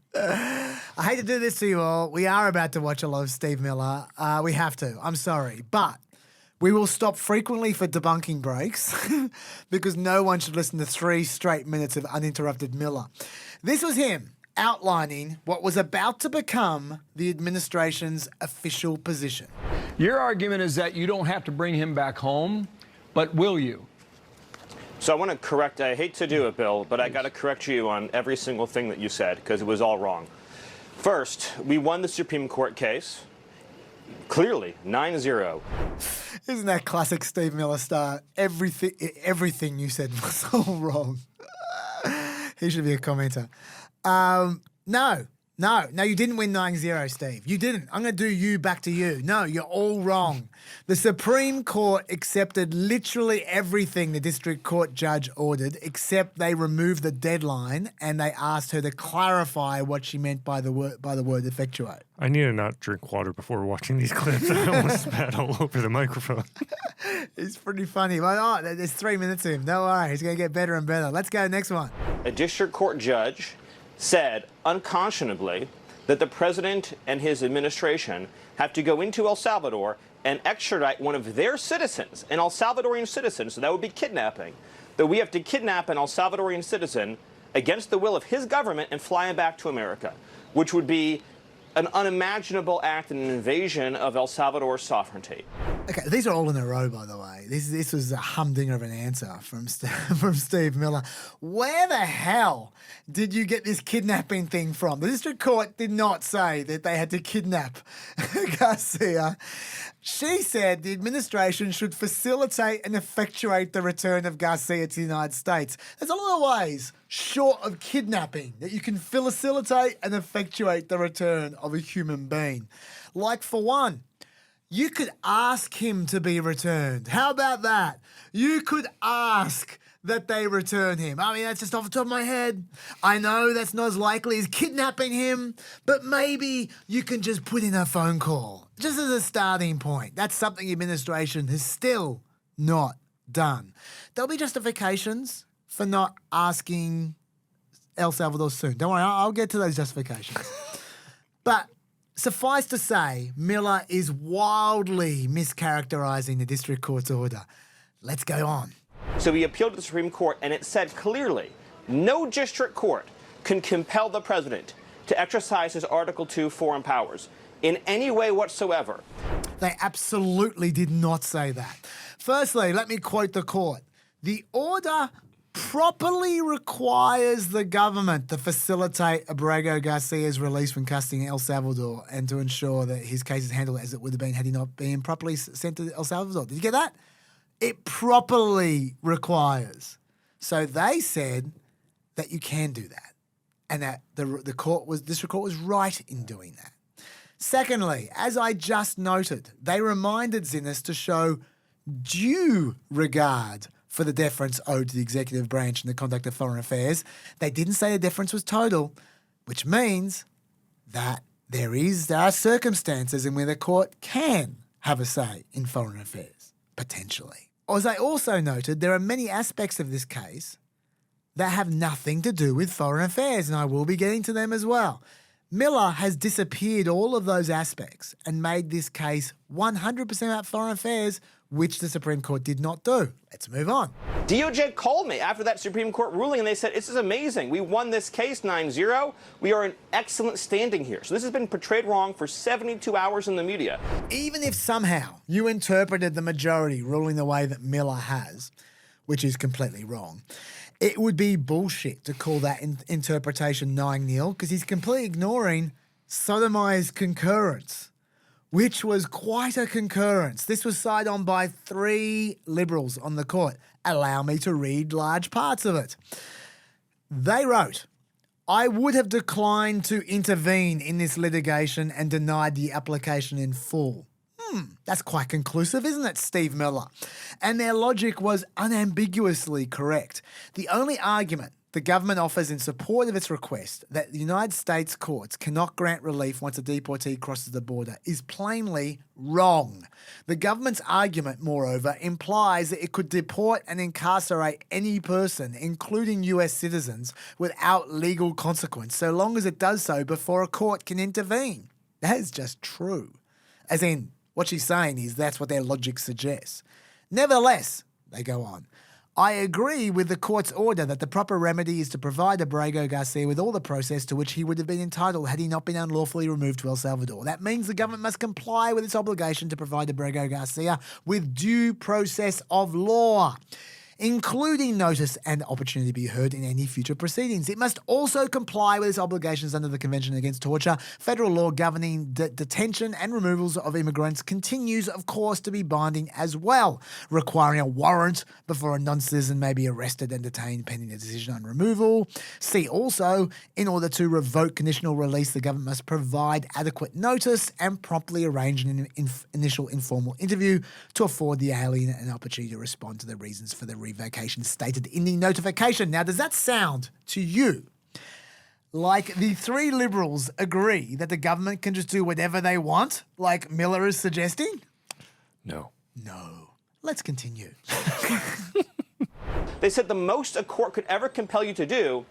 I hate to do this to you all. We are about to watch a lot of Steve Miller. We have to. I'm sorry. But we will stop frequently for debunking breaks because no one should listen to 3 straight minutes of uninterrupted Miller. This was him outlining what was about to become the administration's official position. Your argument is that you don't have to bring him back home, but will you? So I want to correct, I hate to do it, Bill, but I got to correct you on every single thing that you said because it was all wrong. First, we won the Supreme Court case, clearly, 9-0. Isn't that classic Steve Miller style? Everything you said was all wrong. He should be a commenter. No, you didn't win 9-0, Steve. You didn't. I'm going to do you back to you. No, you're all wrong. The Supreme Court accepted literally everything the district court judge ordered, except they removed the deadline and they asked her to clarify what she meant by the word effectuate. I need to not drink water before watching these clips. I almost spat all over the microphone. It's pretty funny. Well, there's 3 minutes of him. Don't worry. He's going to get better and better. Let's go next one. A district court judge said unconscionably that the president and his administration have to go into El Salvador and extradite one of their citizens, an El Salvadorian citizen, so that would be kidnapping, that we have to kidnap an El Salvadorian citizen against the will of his government and fly him back to America, which would be an unimaginable act and an invasion of El Salvador's sovereignty. Okay, these are all in a row, by the way. This was a humdinger of an answer from Steve Miller. Where the hell did you get this kidnapping thing from? The district court did not say that they had to kidnap Garcia. She said the administration should facilitate and effectuate the return of Garcia to the United States. There's a lot of ways short of kidnapping that you can facilitate and effectuate the return of a human being. Like, for one, you could ask him to be returned. How about that? You could ask that they return him. I mean, that's just off the top of my head. I know that's not as likely as kidnapping him, but maybe you can just put in a phone call, just as a starting point. That's something the administration has still not done. There'll be justifications for not asking El Salvador soon. Don't worry, I'll get to those justifications. But suffice to say, Miller is wildly mischaracterizing the district court's order. Let's go on. So we appealed to the Supreme Court, and it said clearly, no district court can compel the president to exercise his Article 2 foreign powers in any way whatsoever. They absolutely did not say that. Firstly, let me quote the court. The order properly requires the government to facilitate Abrego Garcia's release from custody in El Salvador and to ensure that his case is handled as it would have been had he not been properly sent to El Salvador. Did you get that? It properly requires. So they said that you can do that and that the district court was right in doing that. Secondly, as I just noted, they reminded Zinnes to show due regard for the deference owed to the executive branch in the conduct of foreign affairs. They didn't say the deference was total, which means that there are circumstances in where the court can have a say in foreign affairs, potentially. As I also noted, there are many aspects of this case that have nothing to do with foreign affairs, and I will be getting to them as well. Miller has disappeared all of those aspects and made this case 100% about foreign affairs, which the Supreme Court did not do. Let's move on. DOJ called me after that Supreme Court ruling, and they said, this is amazing. We won this case 9-0. We are in excellent standing here. So this has been portrayed wrong for 72 hours in the media. Even if somehow you interpreted the majority ruling the way that Miller has, which is completely wrong, it would be bullshit to call that interpretation 9-0 because he's completely ignoring Sotomayor's concurrence, which was quite a concurrence. This was signed on by 3 Liberals on the court. Allow me to read large parts of it. They wrote, I would have declined to intervene in this litigation and denied the application in full. That's quite conclusive, isn't it, Steve Miller? And their logic was unambiguously correct. The only argument the government offers in support of its request that the United States courts cannot grant relief once a deportee crosses the border is plainly wrong. The government's argument, moreover, implies that it could deport and incarcerate any person, including US citizens, without legal consequence, so long as it does so before a court can intervene. That is just true. As in, what she's saying is that's what their logic suggests. Nevertheless, they go on, I agree with the court's order that the proper remedy is to provide Abrego Garcia with all the process to which he would have been entitled had he not been unlawfully removed to El Salvador. That means the government must comply with its obligation to provide Abrego Garcia with due process of law, including notice and opportunity to be heard in any future proceedings. It must also comply with its obligations under the Convention Against Torture. Federal law governing detention and removals of immigrants continues, of course, to be binding as well, requiring a warrant before a non-citizen may be arrested and detained pending a decision on removal. See also, in order to revoke conditional release, the government must provide adequate notice and promptly arrange an initial informal interview to afford the alien an opportunity to respond to the reasons for the revocation stated in the notification. Now, does that sound to you like the three Liberals agree that the government can just do whatever they want, like Miller is suggesting? No. No. Let's continue. They said the most a court could ever compel you to do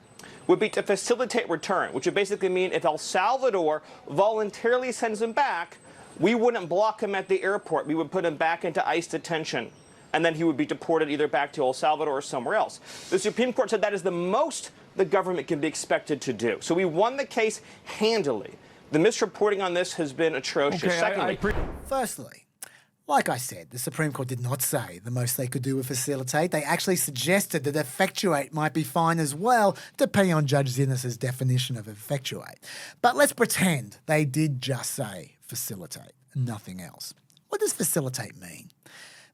would be to facilitate return, which would basically mean if El Salvador voluntarily sends him back, we wouldn't block him at the airport. We would put him back into ICE detention, and then he would be deported either back to El Salvador or somewhere else. The Supreme Court said that is the most the government can be expected to do. So we won the case handily. The misreporting on this has been atrocious. Okay, Secondly, Firstly, like I said, the Supreme Court did not say the most they could do was facilitate. They actually suggested that effectuate might be fine as well, depending on Judge Zinnes's definition of effectuate. But let's pretend they did just say facilitate, nothing else. What does facilitate mean?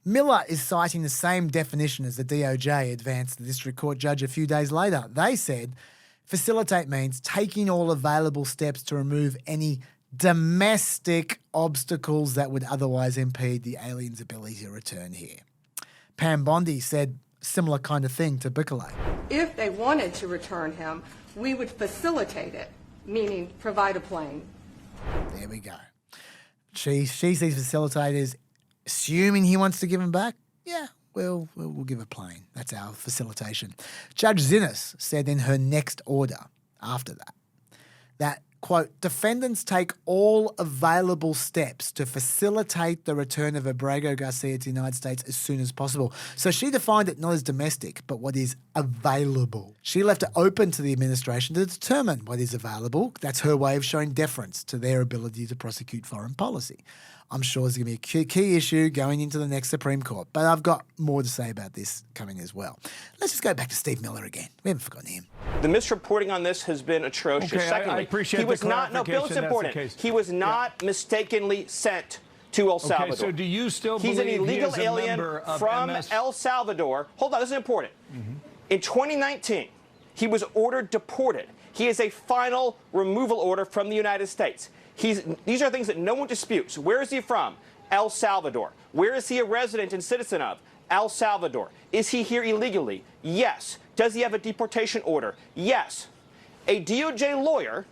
Miller is citing the same definition as the DOJ advanced to the district court judge a few days later. They said facilitate means taking all available steps to remove any domestic obstacles that would otherwise impede the alien's ability to return here. Pam Bondi said similar kind of thing to Bukele. If they wanted to return him, we would facilitate it, meaning provide a plane. There we go. She sees facilitators assuming he wants to give him back. Yeah, we'll give a plane. That's our facilitation. Judge Zinnes said in her next order after that, quote, defendants take all available steps to facilitate the return of Abrego Garcia to the United States as soon as possible. So she defined it not as domestic, but what is available. She left it open to the administration to determine what is available. That's her way of showing deference to their ability to prosecute foreign policy. I'm sure there's going to be a key issue going into the next Supreme Court, but I've got more to say about this coming as well. Let's just go back to Steve Miller again. We haven't forgotten him. the misreporting on this has been atrocious. Okay, Secondly, I appreciate he was the not, no, Bill, it's important. He was not mistakenly sent to El Salvador. Okay, so do you still He's believe an illegal he is a alien member of from MS? El Salvador. Hold on, this is important. In 2019, he was ordered deported. He has a final removal order from the United States. These are things that no one disputes. Where is he from? El Salvador. Where is he a resident and citizen of? El Salvador. Is he here illegally? Yes. Does he have a deportation order? Yes. A DOJ lawyer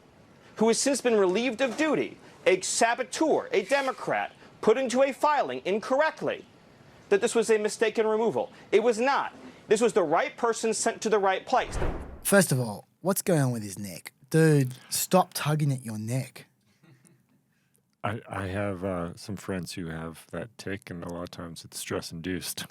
who has since been relieved of duty, a saboteur, a Democrat, put into a filing incorrectly that this was a mistaken removal. It was not. This was the right person sent to the right place. First of all, what's going on with his neck? Dude, stop tugging at your neck. I have some friends who have that tick, and a lot of times it's stress-induced.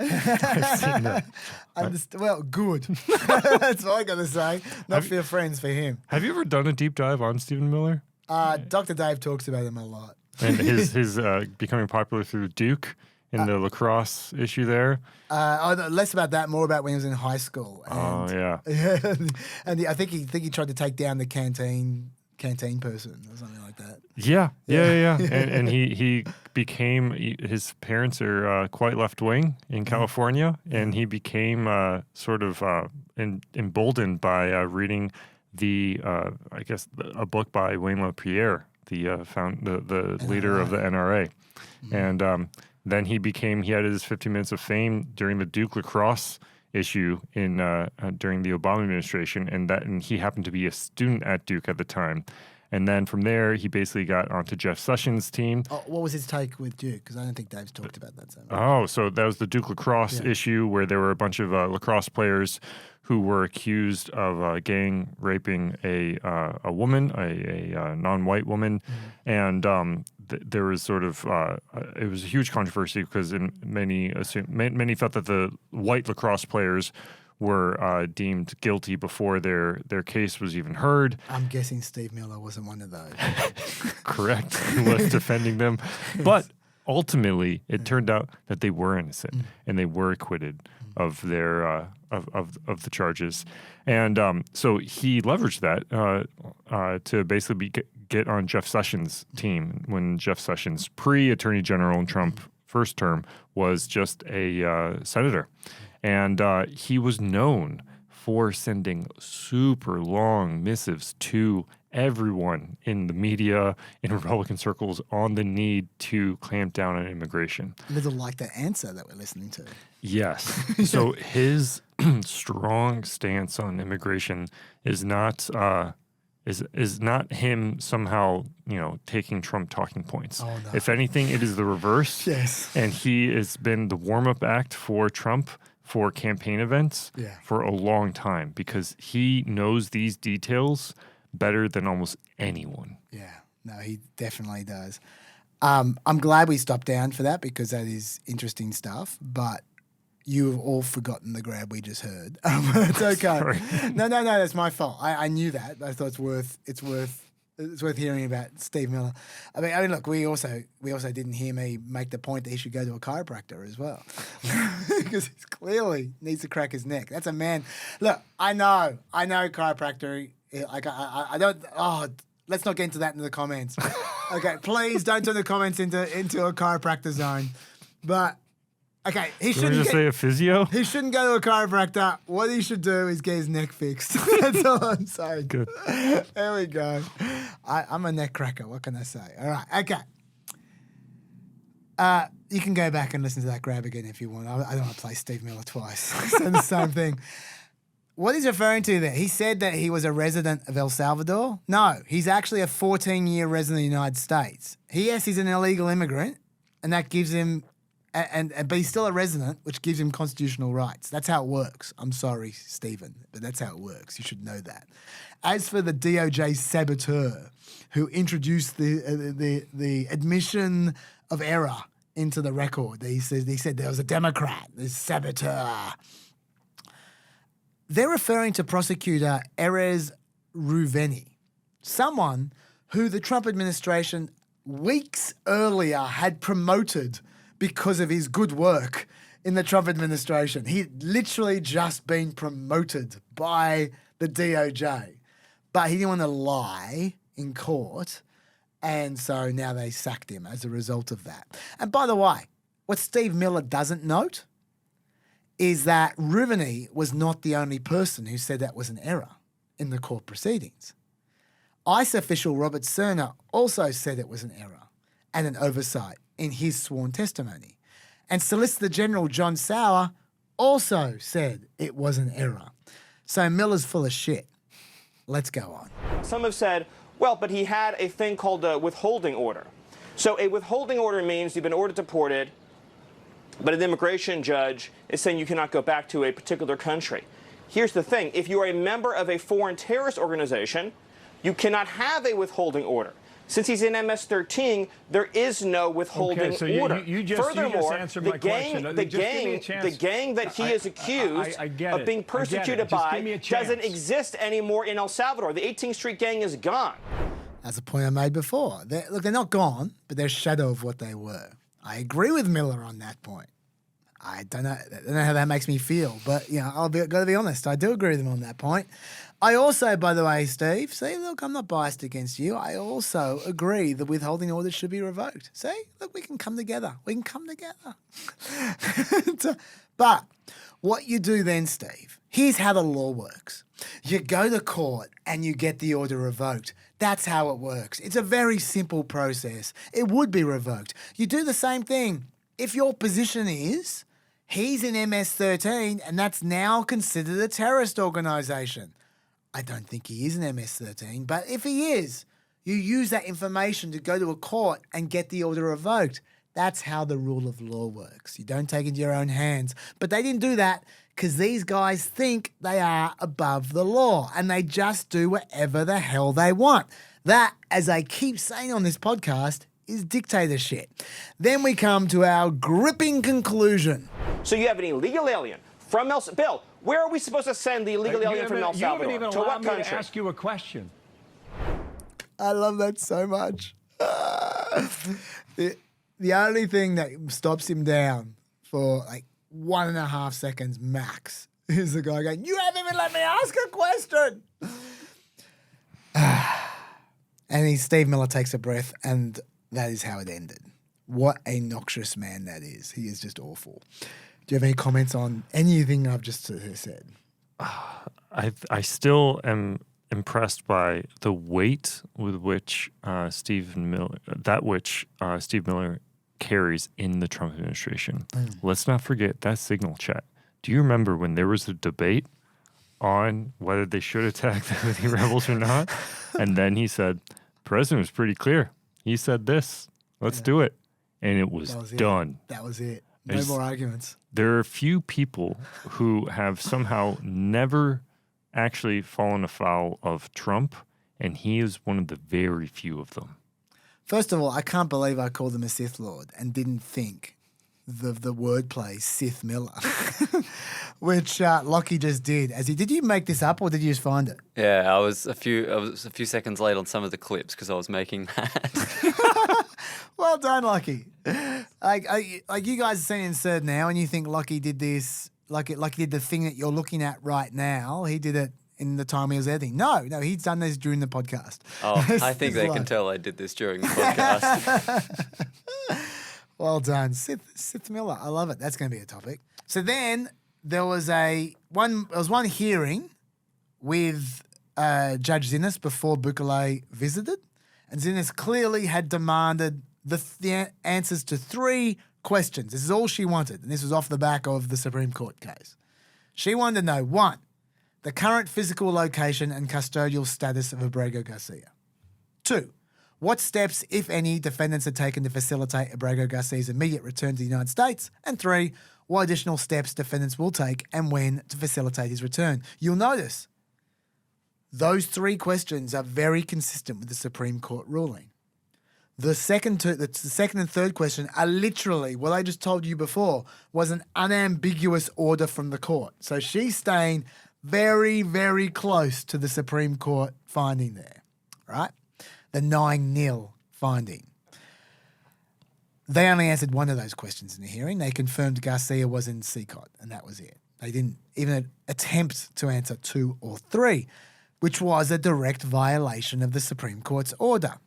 Well, good. That's all I got to say. Not for your friends, for him. Have you ever done a deep dive on Stephen Miller? Dr. Dave talks about him a lot. And his becoming popular through Duke in the lacrosse issue there? Less about that, more about when he was in high school. And, yeah. And I think he tried to take down the canteen person or something like that. Yeah. And he became, his parents are quite left-wing in California, and he became sort of emboldened by reading a book by Wayne LaPierre, the leader of the NRA. And then he had his 15 minutes of fame during the Duke lacrosse issue in during the Obama administration, and he happened to be a student at Duke at the time. And then from there, he basically got onto Jeff Sessions' team. Oh, what was his take with Duke? Because I don't think Dave's talked about that so much. Oh, so that was the Duke lacrosse issue where there were a bunch of lacrosse players who were accused of gang raping a woman, a non-white woman, and there was sort of it was a huge controversy because many felt that the white lacrosse players were deemed guilty before their case was even heard. I'm guessing Steve Miller wasn't one of those. Correct. He was defending them. But ultimately, it turned out that they were innocent and they were acquitted of their of the charges. And so he leveraged that to basically get on Jeff Sessions' team when Jeff Sessions, pre-Attorney General in Trump first term, was just a senator. And he was known for sending super long missives to everyone in the media, in Republican circles, on the need to clamp down on immigration. A little like the answer that we're listening to. Yes. So his strong stance on immigration is not is not him somehow, taking Trump talking points. Oh, no. If anything, it is the reverse. Yes. And he has been the warm-up act for Trump for campaign events for a long time because he knows these details better than almost anyone. Yeah, no, he definitely does. I'm glad we stopped down for that because that is interesting stuff, but you've all forgotten the grab we just heard. It's okay. No, that's my fault. I knew that. I thought it's worth hearing about Steve Miller. I mean, look, we also didn't hear me make the point that he should go to a chiropractor as well, because he clearly needs to crack his neck. That's a man. Look, I know chiropractor. Like I don't. Oh, let's not get into that in the comments. Okay, please don't turn the comments into a chiropractor zone. But okay, he shouldn't say a physio. He shouldn't go to a chiropractor. What he should do is get his neck fixed. That's all I'm saying. Good. There we go. I'm a neck cracker. What can I say? All right. Okay. You can go back and listen to that grab again if you want. I don't want to play Steve Miller twice. Say the same thing. What he's referring to there, he said that he was a resident of El Salvador. No, he's actually a 14-year resident of the United States. Yes, he's an illegal immigrant, and that gives him, but he's still a resident, which gives him constitutional rights. That's how it works. I'm sorry, Stephen, but that's how it works. You should know that. As for the DOJ saboteur who introduced the admission of error into the record, he said there was a Democrat, this saboteur. They're referring to prosecutor Erez Ruveni, someone who the Trump administration weeks earlier had promoted because of his good work in the Trump administration. He'd literally just been promoted by the DOJ, but he didn't want to lie in court, and so now they sacked him as a result of that. And by the way, what Steve Miller doesn't note is that Ruveni was not the only person who said that was an error in the court proceedings. ICE official Robert Cerner also said it was an error and an oversight in his sworn testimony. And Solicitor General John Sauer also said it was an error. So Miller's full of shit. Let's go on. Some have said, well, but he had a thing called a withholding order. So a withholding order means you've been ordered deported, but an immigration judge is saying you cannot go back to a particular country. Here's the thing. If you are a member of a foreign terrorist organization, you cannot have a withholding order. Since he's in MS-13, there is no withholding order. Furthermore, the gang that he is accused of being persecuted by doesn't exist anymore in El Salvador. The 18th Street gang is gone. That's a point I made before. They're not gone, but they're a shadow of what they were. I agree with Miller on that point. I don't know how that makes me feel, but got to be honest. I do agree with him on that point. I also, by the way, Steve, see, look, I'm not biased against you. I also agree the withholding order should be revoked. See, look, we can come together. We can come together. But what you do then, Steve, here's how the law works. You go to court and you get the order revoked. That's how it works. It's a very simple process. It would be revoked. You do the same thing. If your position is He's in MS-13, and that's now considered a terrorist organisation. I don't think he is an MS-13, but if he is, you use that information to go to a court and get the order revoked. That's how the rule of law works. You don't take it into your own hands. But they didn't do that because these guys think they are above the law and they just do whatever the hell they want. That, as I keep saying on this podcast, is dictatorship. Then we come to our gripping conclusion. So you have an illegal alien from El Salvador. Bill, where are we supposed to send the illegal alien from El Salvador? You haven't even to allowed what me to country? ask you a question. I love that so much. The only thing that stops him down for like 1.5 seconds max is the guy going, "You haven't even let me ask a question." And Steve Miller takes a breath, and that is how it ended. What a noxious man that is. He is just awful. Do you have any comments on anything I've just said? I still am impressed by the weight with which Steve Miller carries in the Trump administration. Let's not forget that signal chat. Do you remember when there was a debate on whether they should attack the Houthi rebels or not? And then he said, "President was pretty clear. He said this. Let's do it." And it was done. That was it. No more arguments. There are a few people who have somehow never actually fallen afoul of Trump, and he is one of the very few of them. First of all, I can't believe I called him a Sith Lord and didn't think the wordplay Sith Miller, which Lockie just did. Did you make this up or did you just find it? Yeah, I was a few seconds late on some of the clips because I was making that. Well done, Lockie. Like you guys are seeing insert now, and you think Lockie did this, Lockie did the thing that you're looking at right now. He did it in the time he was editing. No, he's done this during the podcast. Oh, I think they can tell I did this during the podcast. Well done, Sith Miller. I love it. That's going to be a topic. So then there was one hearing with Judge Zinnes before Bukele visited, and Zinnes clearly had demanded the answers to 3 questions. This is all she wanted, and this was off the back of the Supreme Court case. She wanted to know, 1, the current physical location and custodial status of Abrego Garcia. 2, what steps, if any, defendants are taken to facilitate Abrego Garcia's immediate return to the United States? And 3, what additional steps defendants will take and when to facilitate his return? You'll notice those 3 questions are very consistent with the Supreme Court ruling. The second and third question are literally what I just told you before was an unambiguous order from the court. So she's staying very, very close to the Supreme Court finding there, right? The 9-0 finding. They only answered one of those questions in the hearing. They confirmed Garcia was in CCOT, and that was it. They didn't even attempt to answer 2 or 3, which was a direct violation of the Supreme Court's order.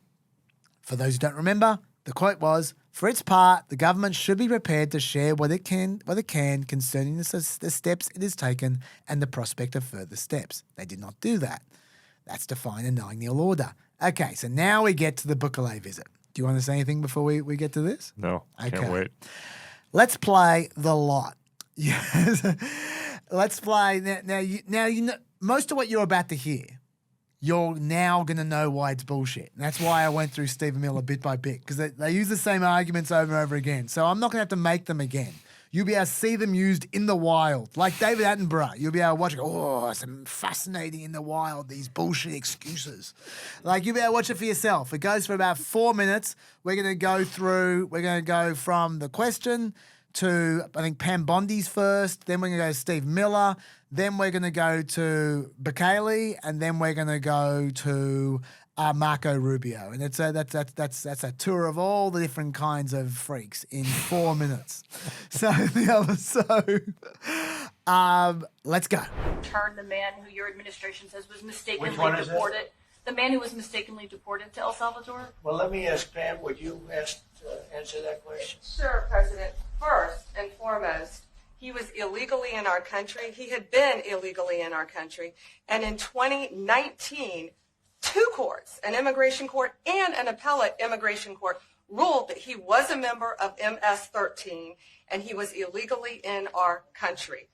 For those who don't remember, the quote was, "For its part, the government should be prepared to share what it can concerning the steps it has taken and the prospect of further steps." They did not do that. That's defined in a 9-0 order. Okay, so now we get to the Bukele visit. Do you want to say anything before we get to this? No, I can't wait. Let's play the lot. Yes. Let's play. Now you know, most of what you're about to hear, you're now going to know why it's bullshit. And that's why I went through Stephen Miller bit by bit, because they use the same arguments over and over again. So I'm not going to have to make them again. You'll be able to see them used in the wild. Like David Attenborough, you'll be able to watch it. Oh, it's fascinating in the wild, these bullshit excuses. Like you'll be able to watch it for yourself. It goes for about 4 minutes. We're going to go from the question to, I think, Pam Bondi's first. Then we're going to go to Steve Miller. Then we're going to go to Bukele. And then we're going to go to Marco Rubio. And that's a tour of all the different kinds of freaks in 4 minutes. So let's go. Turn the man who your administration says was mistakenly Which one is deported. The man who was mistakenly deported to El Salvador? Well, let me ask Pam, would you answer that question? Sure, President. First and foremost, he was illegally in our country. He had been illegally in our country. And in 2019, 2 courts, an immigration court and an appellate immigration court, ruled that he was a member of MS-13 and he was illegally in our country.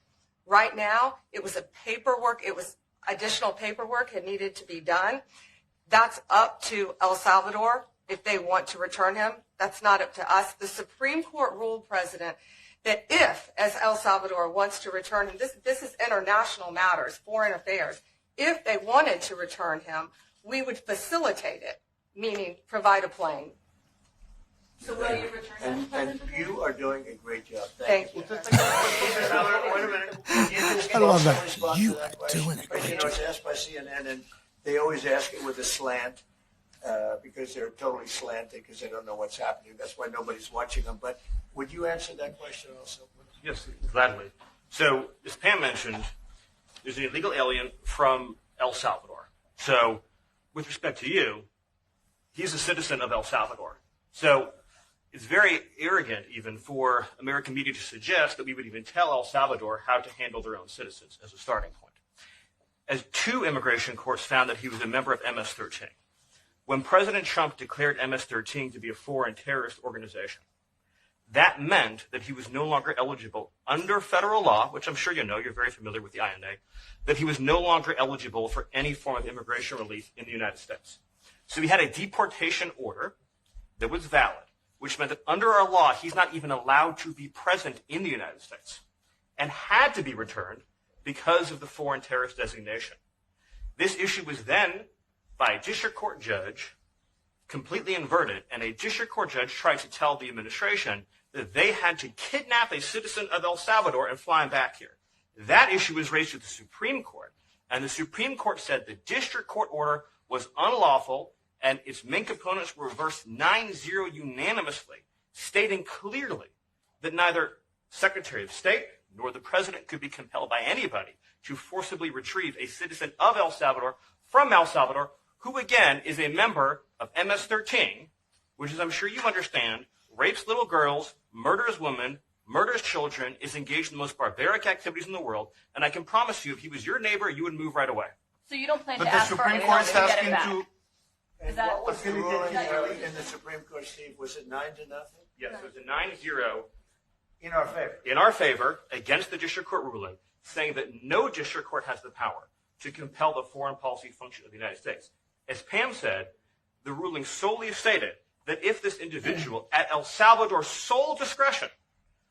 Right now, it was additional paperwork that needed to be done. That's up to El Salvador if they want to return him. That's not up to us. The Supreme Court ruled, President, that if, as El Salvador wants to return him, this is international matters, foreign affairs, if they wanted to return him, we would facilitate it, meaning provide a plane. So will you return him, And you are doing a great job. Thank you. Wait a minute. I love that. You are doing a great job. It's asked by CNN, and they always ask it with a slant because they're totally slanted because they don't know what's happening. That's why nobody's watching them. But would you answer that question also? Yes, gladly. So, as Pam mentioned, there's an illegal alien from El Salvador. So, with respect to you, he's a citizen of El Salvador. So, it's very arrogant even for American media to suggest that we would even tell El Salvador how to handle their own citizens as a starting point. As 2 immigration courts found that he was a member of MS-13. When President Trump declared MS-13 to be a foreign terrorist organization, that meant that he was no longer eligible under federal law, which I'm sure you know, you're very familiar with the INA, that he was no longer eligible for any form of immigration relief in the United States. So he had a deportation order that was valid, which meant that under our law, he's not even allowed to be present in the United States and had to be returned because of the foreign terrorist designation. This issue was then, by a district court judge, completely inverted, and a district court judge tried to tell the administration that they had to kidnap a citizen of El Salvador and fly him back here. That issue was raised to the Supreme Court, and the Supreme Court said the district court order was unlawful, and its main components were reversed 9-0 unanimously, stating clearly that neither Secretary of State nor the President could be compelled by anybody to forcibly retrieve a citizen of El Salvador from El Salvador, who again is a member of MS-13, which, as I'm sure you understand, rapes little girls, murders women, murders children, is engaged in the most barbaric activities in the world, and I can promise you, if he was your neighbor, you would move right away. So you don't plan But to the ask Supreme for Court's to get asking it back? to- And Is that- what was the ruling that- in the Supreme Court, Steve? Was it 9-0? Yes, it was a 9-0 in our favor. In our favor, against the district court ruling, saying that no district court has the power to compel the foreign policy function of the United States. As Pam said, the ruling solely stated that if this individual, at El Salvador's sole discretion,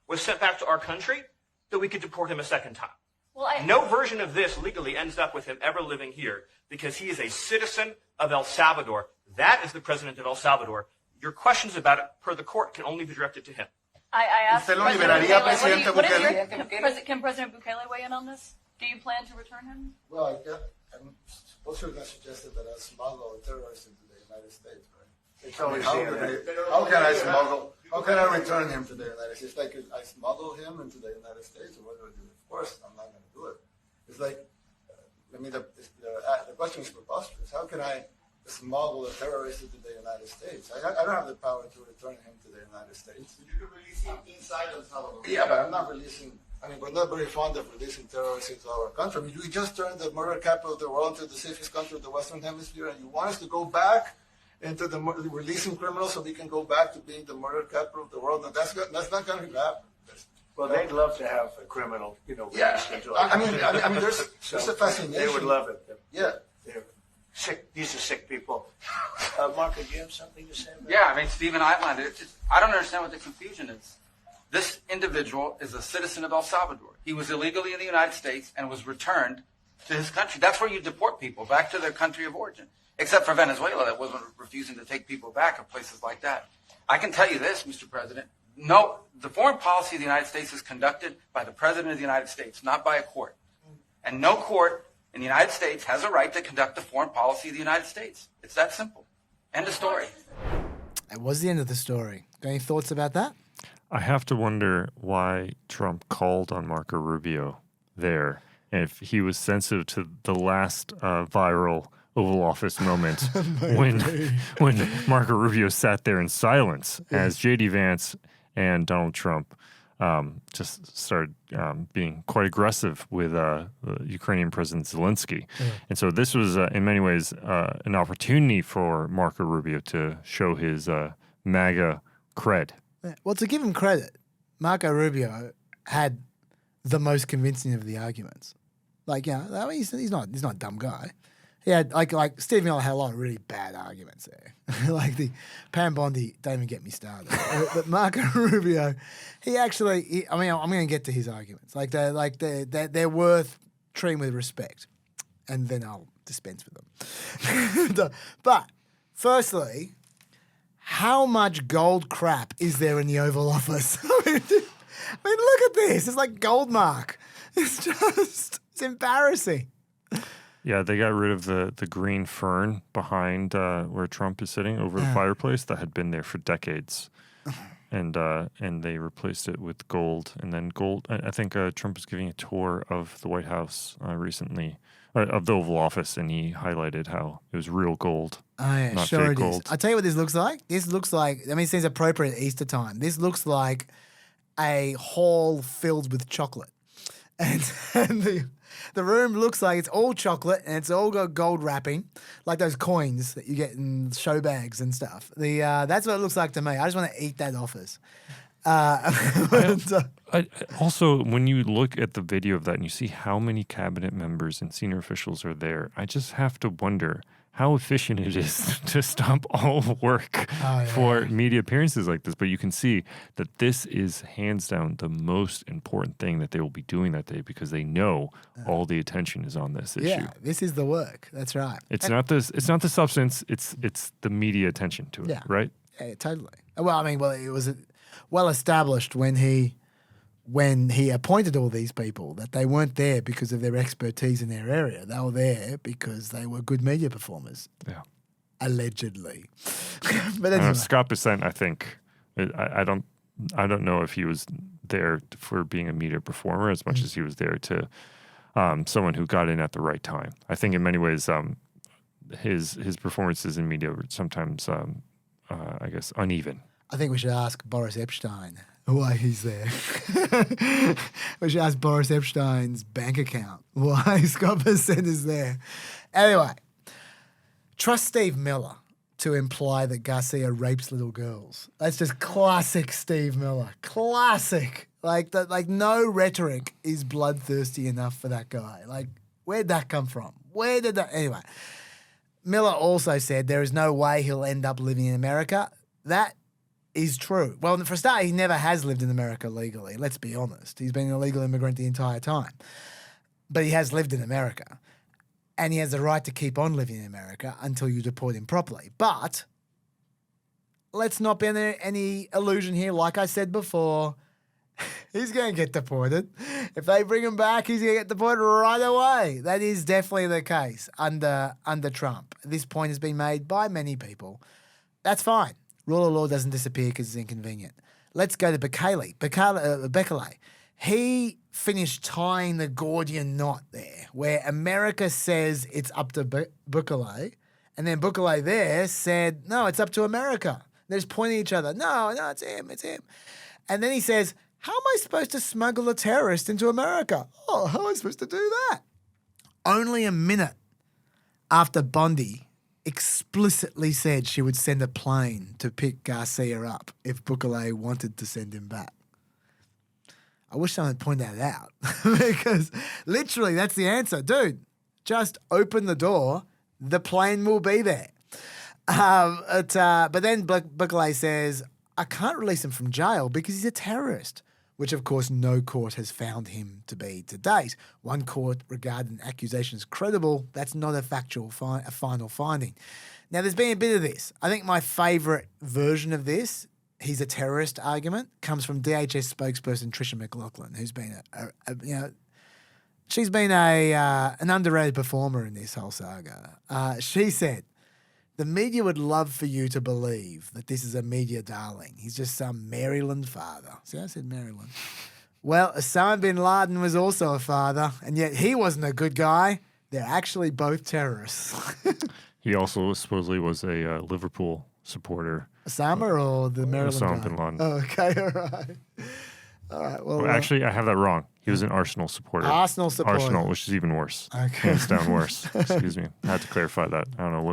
was sent back to our country, that we could deport him a second time. Well, No version of this legally ends up with him ever living here because he is a citizen of El Salvador. That is the president of El Salvador. Your questions about it, per the court, can only be directed to him. I asked ¿Usted lo President liberaría, Bukele, Presidente what is Bukele? can President Bukele weigh in on this? Do you plan to return him? Well, I'm also going to suggest that I smuggle terrorists into the United States, right? It's always how can I smuggle? How can I return him to the United States? Like, I smuggle him into the United States, or what do I do? Of course, I'm not going to do it. It's like, the question is preposterous. How can I smuggle a terrorist into the United States? I don't have the power to return him to the United States. You can release him inside El Salvador. Yeah, but I'm not releasing. I mean, we're not very fond of releasing terrorists into our country. I mean, we just turned the murder capital of the world into the safest country of the Western Hemisphere, and you want us to go back into the releasing criminals so we can go back to being the murder capital of the world? And that's not going to happen. Well, they'd love to have a criminal, Yeah, released into I mean, there's a fascination. They would love it. Yeah. They're sick. These are sick people. Margaret, do you have something to say about Yeah, I mean, Stephen outlined it. I don't understand what the confusion is. This individual is a citizen of El Salvador. He was illegally in the United States and was returned to his country. That's where you deport people, back to their country of origin. Except for Venezuela, that wasn't refusing to take people back, or places like that. I can tell you this, Mr. President. No, the foreign policy of the United States is conducted by the President of the United States, not by a court. And no court in the United States has a right to conduct the foreign policy of the United States. It's that simple. End of story. It was the end of the story. Got any thoughts about that? I have to wonder why Trump called on Marco Rubio there, and if he was sensitive to the last viral Oval Office moment when Marco Rubio sat there in silence as J.D. Vance and Donald Trump just started being quite aggressive with the Ukrainian President Zelensky. Yeah. And so this was, in many ways, an opportunity for Marco Rubio to show his MAGA cred. Well, to give him credit, Marco Rubio had the most convincing of the arguments. Like, I mean, he's not a dumb guy. He had like Steve Miller had a lot of really bad arguments there. Like the Pam Bondi, don't even get me started. But Marco Rubio, I mean, I'm going to get to his arguments. Like they're worth treating with respect, and then I'll dispense with them. But firstly, how much gold crap is there in the Oval Office? I mean, look at this. It's like Goldmark. It's embarrassing. Yeah, they got rid of the green fern behind where Trump is sitting over the fireplace that had been there for decades. And they replaced it with gold. And then gold, I think Trump was giving a tour of the White House recently, of the Oval Office, and he highlighted how it was real gold. Oh, yeah, not sure fake it gold. is. I'll tell you what this looks like. This looks like, I mean, it seems appropriate at Easter time. This looks like a hall filled with chocolate. And the room looks like it's all chocolate and it's all got gold wrapping, like those coins that you get in show bags and stuff. That's what it looks like to me. I just want to eat that office. Also, when you look at the video of that and you see how many cabinet members and senior officials are there, I just have to wonder how efficient it is to stop all work for media appearances like this. But you can see that this is hands down the most important thing that they will be doing that day because they know all the attention is on this issue. Yeah, this is the work. That's right. It's not the substance. It's the media attention to it. Right? Yeah, totally. Well, I mean, it was well established when he appointed all these people that they weren't there because of their expertise in their area. They were there because they were good media performers. Yeah. Allegedly. But anyway. Scott Dissent, I think, I don't know if he was there for being a media performer as much as he was there to someone who got in at the right time. I think in many ways his performances in media were sometimes, I guess, uneven. I think we should ask Boris Epstein why he's there. We should ask Boris Epstein's bank account why Scott Dissent is there. Anyway, trust Steve Miller to imply that Garcia rapes little girls. That's just classic Steve Miller. Classic. Like no rhetoric is bloodthirsty enough for that guy. Like, where'd that come from? Anyway, Miller also said there is no way he'll end up living in America. That is true. Well, for a start, he never has lived in America legally. Let's be honest. He's been an illegal immigrant the entire time. But he has lived in America. And he has the right to keep on living in America until you deport him properly. But let's not be under any illusion here. Like I said before, he's going to get deported. If they bring him back, he's going to get deported right away. That is definitely the case under Trump. This point has been made by many people. That's fine. Rule of law doesn't disappear because it's inconvenient. Let's go to Bukele. He finished tying the Gordian knot there, where America says it's up to Bukele, and then Bukele there said, no, it's up to America. They're just pointing at each other. No, it's him. And then he says, how am I supposed to smuggle a terrorist into America? Oh, how am I supposed to do that? Only a minute after Bondi explicitly said she would send a plane to pick Garcia up if Bukele wanted to send him back. I wish someone had pointed that out because literally that's the answer. Dude, just open the door. The plane will be there. But then Bukele says, I can't release him from jail because he's a terrorist, which of course no court has found him to be to date. One court regarded an accusation as credible. That's not a factual a final finding. Now, there's been a bit of this. I think my favourite version of this, he's a terrorist argument, comes from DHS spokesperson Tricia McLaughlin, who's been she's been an underrated performer in this whole saga. She said, the media would love for you to believe that this is a media darling. He's just some Maryland father. See, I said Maryland. Well, Osama bin Laden was also a father, and yet he wasn't a good guy. They're actually both terrorists. He also supposedly was a Liverpool supporter. Osama or the Maryland Osama guy? bin Laden. Oh, okay, all right. All right, well... actually, I have that wrong. He was an Arsenal supporter. Arsenal supporter. Arsenal, which is even worse. Okay. Hands down worse. Excuse me. I had to clarify that. I don't know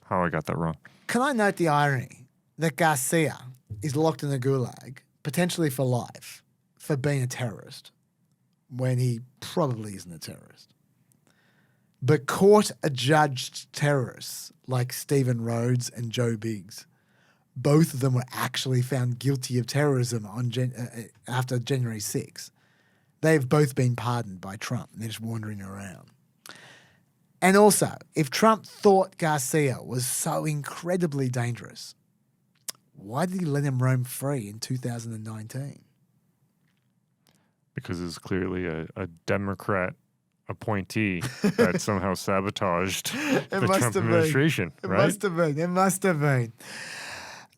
how I got that wrong. Can I note the irony? that Garcia is locked in the gulag, potentially for life, for being a terrorist, when he probably isn't a terrorist. But court-adjudged terrorists like Stephen Rhodes and Joe Biggs, both of them were actually found guilty of terrorism on after January 6th. They've both been pardoned by Trump, and they're just wandering around. And also, if Trump thought Garcia was so incredibly dangerous, why did he let him roam free in 2019? Because it's clearly a Democrat appointee that somehow sabotaged the Trump administration, right? It must have been.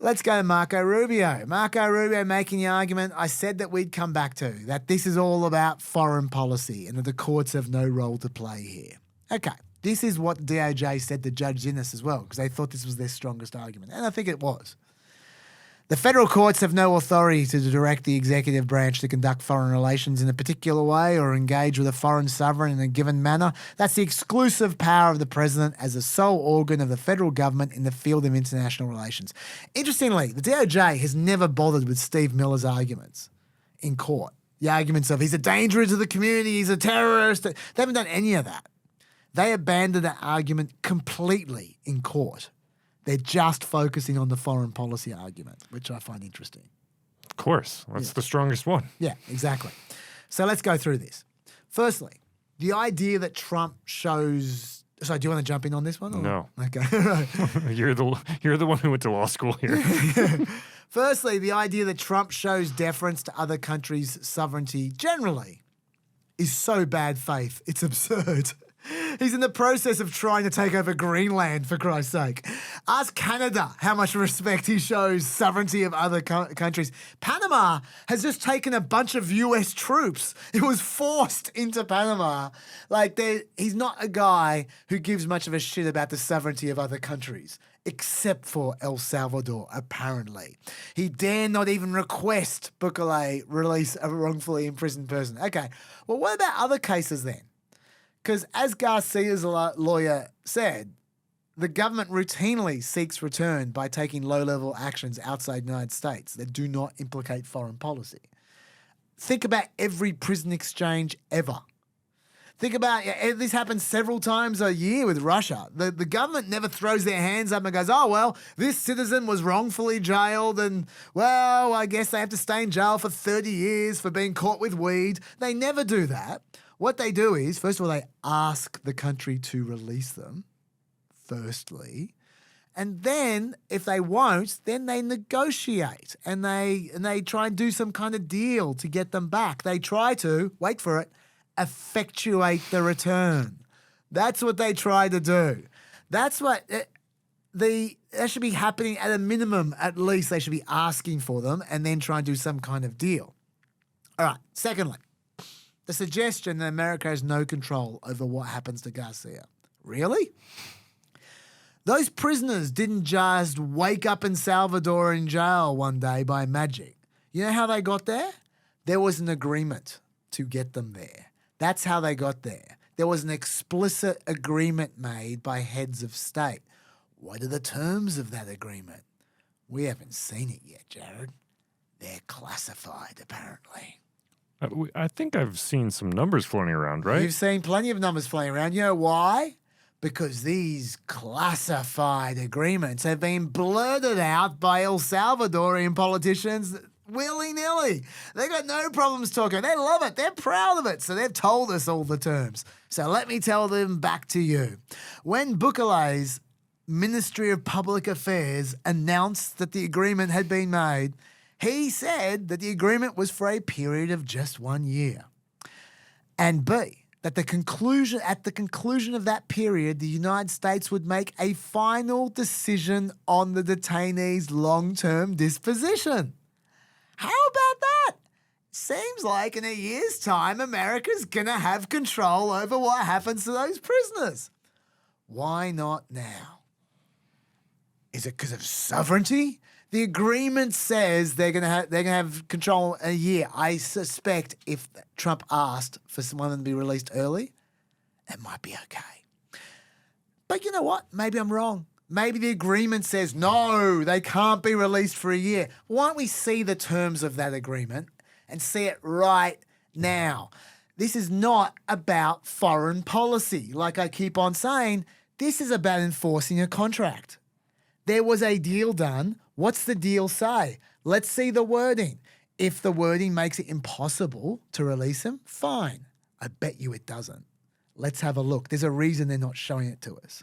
Let's go to Marco Rubio. Marco Rubio making the argument I said that we'd come back to, that this is all about foreign policy and that the courts have no role to play here. Okay, this is what DOJ said to Judge Zinnes as well, because they thought this was their strongest argument, and I think it was. The federal courts have no authority to direct the executive branch to conduct foreign relations in a particular way or engage with a foreign sovereign in a given manner. That's the exclusive power of the president as the sole organ of the federal government in the field of international relations. Interestingly, the DOJ has never bothered with Steve Miller's arguments in court. The arguments of he's a danger to the community, he's a terrorist. They haven't done any of that. They abandoned that argument completely in court. They're just focusing on the foreign policy argument, which I find interesting. Of course. That's the strongest one. Yeah, exactly. So let's go through this. Firstly, the idea that Trump shows... So do you want to jump in on this one? Or? No. Okay. You're the one who went to law school here. Firstly, the idea that Trump shows deference to other countries' sovereignty generally is so bad faith, it's absurd. He's in the process of trying to take over Greenland, for Christ's sake. Ask Canada how much respect he shows sovereignty of other countries. Panama has just taken a bunch of US troops. It was forced into Panama. He's not a guy who gives much of a shit about the sovereignty of other countries, except for El Salvador, apparently. He dare not even request Bukele release a wrongfully imprisoned person. Okay, well, what about other cases then? Because as Garcia's lawyer said, the government routinely seeks return by taking low-level actions outside the United States that do not implicate foreign policy. Think about every prison exchange ever. Think about, this happens several times a year with Russia. The government never throws their hands up and goes, oh, well, this citizen was wrongfully jailed and, well, I guess they have to stay in jail for 30 years for being caught with weed. They never do that. What they do is, first of all, they ask the country to release them, firstly. And then, if they won't, then they negotiate and they try and do some kind of deal to get them back. They try to, wait for it, effectuate the return. That's what they try to do. That's what that should be happening at a minimum. At least they should be asking for them and then try and do some kind of deal. All right. Secondly, the suggestion that America has no control over what happens to Garcia. Really? Those prisoners didn't just wake up in Salvador in jail one day by magic. You know how they got there? There was an agreement to get them there. That's how they got there. There was an explicit agreement made by heads of state. What are the terms of that agreement? We haven't seen it yet, Jared. They're classified, apparently. I think I've seen some numbers floating around, right? You've seen plenty of numbers floating around. You know why? Because these classified agreements have been blurted out by El Salvadorian politicians willy-nilly. They got no problems talking. They love it. They're proud of it. So they've told us all the terms. So let me tell them back to you. When Bukele's Ministry of Public Affairs announced that the agreement had been made, he said that the agreement was for a period of just 1 year. And B, that at the conclusion of that period, the United States would make a final decision on the detainees' long-term disposition. How about that? Seems like in a year's time, America's going to have control over what happens to those prisoners. Why not now? Is it because of sovereignty? The agreement says they're going to have control in a year. I suspect if Trump asked for someone to be released early, it might be okay. But you know what? Maybe I'm wrong. Maybe the agreement says, no, they can't be released for a year. Why don't we see the terms of that agreement and see it right now? This is not about foreign policy. Like I keep on saying, this is about enforcing a contract. There was a deal done. What's the deal say? Let's see the wording. If the wording makes it impossible to release him, fine. I bet you it doesn't. Let's have a look. There's a reason they're not showing it to us.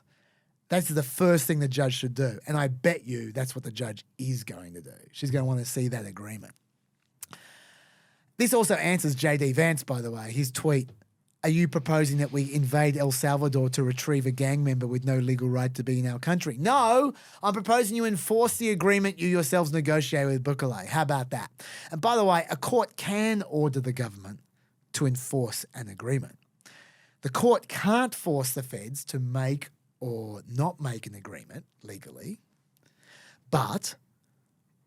That's the first thing the judge should do. And I bet you that's what the judge is going to do. She's going to want to see that agreement. This also answers J.D. Vance, by the way, his tweet. Are you proposing that we invade El Salvador to retrieve a gang member with no legal right to be in our country? No, I'm proposing you enforce the agreement you yourselves negotiated with Bukele. How about that? And by the way, a court can order the government to enforce an agreement. The court can't force the feds to make or not make an agreement legally. But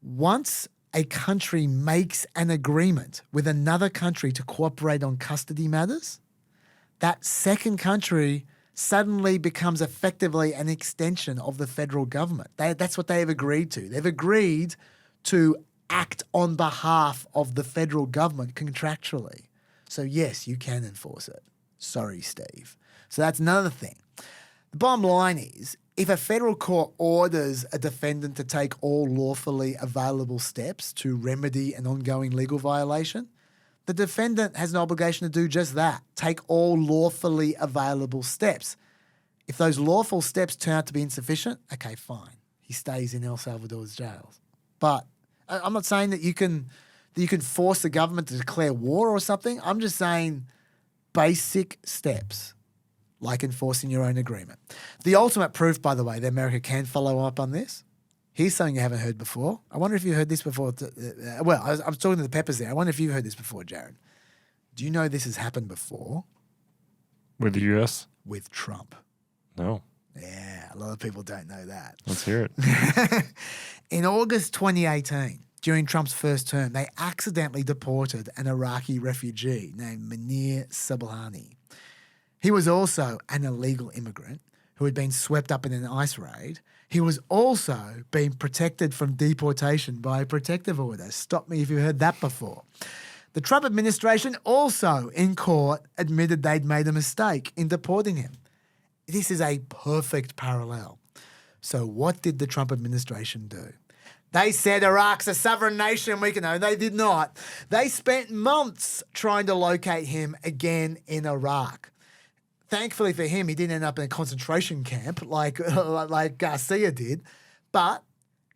once a country makes an agreement with another country to cooperate on custody matters, that second country suddenly becomes effectively an extension of the federal government. That's what they have agreed to. They've agreed to act on behalf of the federal government contractually. So yes, you can enforce it. Sorry, Steve. So that's another thing. The bottom line is, if a federal court orders a defendant to take all lawfully available steps to remedy an ongoing legal violation, the defendant has an obligation to do just that, take all lawfully available steps. If those lawful steps turn out to be insufficient, okay, fine. He stays in El Salvador's jails. But I'm not saying that you can force the government to declare war or something. I'm just saying basic steps, like enforcing your own agreement. The ultimate proof, by the way, that America can follow up on this, here's something you haven't heard before. I wonder if you heard this before. I was talking to the Peppers there. I wonder if you heard this before, Jared. Do you know this has happened before? With the U.S.? With Trump. No. Yeah, a lot of people don't know that. Let's hear it. In August 2018, during Trump's first term, they accidentally deported an Iraqi refugee named Meier Sablani. He was also an illegal immigrant who had been swept up in an ICE raid. He was also being protected from deportation by a protective order. Stop me if you've heard that before. The Trump administration also, in court, admitted they'd made a mistake in deporting him. This is a perfect parallel. So what did the Trump administration do? They said Iraq's a sovereign nation. No, they did not. They spent months trying to locate him again in Iraq. Thankfully for him, he didn't end up in a concentration camp like Garcia did, but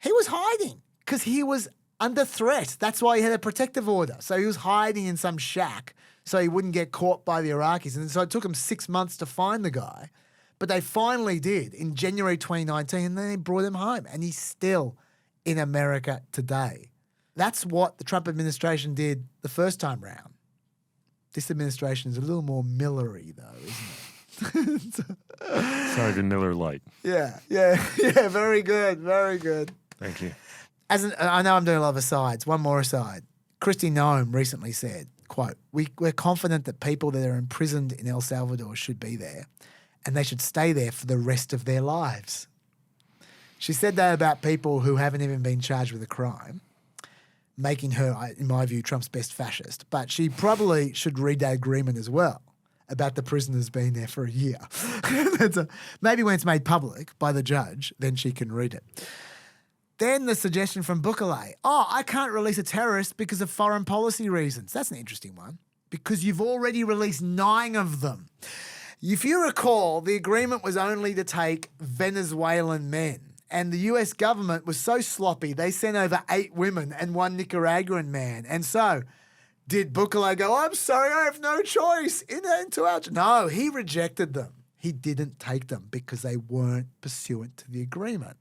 he was hiding because he was under threat. That's why he had a protective order. So he was hiding in some shack so he wouldn't get caught by the Iraqis. And so it took him 6 months to find the guy, but they finally did in January 2019, and then they brought him home, and he's still in America today. That's what the Trump administration did the first time round. This administration is a little more Millery, though, isn't it? Sorry, the Miller Lite. Yeah. Very good, very good. Thank you. I know I'm doing a lot of asides. One more aside. Kristi Noem recently said, quote, we're confident that people that are imprisoned in El Salvador should be there, and they should stay there for the rest of their lives. She said that about people who haven't even been charged with a crime, making her, in my view, Trump's best fascist. But she probably should read that agreement as well about the prisoners being there for a year. Maybe when it's made public by the judge, then she can read it. Then the suggestion from Bukele, I can't release a terrorist because of foreign policy reasons. That's an interesting one, because you've already released 9 of them. If you recall, the agreement was only to take Venezuelan men. And the US government was so sloppy, they sent over 8 women and 1 Nicaraguan man. And so, did Bukele go, I'm sorry, I have no choice, in and to out? No, he rejected them. He didn't take them because they weren't pursuant to the agreement.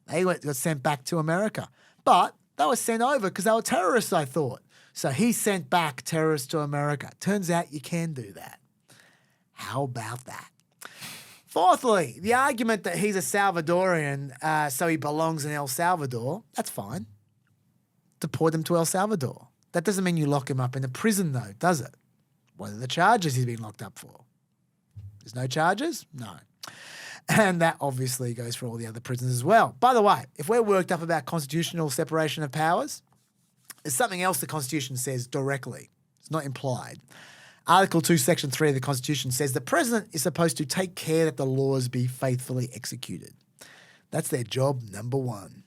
They got sent back to America. But they were sent over because they were terrorists, I thought. So he sent back terrorists to America. Turns out you can do that. How about that? Fourthly, the argument that he's a Salvadorian, so he belongs in El Salvador, that's fine. Deport him to El Salvador. That doesn't mean you lock him up in a prison, though, does it? What are the charges he's been locked up for? There's no charges? No. And that obviously goes for all the other prisoners as well. By the way, if we're worked up about constitutional separation of powers, there's something else the Constitution says directly. It's not implied. Article 2, Section 3 of the Constitution says the president is supposed to take care that the laws be faithfully executed. That's their job number one.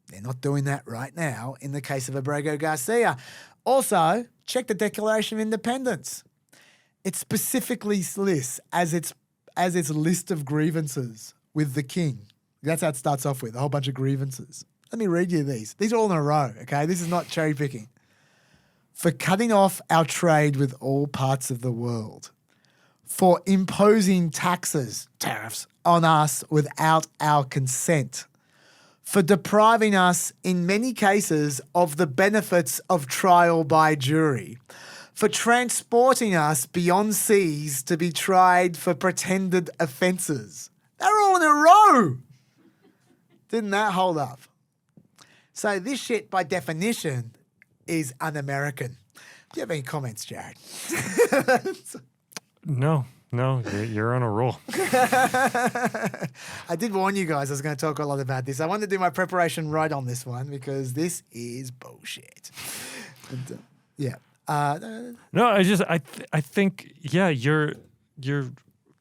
They're not doing that right now in the case of Abrego Garcia. Also, check the Declaration of Independence. It specifically lists as its list of grievances with the king. That's how it starts off with, a whole bunch of grievances. Let me read you these. These are all in a row, okay? This is not cherry picking. For cutting off our trade with all parts of the world. For imposing taxes, tariffs, on us without our consent. For depriving us, in many cases, of the benefits of trial by jury. For transporting us beyond seas to be tried for pretended offences. They're all in a row. Didn't that hold up? So this shit, by definition, is un-American. Do you have any comments, Jared? No, you're on a roll. I did warn you guys I was going to talk a lot about this. I wanted to do my preparation right on this one because this is bullshit. And, yeah. No, I think, yeah, you're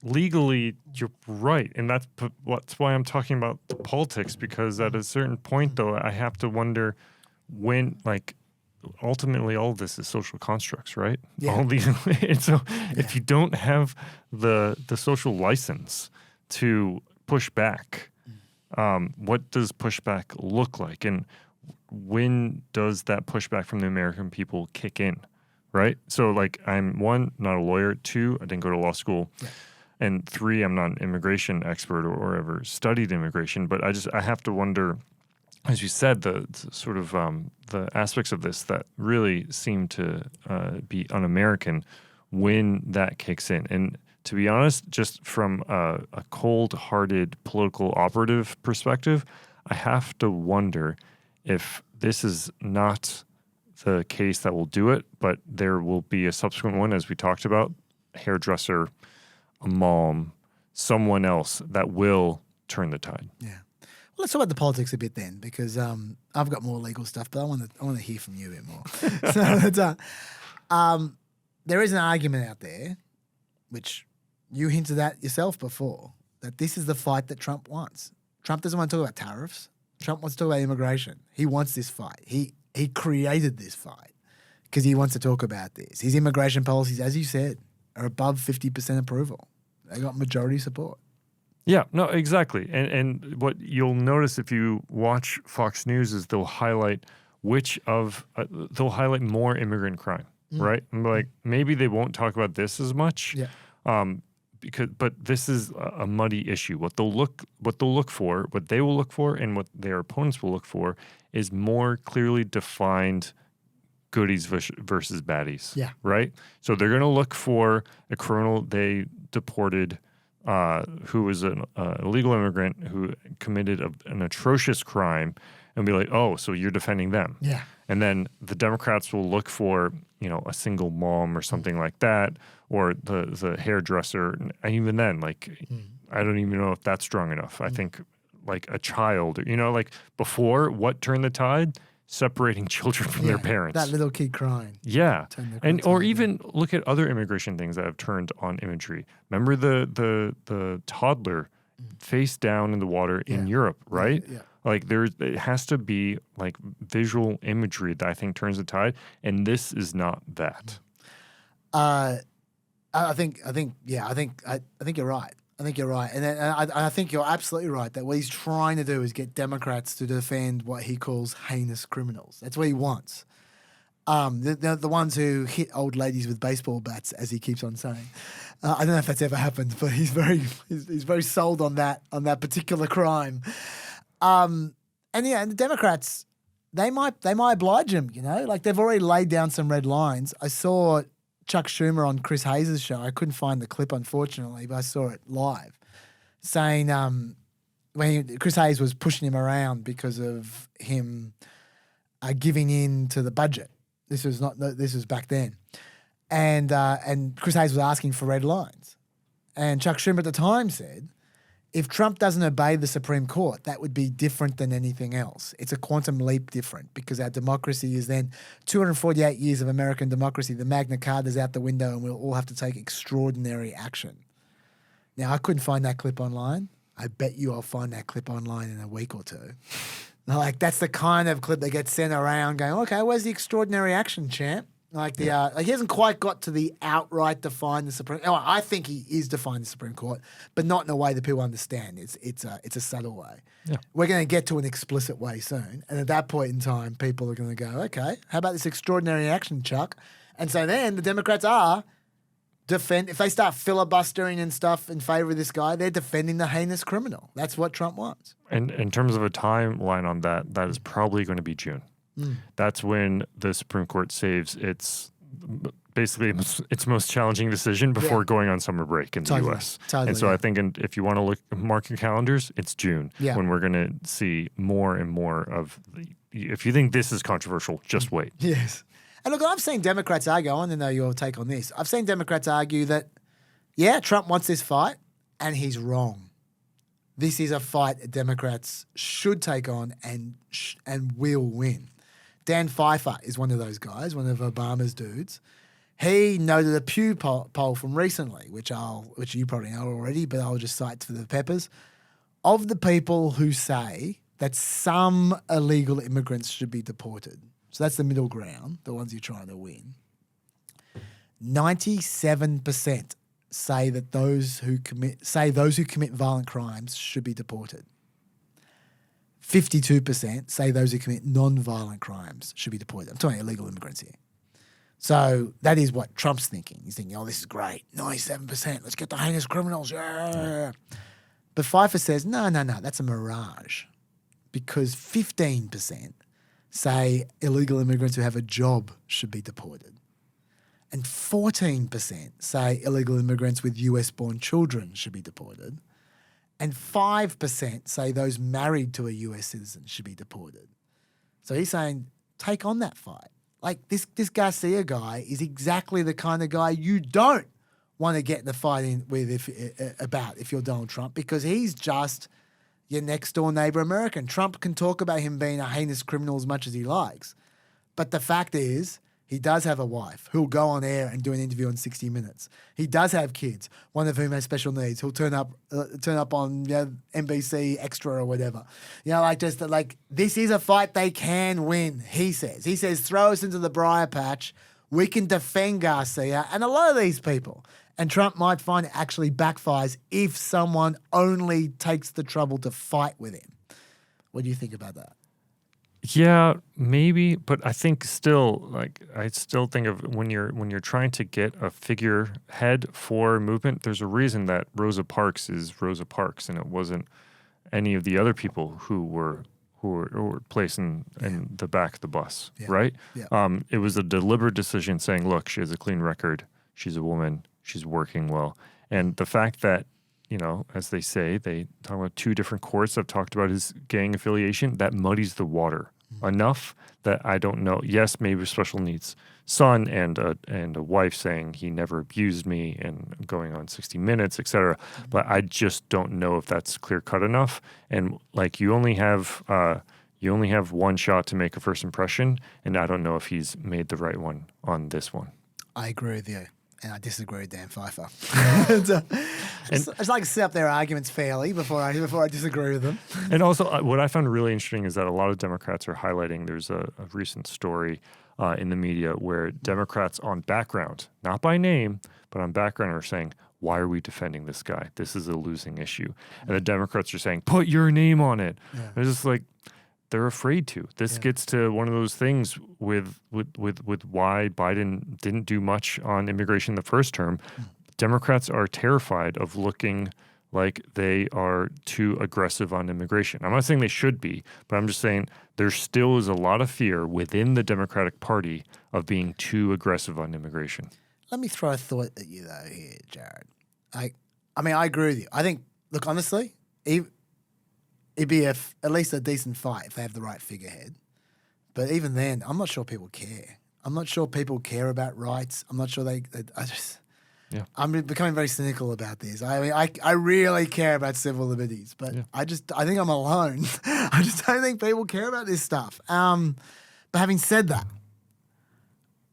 legally, you're right. And that's why I'm talking about the politics, because at a certain point, though, I have to wonder when, like, ultimately all of this is social constructs, right? Yeah. All these, and so if you don't have the social license to push back, what does pushback look like? And when does that pushback from the American people kick in, right? So, like, I'm, one, not a lawyer. Two, I didn't go to law school. Yeah. And three, I'm not an immigration expert or ever studied immigration. But I have to wonder, as you said, the sort of the aspects of this that really seem to be un-American when that kicks in. And to be honest, just from a cold-hearted political operative perspective, I have to wonder if this is not the case that will do it, but there will be a subsequent one, as we talked about, hairdresser, a mom, someone else that will turn the tide. Yeah. Well, let's talk about the politics a bit then, because I've got more legal stuff, but I want to hear from you a bit more. So there is an argument out there, which you hinted at yourself before, that this is the fight that Trump wants. Trump doesn't want to talk about tariffs. Trump wants to talk about immigration. He wants this fight. He created this fight because he wants to talk about this. His immigration policies, as you said, are above 50% approval. They got majority support. Yeah, no, exactly. And what you'll notice if you watch Fox News is they'll highlight they'll highlight more immigrant crime, right? And like, maybe they won't talk about this as much. Yeah. But this is a muddy issue. What they will look for, and what their opponents will look for is more clearly defined goodies versus baddies. Yeah. Right? So they're going to look for a criminal they deported who was an illegal immigrant who committed an atrocious crime and be like, oh, so you're defending them. Yeah. And then the Democrats will look for, a single mom or something like that, or the hairdresser. And even then, like, I don't even know if that's strong enough. I think like a child, like before, what turned the tide? Separating children from their parents. That little kid crying. Yeah. Or even look at other immigration things that have turned on imagery. Remember the toddler face down in the water in Europe, right? Yeah. Like it has to be like visual imagery that I think turns the tide, and this is not that. I think you're right. I think you're right, and I think you're absolutely right that what he's trying to do is get Democrats to defend what he calls heinous criminals. That's what he wants. The ones who hit old ladies with baseball bats, as he keeps on saying. I don't know if that's ever happened, but he's very sold on that particular crime. And the Democrats, they might oblige him. Like they've already laid down some red lines. I saw Chuck Schumer on Chris Hayes' show. I couldn't find the clip, unfortunately, but I saw it live, saying when Chris Hayes was pushing him around because of him giving in to the budget. This was back then, and Chris Hayes was asking for red lines, and Chuck Schumer at the time said, If Trump doesn't obey the Supreme Court, that would be different than anything else. It's a quantum leap different because our democracy is then 248 years of American democracy. The Magna Carta is out the window and we'll all have to take extraordinary action. Now, I couldn't find that clip online. I bet you I'll find that clip online in a week or two. Like, that's the kind of clip that gets sent around going, okay, where's the extraordinary action, champ? Like he hasn't quite got to the outright define the Supreme. Oh, I think he is defined the Supreme Court, but not in a way that people understand. It's a subtle way. Yeah. We're going to get to an explicit way soon, and at that point in time, people are going to go, okay, how about this extraordinary action, Chuck? And so then the Democrats are if they start filibustering and stuff in favor of this guy, they're defending the heinous criminal. That's what Trump wants. And in terms of a timeline on that, that is probably going to be June. That's when the Supreme Court saves its most challenging decision before going on summer break in the U.S. And so I think if you want to mark your calendars, it's June when we're going to see more and more of if you think this is controversial, just wait. Yes. And look, I've seen Democrats argue, I want to know your take on this. I've seen Democrats argue that, Trump wants this fight and he's wrong. This is a fight that Democrats should take on and will win. Dan Pfeiffer is one of those guys, one of Obama's dudes. He noted a Pew poll from recently, which you probably know already, but I'll just cite for the peppers. Of the people who say that some illegal immigrants should be deported, so that's the middle ground, the ones you're trying to win, 97% say that those who commit violent crimes should be deported. 52% say those who commit non-violent crimes should be deported. I'm talking illegal immigrants here. So that is what Trump's thinking. He's thinking, this is great. 97%. Let's get the heinous criminals. Yeah. But Pfeiffer says, no, that's a mirage. Because 15% say illegal immigrants who have a job should be deported. And 14% say illegal immigrants with US-born children should be deported. And 5% say those married to a US citizen should be deported. So he's saying, take on that fight. Like this Garcia guy is exactly the kind of guy you don't want to get in the fight if you're Donald Trump, because he's just your next door neighbor American. Trump can talk about him being a heinous criminal as much as he likes. But the fact is, he does have a wife who'll go on air and do an interview on 60 Minutes. He does have kids, one of whom has special needs. He'll turn up on NBC Extra or whatever. This is a fight they can win, he says. He says, throw us into the briar patch. We can defend Garcia and a lot of these people. And Trump might find it actually backfires if someone only takes the trouble to fight with him. What do you think about that? Yeah, maybe, but I think still, I still think of when you're trying to get a figurehead for a movement, there's a reason that Rosa Parks is Rosa Parks, and it wasn't any of the other people who were placed in the back of the bus, right? Yeah. It was a deliberate decision saying, look, she has a clean record, she's a woman, she's working well, and the fact that, as they say, they talk about two different courts that have talked about his gang affiliation. That muddies the water enough that I don't know. Yes, maybe a special needs son and a wife saying he never abused me and going on 60 Minutes, etc. But I just don't know if that's clear cut enough. And you only have one shot to make a first impression, and I don't know if he's made the right one on this one. I agree with you. And I disagree with Dan Pfeiffer. It's like to set up their arguments fairly before I disagree with them. And also, what I found really interesting is that a lot of Democrats are highlighting. There's a recent story in the media where Democrats on background, not by name, but on background, are saying, "Why are we defending this guy? This is a losing issue." And the Democrats are saying, "Put your name on it." Yeah. It's just like, they're afraid to. This gets to one of those things with why Biden didn't do much on immigration the first term. Democrats are terrified of looking like they are too aggressive on immigration. I'm not saying they should be, but I'm just saying there still is a lot of fear within the Democratic Party of being too aggressive on immigration. Let me throw a thought at you though here, Jared. I agree with you. I think, look, honestly, it'd be at least a decent fight if they have the right figurehead. But even then, I'm not sure people care. I'm not sure people care about rights. I'm not sure Yeah. I'm becoming very cynical about this. I mean, I really care about civil liberties, but I think I'm alone. I just don't think people care about this stuff. But having said that,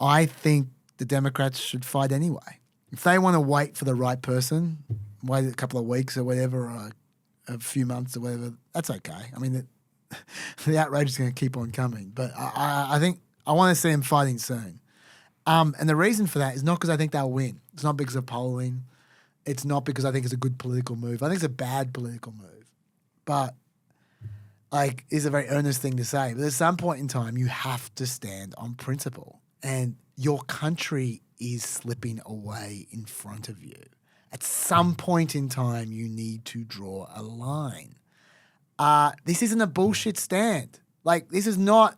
I think the Democrats should fight anyway. If they want to wait for the right person, wait a couple of weeks or whatever, or a few months or whatever, that's okay. I mean, the outrage is going to keep on coming. But I think I want to see them fighting soon. And the reason for that is not because I think they'll win. It's not because of polling. It's not because I think it's a good political move. I think it's a bad political move. But, like, it's a very earnest thing to say. But at some point in time, you have to stand on principle. And your country is slipping away in front of you. At some point in time, you need to draw a line. This isn't a bullshit stand. Like, this is not...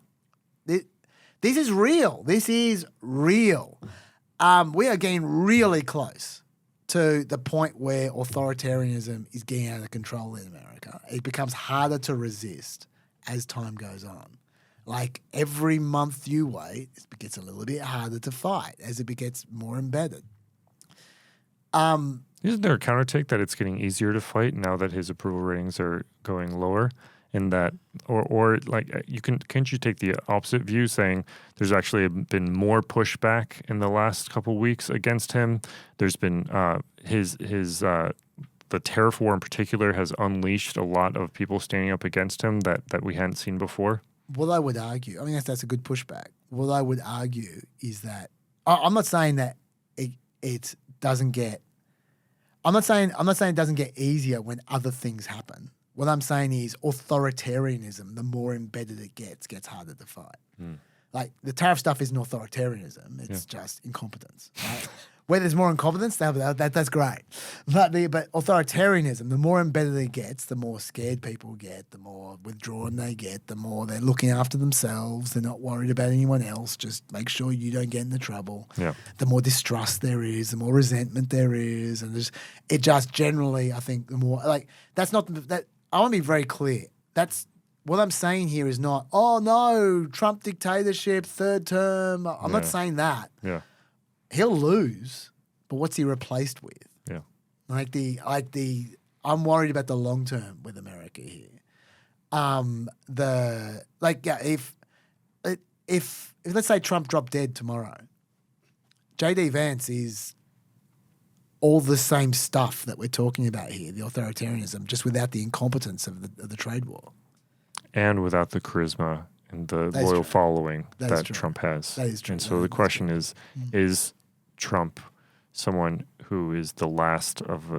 This is real. This is real. We are getting really close to the point where authoritarianism is getting out of control in America. It becomes harder to resist as time goes on. Like, every month you wait, it gets a little bit harder to fight as it gets more embedded. Isn't there a counter take that it's getting easier to fight now that his approval ratings are going lower? And that, or like, can't you take the opposite view, saying there's actually been more pushback in the last couple of weeks against him? There's been the tariff war in particular has unleashed a lot of people standing up against him that we hadn't seen before. What I would argue, I mean, that's a good pushback. What I would argue is that I'm not saying that it doesn't get. I'm not saying it doesn't get easier when other things happen. What I'm saying is authoritarianism, the more embedded it gets harder to fight. Like, the tariff stuff isn't authoritarianism. It's just incompetence. Right? Where there's more incompetence, that's great. But authoritarianism, the more embedded it gets, the more scared people get, the more withdrawn they get, the more they're looking after themselves. They're not worried about anyone else. Just make sure you don't get into trouble. Yeah. The more distrust there is, the more resentment there is. And it just generally, I think, the more, like, that's not, that. I want to be very clear. That's what I'm saying here is not, oh no, Trump dictatorship, third term. I'm not saying that. Yeah. He'll lose, but what's he replaced with? Yeah. I'm worried about the long term with America here. If let's say Trump dropped dead tomorrow, JD Vance is all the same stuff that we're talking about here, the authoritarianism, just without the incompetence of the trade war. And without the charisma and the loyal following that Trump has. That is true. And so the question is Trump someone who is the last of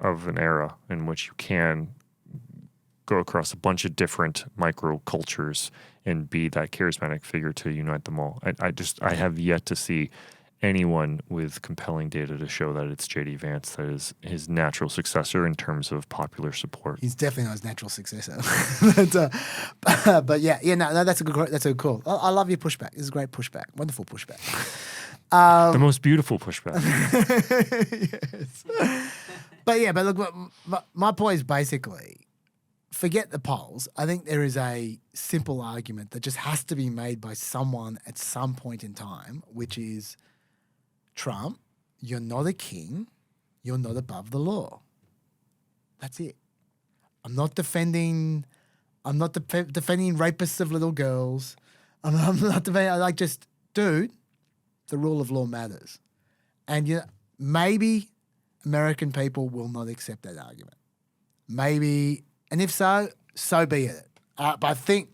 an era in which you can go across a bunch of different micro cultures and be that charismatic figure to unite them all? I have yet to see anyone with compelling data to show that it's J.D. Vance that is his natural successor in terms of popular support. He's definitely not his natural successor. But no, that's a good call. I love your pushback. This is a great pushback. Wonderful pushback. The most beautiful pushback. Yes. But look, my point is basically, forget the polls. I think there is a simple argument that just has to be made by someone at some point in time, which is, Trump, you're not a king. You're not above the law. That's it. I'm not defending rapists of little girls. I'm not defending, dude, the rule of law matters. And maybe American people will not accept that argument. Maybe, and if so, so be it. But I think,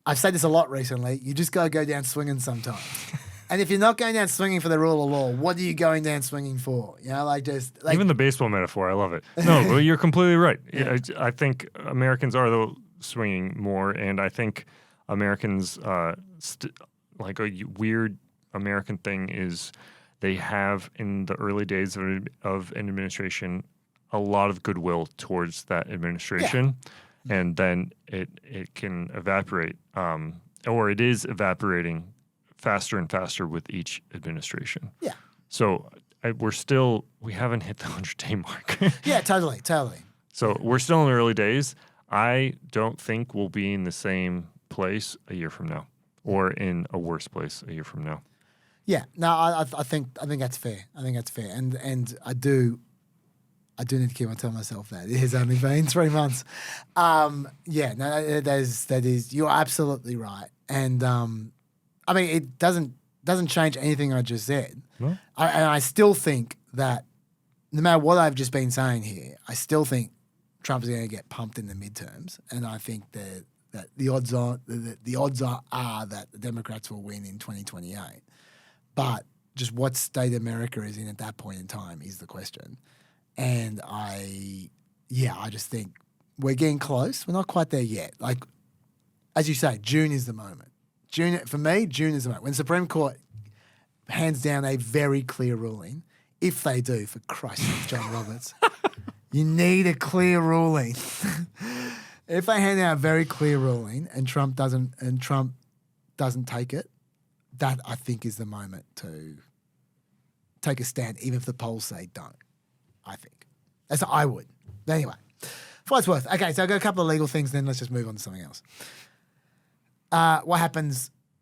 I've said this a lot recently, you just got to go down swinging sometimes. And if you're not going down swinging for the rule of law, what are you going down swinging for? Even the baseball metaphor, I love it. No, but you're completely right. Yeah. I think Americans are swinging more, and I think Americans, like a weird American thing is they have in the early days of an administration a lot of goodwill towards that administration, and then it can evaporate, or it is evaporating faster and faster with each administration. Yeah. So we haven't hit the 100-day mark. Yeah, totally. So we're still in the early days. I don't think we'll be in the same place a year from now or in a worse place a year from now. Yeah, no, I think that's fair. I think that's fair, and I do need to keep on telling myself that it has only been 3 months. Yeah, no, that is you're absolutely right, and I mean it doesn't change anything I just said. No? And I still think that no matter what I've just been saying here, I still think Trump is going to get pumped in the midterms, and I think that the odds are that the Democrats will win in 2028. But just what state America is in at that point in time is the question. And I just think we're getting close. We're not quite there yet. Like, as you say, June is the moment. For me, June is the moment. When the Supreme Court hands down a very clear ruling, if they do, for Christ's sake, John Roberts, you need a clear ruling. If they hand down a very clear ruling and Trump doesn't take it, that I think is the moment to take a stand, even if the polls say don't. I think. That's what I would. But anyway, for what it's worth. Okay, so I've got a couple of legal things, then let's just move on to something else. What happened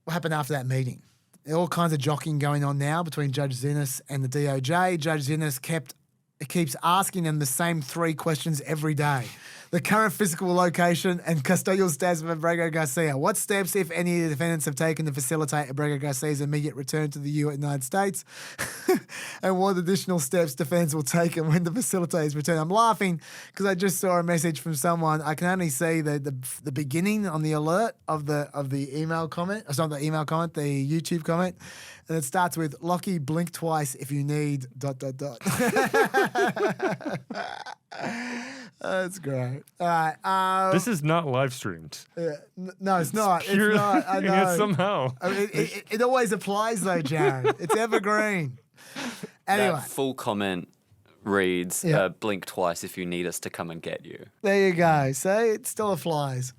after that meeting? There are all kinds of jockeying going on now between Judge Zinnes and the DOJ. Judge Zinnes keeps asking them the same 3 questions every day. The current physical location and custodial status of Abrego Garcia. What steps, if any, the defendants have taken to facilitate Abrego Garcia's immediate return to the United States? And what additional steps defendants will take and when the facilitator's return? I'm laughing because I just saw a message from someone. I can only see the beginning on the alert of the email comment. It's not the email comment, the YouTube comment. And it starts with, Lockie, blink twice if you need ... That's great. All right. This is not live streamed. No, it's not. Pure, it's not. I know. somehow. I mean, it always applies though, Jared. It's evergreen. Anyway. That full comment reads, blink twice if you need us to come and get you. There you go. So it still applies.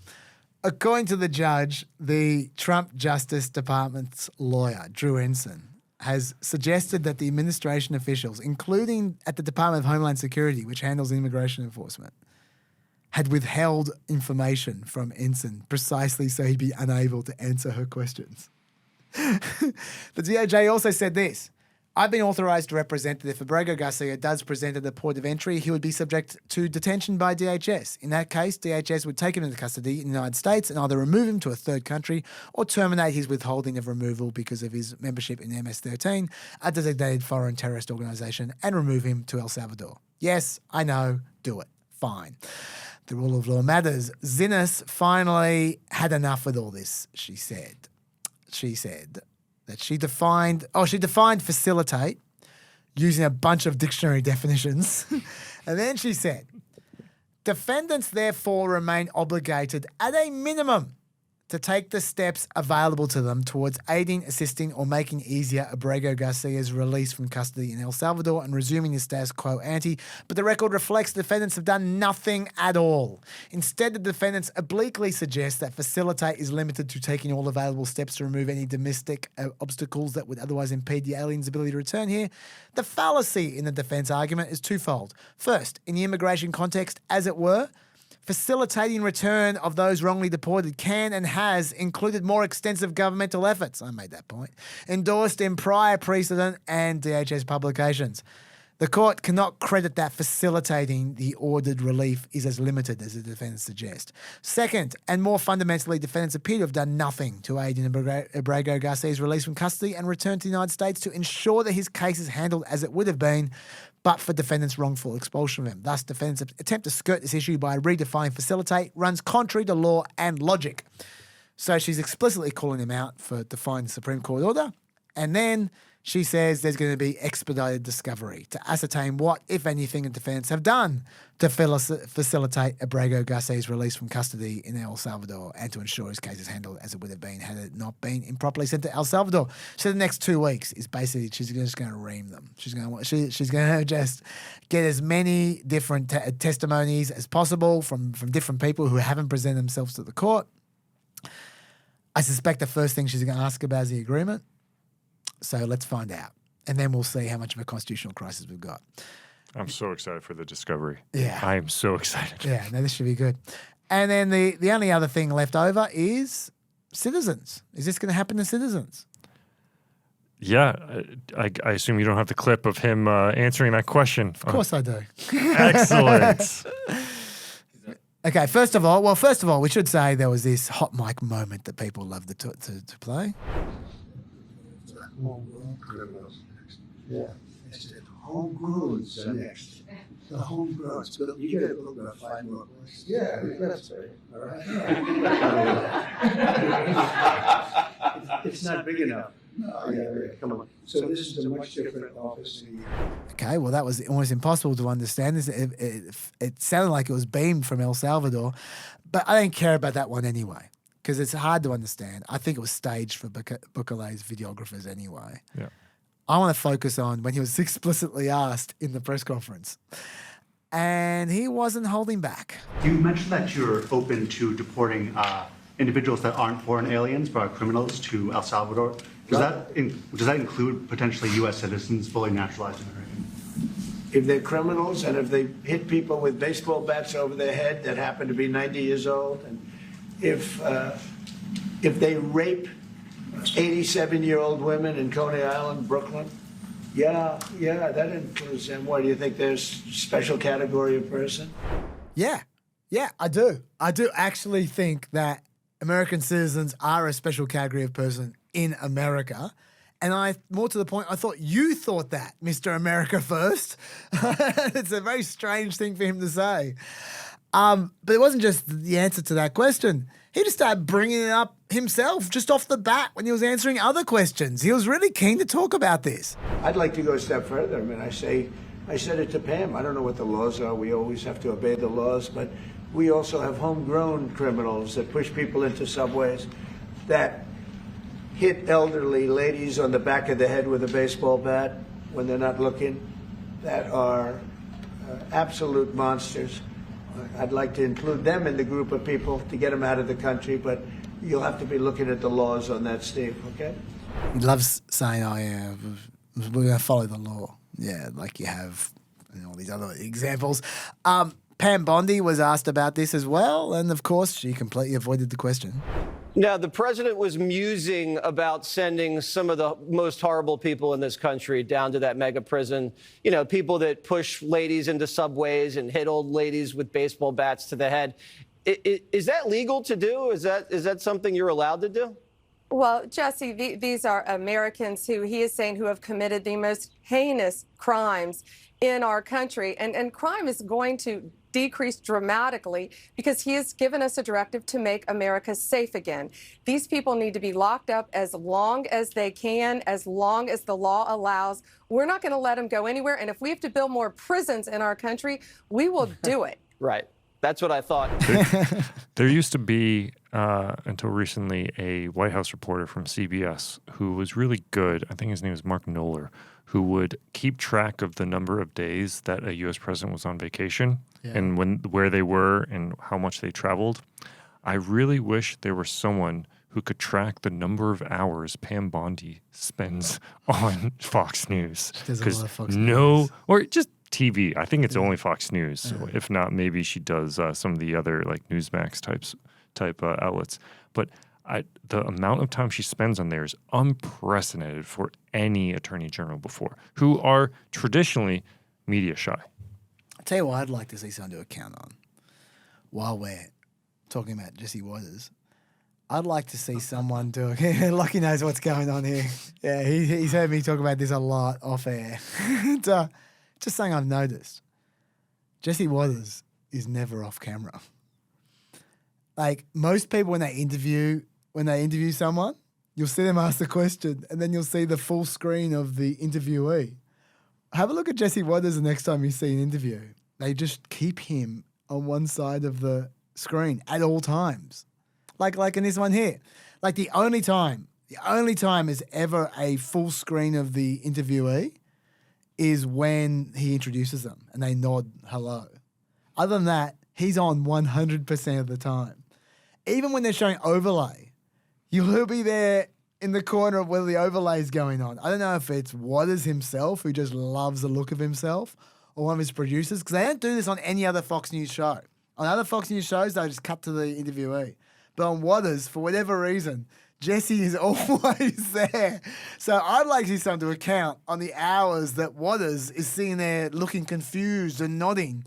According to the judge, the Trump Justice Department's lawyer, Drew Ensign, has suggested that the administration officials, including at the Department of Homeland Security, which handles immigration enforcement, had withheld information from Ensign precisely so he'd be unable to answer her questions. The DOJ also said this: I've been authorized to represent that if Abrego Garcia does present at the port of entry, he would be subject to detention by DHS. In that case, DHS would take him into custody in the United States and either remove him to a third country or terminate his withholding of removal because of his membership in MS-13, a designated foreign terrorist organization, and remove him to El Salvador. Yes, I know, do it. Fine. The rule of law matters. Zinnes finally had enough with all this, she said. She said that she defined facilitate using a bunch of dictionary definitions. And then she said, defendants therefore remain obligated at a minimum to take the steps available to them towards aiding, assisting, or making easier Abrego Garcia's release from custody in El Salvador and resuming his status quo ante. But the record reflects the defendants have done nothing at all. Instead, the defendants obliquely suggest that facilitate is limited to taking all available steps to remove any domestic obstacles that would otherwise impede the alien's ability to return here. The fallacy in the defense argument is twofold. First, in the immigration context, as it were, facilitating return of those wrongly deported can and has included more extensive governmental efforts, I made that point, endorsed in prior precedent and DHS publications. The court cannot credit that facilitating the ordered relief is as limited as the defendants suggest. Second, and more fundamentally, defendants appear to have done nothing to aid in Abrego Garcia's release from custody and return to the United States to ensure that his case is handled as it would have been but for defendants' wrongful expulsion of him. Thus, defendants' attempt to skirt this issue by redefining facilitate runs contrary to law and logic. So she's explicitly calling him out for defying the Supreme Court order. And then she says there's going to be expedited discovery to ascertain what, if anything, the defendants have done to facilitate Abrego Garcia's release from custody in El Salvador and to ensure his case is handled as it would have been had it not been improperly sent to El Salvador. So the next 2 weeks is basically she's just going to ream them. She's going to just get as many different testimonies as possible from different people who haven't presented themselves to the court. I suspect the first thing she's going to ask about is the agreement. So let's find out. And then we'll see how much of a constitutional crisis we've got. I'm so excited for the discovery. Yeah. I am so excited. Yeah, no, this should be good. And then the only other thing left over is citizens. Is this going to happen to citizens? Yeah, I assume you don't have the clip of him answering that question. Of course I do. Excellent. Okay, first of all, we should say there was this hot mic moment that people love to play. Homegrown criminals next. Yeah. It's the homegrowns next. The homegrown. You got to look about 5 more places. Yeah, that's right. All right. It's not big enough. No, yeah, come on. So this is a much different office. Okay, well, that was almost impossible to understand. It sounded like it was beamed from El Salvador, but I don't care about that one anyway because it's hard to understand. I think it was staged for Bukele's videographers anyway. Yeah. I want to focus on when he was explicitly asked in the press conference, and he wasn't holding back. You mentioned that you're open to deporting individuals that aren't foreign aliens but are criminals to El Salvador. Does that include potentially U.S. citizens, fully naturalized American? If they're criminals and if they hit people with baseball bats over their head that happen to be 90 years old, and if they rape 87-year-old women in Coney Island, Brooklyn, yeah, that includes them. What do you think? There's special category of person? Yeah, I do. I do actually think that American citizens are a special category of person in America. And more to the point, I thought you thought that, Mr. America First. It's a very strange thing for him to say. But it wasn't just the answer to that question. He just started bringing it up himself just off the bat when he was answering other questions. He was really keen to talk about this. I'd like to go a step further. I mean, I said it to Pam. I don't know what the laws are. We always have to obey the laws, but we also have homegrown criminals that push people into subways, that hit elderly ladies on the back of the head with a baseball bat when they're not looking, that are absolute monsters. I'd like to include them in the group of people to get them out of the country, but you'll have to be looking at the laws on that, Steve, okay? He loves saying, oh, yeah, we're going to follow the law. Yeah, like you have and all these other examples. Pam Bondi was asked about this as well, and of course, she completely avoided the question. Now, the president was musing about sending some of the most horrible people in this country down to that mega prison. You know, people that push ladies into subways and hit old ladies with baseball bats to the head. Is that legal to do? Is that something you're allowed to do? Well, Jesse, these are Americans who he is saying who have committed the most heinous crimes in our country. And crime is going to decrease dramatically because he has given us a directive to make America safe again. These people need to be locked up as long as they can, as long as the law allows. We're not going to let them go anywhere. And if we have to build more prisons in our country, we will do it. Right. That's what I thought. There used to be, until recently, a White House reporter from CBS who was really good. I think his name was Mark Knoller, who would keep track of the number of days that a U.S. president was on vacation and where they were and how much they traveled. I really wish there was someone who could track the number of hours Pam Bondi spends on Fox News. There's a lot of Fox News. Or just TV. I think it's only Fox News. So if not, maybe she does some of the other like Newsmax type outlets. But the amount of time she spends on there is unprecedented for any attorney general before, who are traditionally media shy. I'll tell you what I'd like to see someone do a count on while we're talking about Jesse Waters. I'd like to see someone do it. Lucky knows what's going on here. Yeah, he's heard me talk about this a lot off air. Just something I've noticed. Jesse Waters is never off camera. Like most people when they interview someone, you'll see them ask the question and then you'll see the full screen of the interviewee. Have a look at Jesse Waters the next time you see an interview. They just keep him on one side of the screen at all times. Like in this one here. Like the only time is ever a full screen of the interviewee is when he introduces them and they nod hello. Other than that, he's on 100% of the time. Even when they're showing overlay, he'll be there in the corner of where the overlay is going on. I don't know if it's Waters himself who just loves the look of himself or one of his producers, because they don't do this on any other Fox News show. On other Fox News shows, they just cut to the interviewee. But on Waters, for whatever reason, Jesse is always there. So I'd like to see someone to account on the hours that Waters is sitting there looking confused and nodding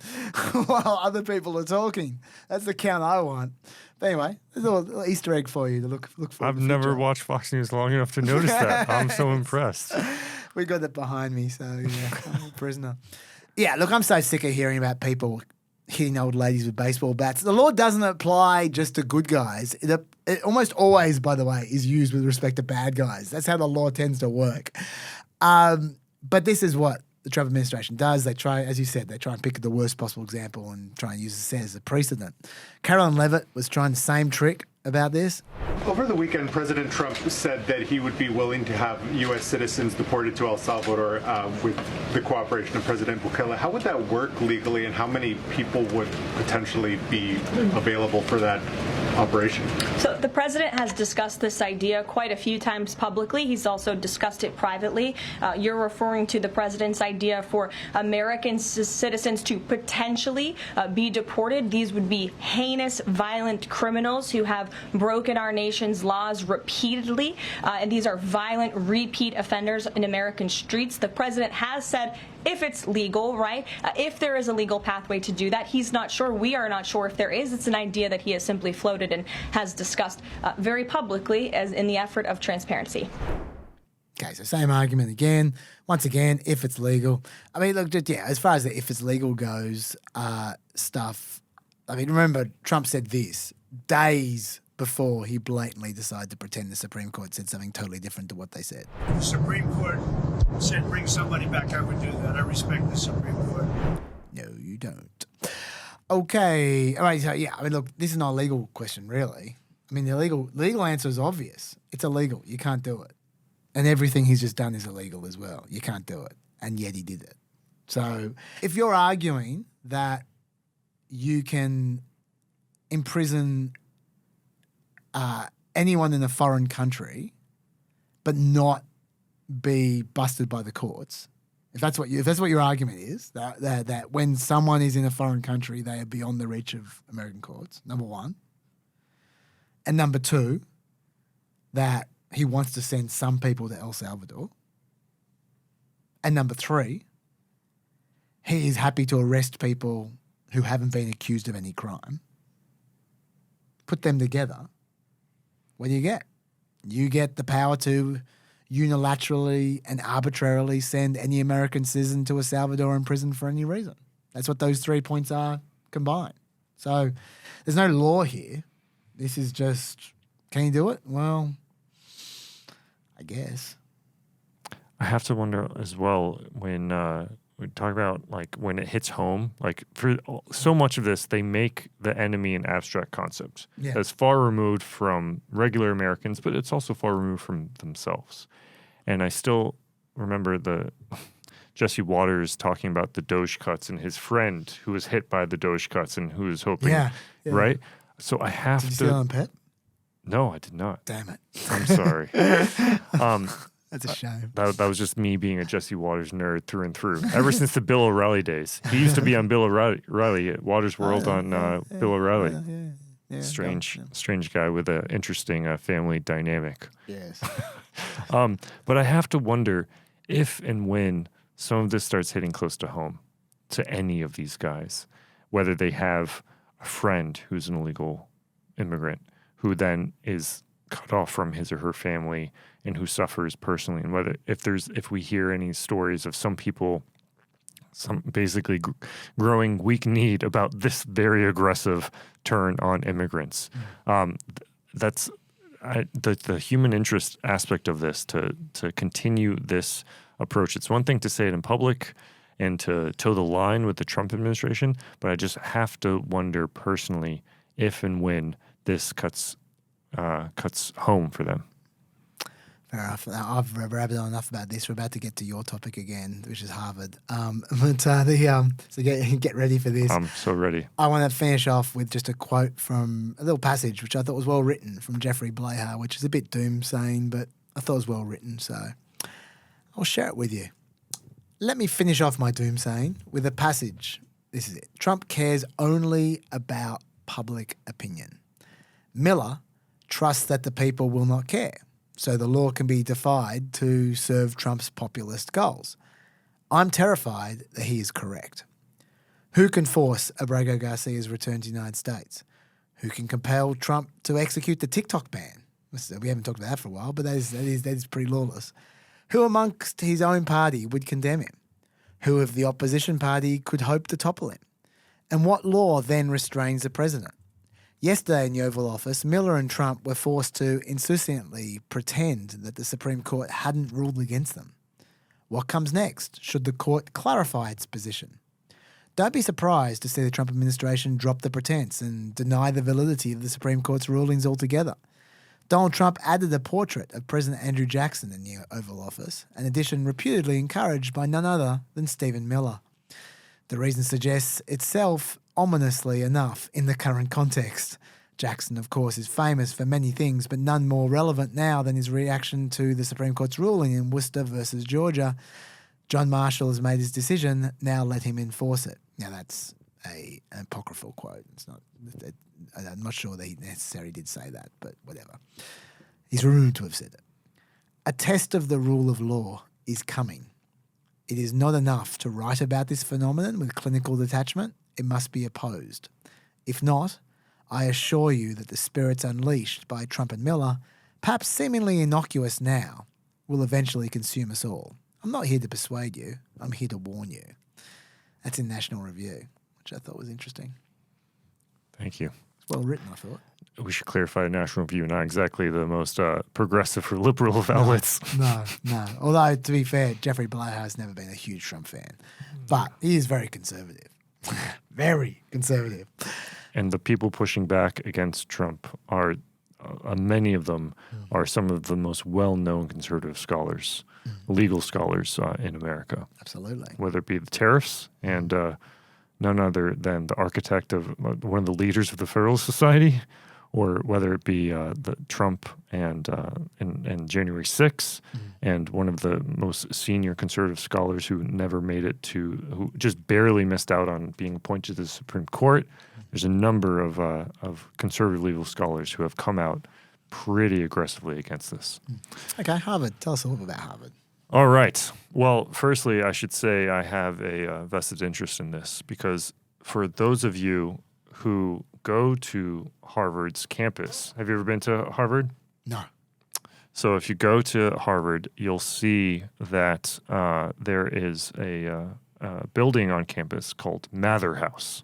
while other people are talking. That's the count I want. But anyway, there's a little Easter egg for you to look for. I've never watched Fox News long enough to notice that. I'm so impressed. We got that behind me, so yeah, I'm a prisoner. Yeah, look, I'm so sick of hearing about people hitting old ladies with baseball bats. The law doesn't apply just to good guys. It almost always, by the way, is used with respect to bad guys. That's how the law tends to work. But this is what the Trump administration does. They try, as you said, they try and pick the worst possible example and try and use it as a precedent. Carolyn Levitt was trying the same trick about this. Over the weekend, President Trump said that he would be willing to have U.S. citizens deported to El Salvador with the cooperation of President Bukele. How would that work legally, and how many people would potentially be available for that operation? So the president has discussed this idea quite a few times publicly. He's also discussed it privately. You're referring to the president's idea for American citizens to potentially be deported. These would be heinous, violent criminals who have broken our nation's laws repeatedly, and these are violent repeat offenders in American streets. The president has said if it's legal, right, if there is a legal pathway to do that. He's not sure. We are not sure if there is. It's an idea that he has simply floated and has discussed very publicly as in the effort of transparency. Okay, so same argument again. Once again, if it's legal. I mean, look, just, yeah, as far as the if it's legal goes, stuff, I mean, remember, Trump said this days before he blatantly decided to pretend the Supreme Court said something totally different to what they said. The Supreme Court said bring somebody back. I would do that. I respect the Supreme Court. No, you don't. Okay. All right. So, yeah, I mean, look, this is not a legal question, really. I mean, the legal answer is obvious. It's illegal. You can't do it. And everything he's just done is illegal as well. You can't do it. And yet he did it. So if you're arguing that you can imprison anyone in a foreign country but not be busted by the courts, if that's what your argument is, that when someone is in a foreign country, they are beyond the reach of American courts, number one. And number two, that he wants to send some people to El Salvador. And number three, he is happy to arrest people who haven't been accused of any crime. Put them together. What do you get? You get the power to unilaterally and arbitrarily send any American citizen to a Salvadoran prison for any reason. That's what those 3 points are combined. So there's no law here. This is just, can you do it? Well, I guess. I have to wonder as well when we talk about like when it hits home, like for so much of this, they make the enemy an abstract concept that's far removed from regular Americans, but it's also far removed from themselves. And I still remember the Jesse Waters talking about the Doge cuts and his friend who was hit by the Doge cuts and who was hoping, right? So I have Did you to. see that on PEP? No, I did not. Damn it. I'm sorry. That's a shame. That was just me being a Jesse Waters nerd through and through. Ever since the Bill O'Reilly days. He used to be on Bill O'Reilly at Waters World on Bill O'Reilly. Strange guy with an interesting family dynamic. Yes. But I have to wonder if and when some of this starts hitting close to home to any of these guys, whether they have a friend who's an illegal immigrant who then is cut off from his or her family and who suffers personally, and whether if we hear any stories of some people basically growing weak need about this very aggressive turn on immigrants. That's the human interest aspect of this to continue this approach. It's one thing to say it in public and to toe the line with the Trump administration, but I just have to wonder personally if and when this cuts home for them. Fair enough. Now, I've rabbled on enough about this. We're about to get to your topic again, which is Harvard. So get ready for this. I'm so ready. I want to finish off with just a quote from a little passage, which I thought was well written from Geoffrey Blainey, which is a bit doomsaying, but I thought it was well written. So I'll share it with you. Let me finish off my doomsaying with a passage. This is it. Trump cares only about public opinion. Miller trusts that the people will not care, so the law can be defied to serve Trump's populist goals. I'm terrified that he is correct. Who can force Abrego Garcia's return to the United States? Who can compel Trump to execute the TikTok ban? We haven't talked about that for a while, but that is pretty lawless. Who amongst his own party would condemn him? Who of the opposition party could hope to topple him? And what law then restrains the president? Yesterday in the Oval Office, Miller and Trump were forced to insouciantly pretend that the Supreme Court hadn't ruled against them. What comes next? Should the court clarify its position? Don't be surprised to see the Trump administration drop the pretense and deny the validity of the Supreme Court's rulings altogether. Donald Trump added a portrait of President Andrew Jackson in the Oval Office, an addition reputedly encouraged by none other than Stephen Miller. The reason suggests itself ominously enough in the current context. Jackson, of course, is famous for many things, but none more relevant now than his reaction to the Supreme Court's ruling in Worcester versus Georgia. John Marshall has made his decision, now let him enforce it. Now, that's an apocryphal quote. It's not. I'm not sure that he necessarily did say that, but whatever. He's rumored to have said it. A test of the rule of law is coming. It is not enough to write about this phenomenon with clinical detachment. It must be opposed. If not, I assure you that the spirits unleashed by Trump and Miller, perhaps seemingly innocuous now, will eventually consume us all. I'm not here to persuade you. I'm here to warn you. That's in National Review, which I thought was interesting. Thank you. It's well written, I thought. We should clarify National Review, not exactly the most progressive or liberal of outlets. No. Although, to be fair, Geoffrey has never been a huge Trump fan. But he is very conservative. Very conservative. And the people pushing back against Trump are, many of them are some of the most well-known conservative scholars, legal scholars in America. Absolutely. Whether it be the tariffs and none other than the architect of one of the leaders of the Federalist Society, or whether it be the Trump and January 6th, and one of the most senior conservative scholars who never made it who just barely missed out on being appointed to the Supreme Court. There's a number of conservative legal scholars who have come out pretty aggressively against this. Okay, Harvard. Tell us a little bit about Harvard. All right. Well, firstly, I should say I have a vested interest in this because for those of you who go to Harvard's campus, have you ever been to Harvard? No. So if you go to Harvard, you'll see that there is a building on campus called Mather House.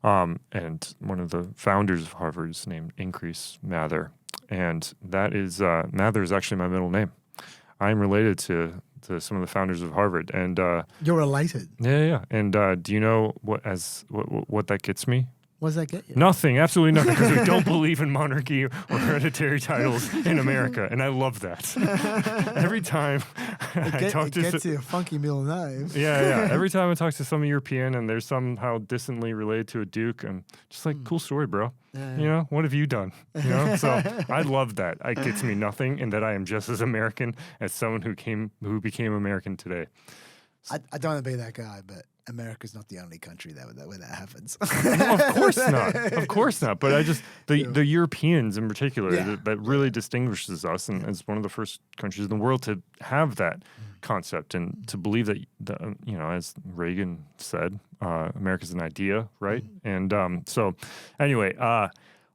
And one of the founders of Harvard is named Increase Mather. And that is, Mather is actually my middle name. I'm related to some of the founders of Harvard. And you're related? Yeah. And do you know what that gets me? What does that get you? Nothing, absolutely nothing, because we don't believe in monarchy or hereditary titles in America, and I love that. Every time I talk to... It gets you a funky middle name. Yeah. Every time I talk to some European and they're somehow distantly related to a duke, I'm just like, cool story, bro. Yeah. You know, what have you done? You know, so I love that. It gets me nothing, and that I am just as American as someone who became American today. I don't want to be that guy, but America's not the only country where that happens. No, of course not. Of course not. But I just the Europeans in particular that really distinguishes us, and is one of the first countries in the world to have that concept and to believe that as Reagan said, America's an idea, right? And so anyway,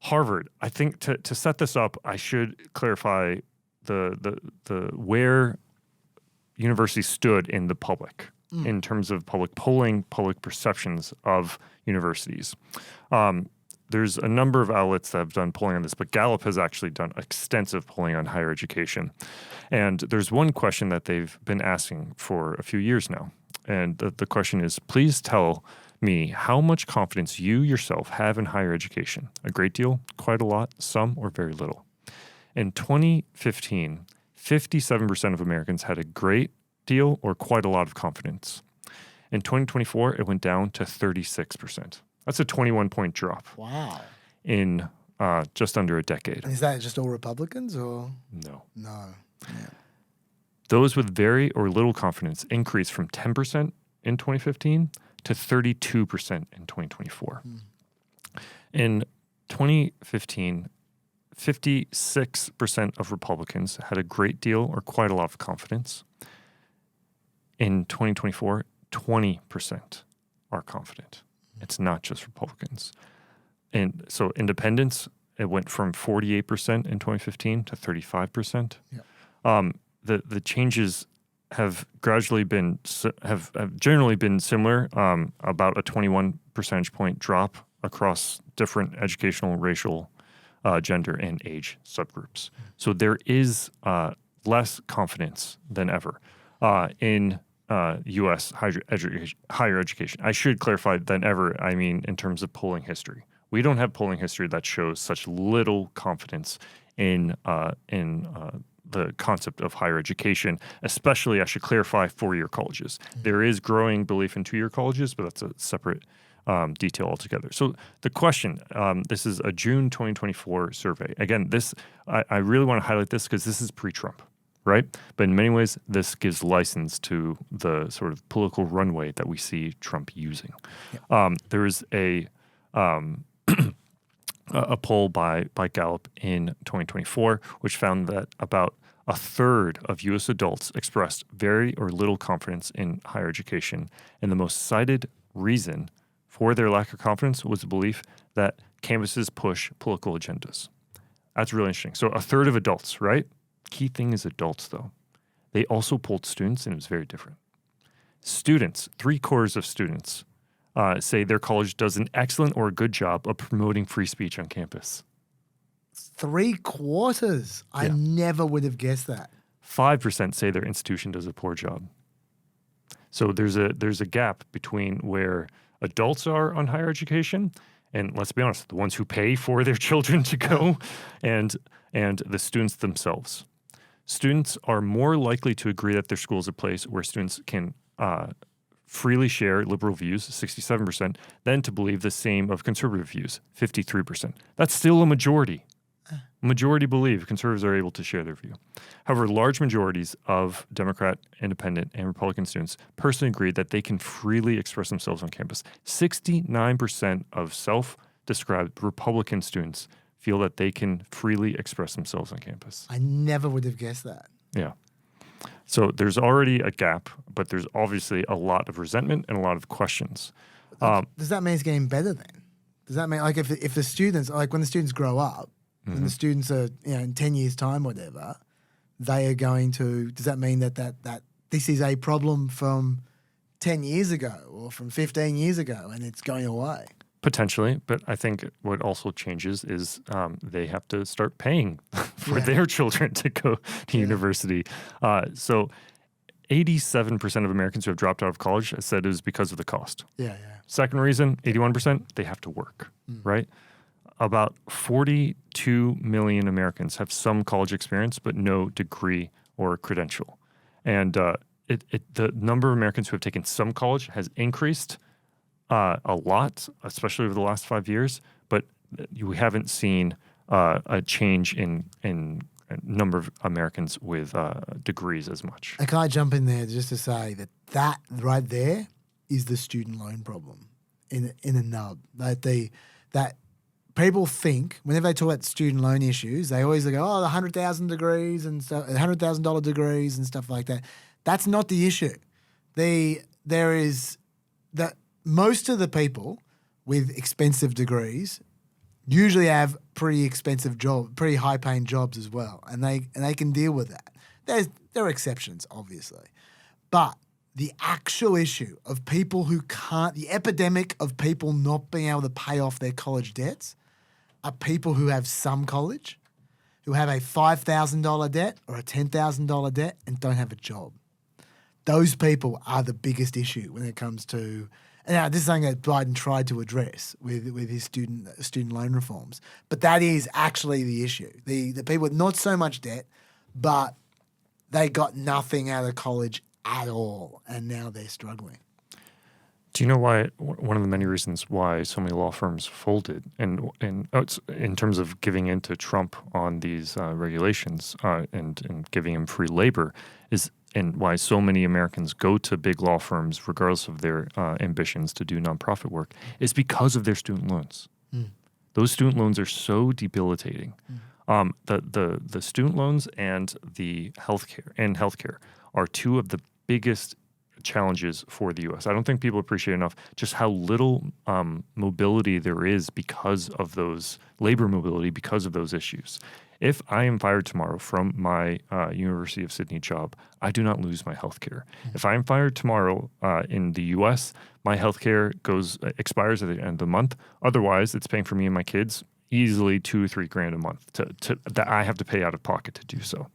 Harvard. I think to set this up, I should clarify the where universities stood in the public. In terms of public polling, public perceptions of universities. There's a number of outlets that have done polling on this, but Gallup has actually done extensive polling on higher education. And there's one question that they've been asking for a few years now. And the question is, please tell me how much confidence you yourself have in higher education. A great deal, quite a lot, some, or very little. In 2015, 57% of Americans had a great deal or quite a lot of confidence. In 2024, it went down to 36%. That's a 21-point drop. Wow. In just under a decade. And is that just all Republicans or? No. No. Yeah. Those with very or little confidence increased from 10% in 2015 to 32% in 2024. In 2015, 56% of Republicans had a great deal or quite a lot of confidence. In 2024, 20% are confident. It's not just Republicans. And so independents, it went from 48% in 2015 to 35%. Yeah. The changes have gradually been have generally been similar, about a 21 percentage point drop across different educational, racial, gender, and age subgroups. So there is less confidence than ever in U.S. higher education. I should clarify than ever, I mean in terms of polling history. We don't have polling history that shows such little confidence in the concept of higher education, especially, I should clarify, four-year colleges. There is growing belief in two-year colleges, but that's a separate detail altogether. So the question, this is a June 2024 survey. Again, I really want to highlight this because this is pre-Trump, right? But in many ways, this gives license to the sort of political runway that we see Trump using. Yeah. There is a poll by Gallup in 2024, which found that about a third of U.S. adults expressed very or little confidence in higher education. And the most cited reason for their lack of confidence was the belief that campuses push political agendas. That's really interesting. So a third of adults, right? Key thing is adults, though. They also polled students, and it was very different. Students, 3/4 of students, say their college does an excellent or a good job of promoting free speech on campus. 3/4. I never would have guessed that. 5% say their institution does a poor job. So there's a gap between where adults are on higher education, and let's be honest, the ones who pay for their children to go, and the students themselves. Students are more likely to agree that their school is a place where students can freely share liberal views, 67%, than to believe the same of conservative views, 53%. That's still a majority. Majority believe conservatives are able to share their view. However, large majorities of Democrat, Independent, and Republican students personally agree that they can freely express themselves on campus. 69% of self-described Republican students feel that they can freely express themselves on campus. I never would have guessed that. Yeah. So there's already a gap, but there's obviously a lot of resentment and a lot of questions. Does that mean it's getting better then? Does that mean, like, if the students, like when the students grow up, when the students are, in 10 years' time, whatever, they are going to, does that mean that this is a problem from 10 years ago or from 15 years ago and it's going away? Potentially, but I think what also changes is they have to start paying for their children to go to university. So 87% of Americans who have dropped out of college said it was because of the cost. Second reason, 81%, they have to work, right? About 42 million Americans have some college experience, but no degree or credential. And the number of Americans who have taken some college has increased a lot, especially over the last 5 years, but we haven't seen a change in number of Americans with degrees as much. Can I jump in there just to say that right there is the student loan problem in a nub. That people think whenever they talk about student loan issues, they always go, the 100,000 degrees and stuff, $100,000 degrees and stuff like that. That's not the issue. There is that most of the people with expensive degrees usually have pretty expensive jobs, pretty high-paying jobs as well, and they can deal with that. There are exceptions, obviously, but the actual issue of people who can't, the epidemic of people not being able to pay off their college debts, are people who have some college, who have a $5,000 debt or a $10,000 debt and don't have a job. Those people are the biggest issue when it comes to. Now, this is something that Biden tried to address with his student loan reforms, but that is actually the issue. The people with not so much debt, but they got nothing out of college at all, and now they're struggling. Do you know why? One of the many reasons why so many law firms folded, and in terms of giving in to Trump on these regulations and giving him free labor, and why so many Americans go to big law firms regardless of their ambitions to do nonprofit work, is because of their student loans. Those student loans are so debilitating. The student loans and the healthcare are two of the biggest challenges for the U.S. I don't think people appreciate enough just how little mobility there is because of those labor mobility because of those issues. If I am fired tomorrow from my University of Sydney job, I do not lose my health care. If I am fired tomorrow in the U.S., my health care expires at the end of the month. Otherwise, it's paying for me and my kids easily $2 or $3 grand a month that I have to pay out of pocket to do so.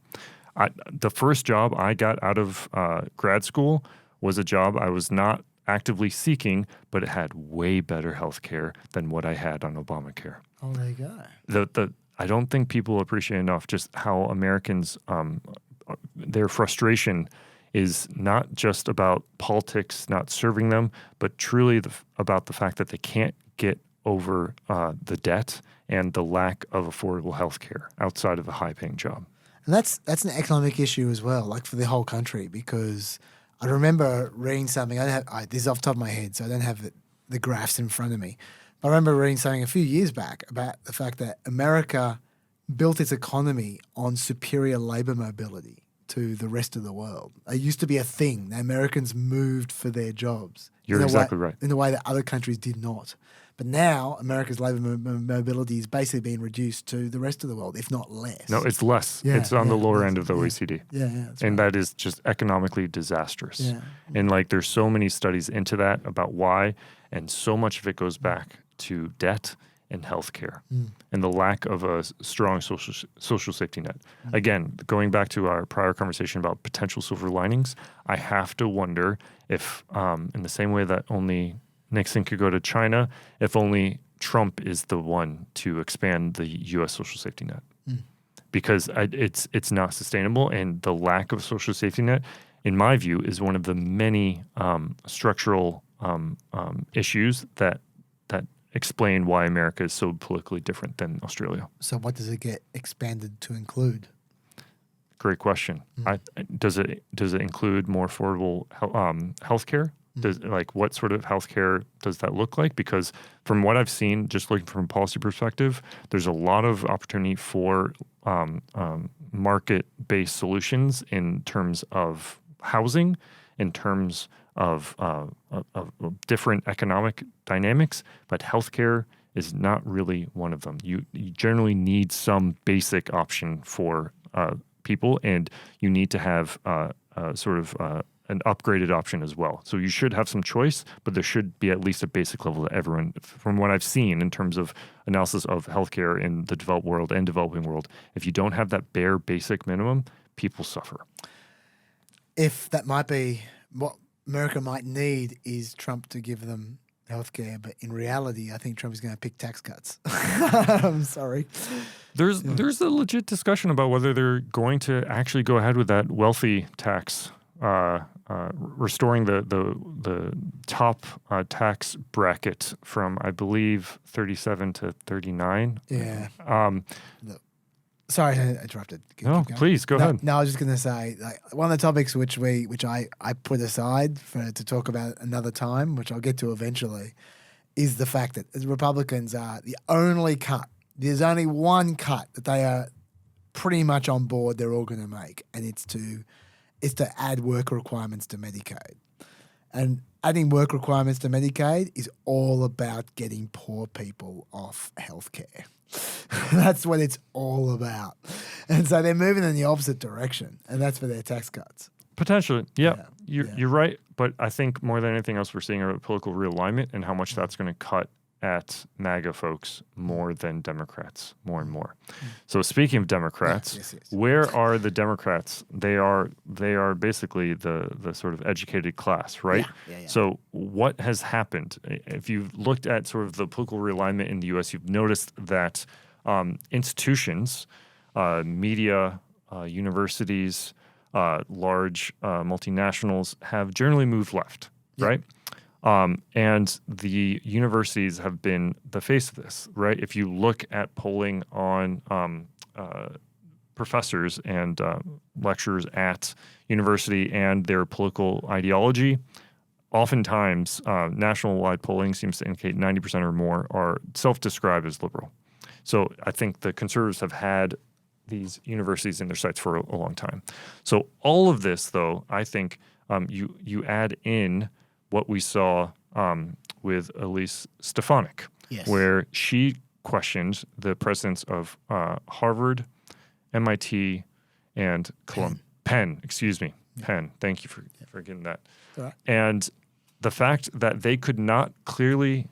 The first job I got out of grad school was a job I was not actively seeking, but it had way better health care than what I had on Obamacare. Oh, there you go. I don't think people appreciate enough just how Americans, their frustration is not just about politics not serving them, but truly about the fact that they can't get over the debt and the lack of affordable health care outside of a high-paying job. And that's an economic issue as well, like for the whole country, because I remember reading something. This is off the top of my head, so I don't have the graphs in front of me. But I remember reading something a few years back about the fact that America built its economy on superior labor mobility to the rest of the world. It used to be a thing. The Americans moved for their jobs. You're exactly right. In a way that other countries did not. But now America's labor mobility is basically being reduced to the rest of the world, if not less. No, it's less. It's on the lower end of the OECD. Yeah, and that is just economically disastrous. Yeah. And there's so many studies into that about why, and so much of it goes back to debt and healthcare and the lack of a strong social safety net. Again, going back to our prior conversation about potential silver linings, I have to wonder if, in the same way that only Nixon could go to China, if only Trump is the one to expand the U.S. social safety net. Because it's not sustainable, and the lack of social safety net, in my view, is one of the many structural issues that explain why America is so politically different than Australia. So what does it get expanded to include? Great question. Does it include more affordable healthcare? What sort of healthcare does that look like? Because from what I've seen, just looking from a policy perspective, there's a lot of opportunity for market-based solutions in terms of housing, in terms of different economic dynamics, but healthcare is not really one of them. You generally need some basic option for people, and you need to have an upgraded option as well. So you should have some choice, but there should be at least a basic level that everyone, from what I've seen in terms of analysis of healthcare in the developed world and developing world, if you don't have that bare basic minimum, people suffer. If that might be what America might need, is Trump to give them healthcare, but in reality, I think Trump is going to pick tax cuts. I'm sorry. There's a legit discussion about whether they're going to actually go ahead with that wealthy tax, restoring the top tax bracket from, I believe, 37 to 39. Yeah. Sorry, I interrupted. No, please go ahead. No, I was just going to say, one of the topics which I put aside to talk about another time, which I'll get to eventually, is the fact that the Republicans are the only cut. There's only one cut that they are pretty much on board. They're all going to make, and it's to add work requirements to Medicaid. And adding work requirements to Medicaid is all about getting poor people off healthcare. That's what it's all about. And so they're moving in the opposite direction, and that's for their tax cuts. Potentially, yeah. You're right, but I think more than anything else, we're seeing a political realignment and how much that's going to cut at MAGA folks more than Democrats, more and more. So speaking of Democrats, Yes. where are the Democrats? They are basically the sort of educated class, right? Yeah. So what has happened? If you've looked at sort of the political realignment in the U.S., you've noticed that institutions, media, universities, large multinationals have generally moved left, right? And the universities have been the face of this, right? If you look at polling on professors and lecturers at university and their political ideology, oftentimes national-wide polling seems to indicate 90% or more are self-described as liberal. So I think the conservatives have had these universities in their sights for a long time. So all of this, though, I think you add in what we saw with Elise Stefanik, where she questioned the presidents of Harvard, MIT, and Penn. Penn. Thank you for getting that. Right. And the fact that they could not clearly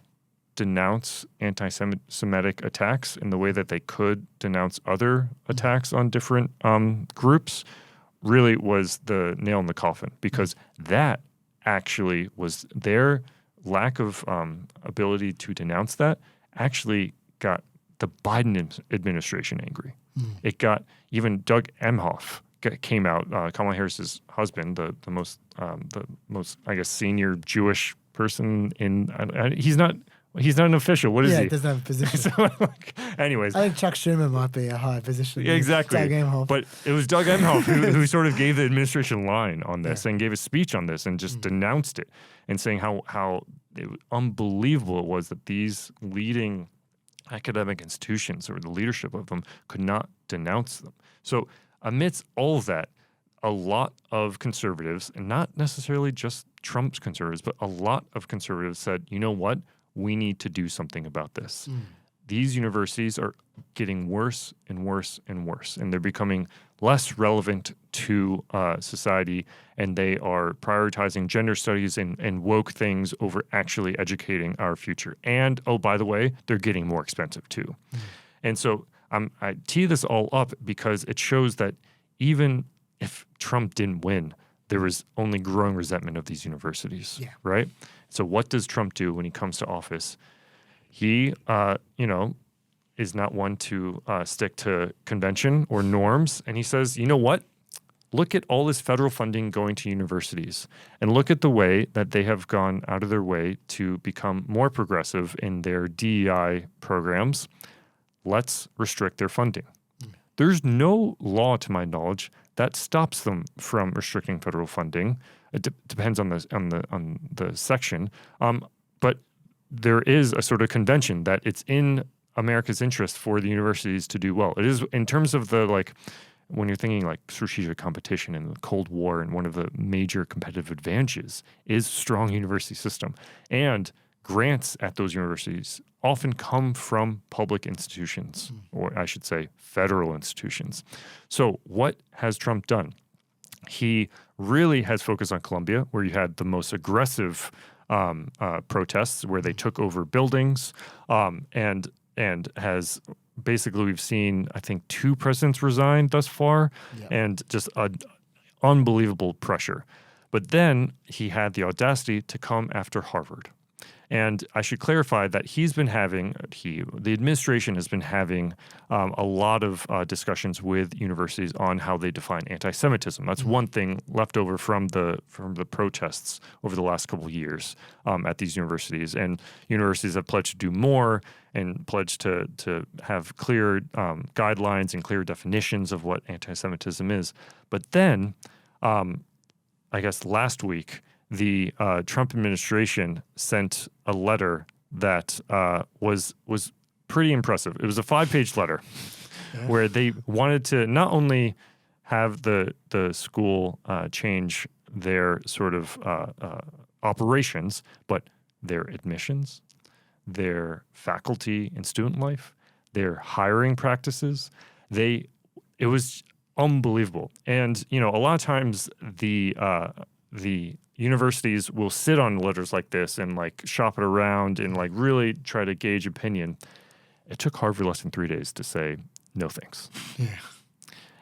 denounce anti-Semitic attacks in the way that they could denounce other attacks on different groups really was the nail in the coffin, because that actually was their lack of ability to denounce that actually got the Biden administration angry. It got even Doug Emhoff came out, Kamala Harris's husband, the most I guess senior Jewish person in. He's not an official. What is he? Yeah, he doesn't have a position. So, anyways, I think Chuck Schumer might be a higher position. Yeah, exactly. Doug Emhoff. But it was Doug Emhoff who sort of gave the administration line on this and gave a speech on this and just denounced it and saying how unbelievable it was that these leading academic institutions or the leadership of them could not denounce them. So amidst all of that, a lot of conservatives, and not necessarily just Trump's conservatives, but a lot of conservatives said, you know what? We need to do something about this. These universities are getting worse and worse and worse, and they're becoming less relevant to society, and they are prioritizing gender studies and woke things over actually educating our future. And, oh, by the way, they're getting more expensive too. And so I tee this all up because it shows that even if Trump didn't win, there was only growing resentment of these universities, right? So what does Trump do when he comes to office? He, is not one to stick to convention or norms. And he says, you know what? Look at all this federal funding going to universities and look at the way that they have gone out of their way to become more progressive in their DEI programs. Let's restrict their funding. There's no law, to my knowledge, that stops them from restricting federal funding. It depends on the section, but there is a sort of convention that it's in America's interest for the universities to do well. It is in terms of when you're thinking like strategic competition in the Cold War, and one of the major competitive advantages is strong university system, and grants at those universities often come from public institutions, or I should say federal institutions. So what has Trump done? He really has focused on Columbia, where you had the most aggressive protests, where they took over buildings, and has basically, we've seen, I think, 2 presidents resign thus far, and just unbelievable pressure. But then he had the audacity to come after Harvard. And I should clarify that the administration has been having a lot of discussions with universities on how they define anti-Semitism. That's one thing left over from the protests over the last couple of years at these universities. And universities have pledged to do more and pledged to have clear guidelines and clear definitions of what anti-Semitism is. But then, I guess last week, the Trump administration sent a letter that was pretty impressive. It was a 5-page letter where they wanted to not only have the school change their sort of operations, but their admissions, their faculty and student life, their hiring practices. It was unbelievable. And a lot of times the universities will sit on letters like this and shop it around and really try to gauge opinion. It took Harvard less than 3 days to say no thanks. Yeah.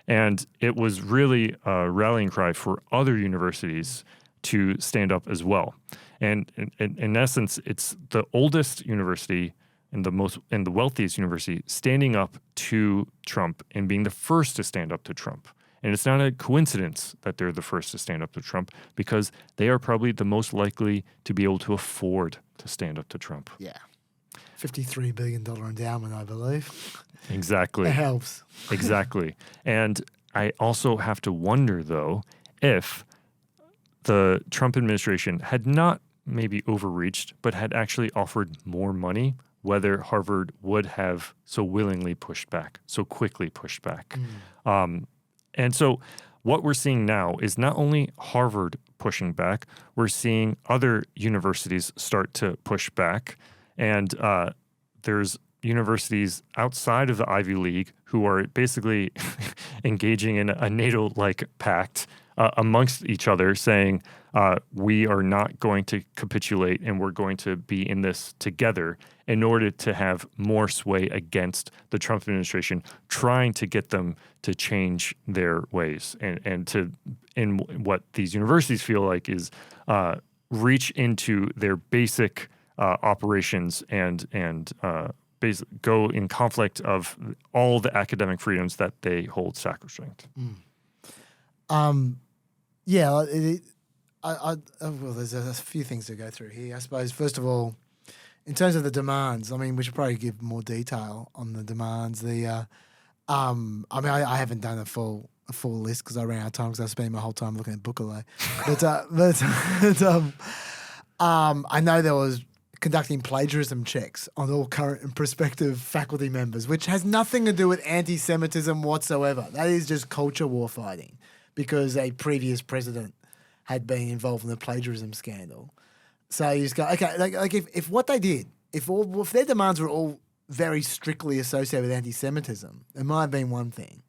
And it was really a rallying cry for other universities to stand up as well. And in essence, it's the oldest university and the wealthiest university standing up to Trump and being the first to stand up to Trump. And it's not a coincidence that they're the first to stand up to Trump, because they are probably the most likely to be able to afford to stand up to Trump. Yeah. $53 billion endowment, I believe. Exactly. It helps. Exactly. And I also have to wonder, though, if the Trump administration had not maybe overreached, but had actually offered more money whether Harvard would have so willingly pushed back, so quickly pushed back. And so what we're seeing now is not only Harvard pushing back, we're seeing other universities start to push back. And there's universities outside of the Ivy League who are basically engaging in a NATO-like pact amongst each other, saying we are not going to capitulate and we're going to be in this together in order to have more sway against the Trump administration, trying to get them to change their ways and to, in what these universities feel like is reach into their basic operations and go in conflict of all the academic freedoms that they hold sacrosanct. Yeah, well, there's a few things to go through here. I suppose, first of all, in terms of the demands, I mean, we should probably give more detail on the demands. I haven't done a full list because I ran out of time because I was spending my whole time looking at Bukele. I know there was conducting plagiarism checks on all current and prospective faculty members, which has nothing to do with anti-Semitism whatsoever. That is just culture war fighting because a previous president had been involved in the plagiarism scandal. So you just go, okay, like if what they did, if their demands were all very strictly associated with anti-Semitism, it might have been one thing,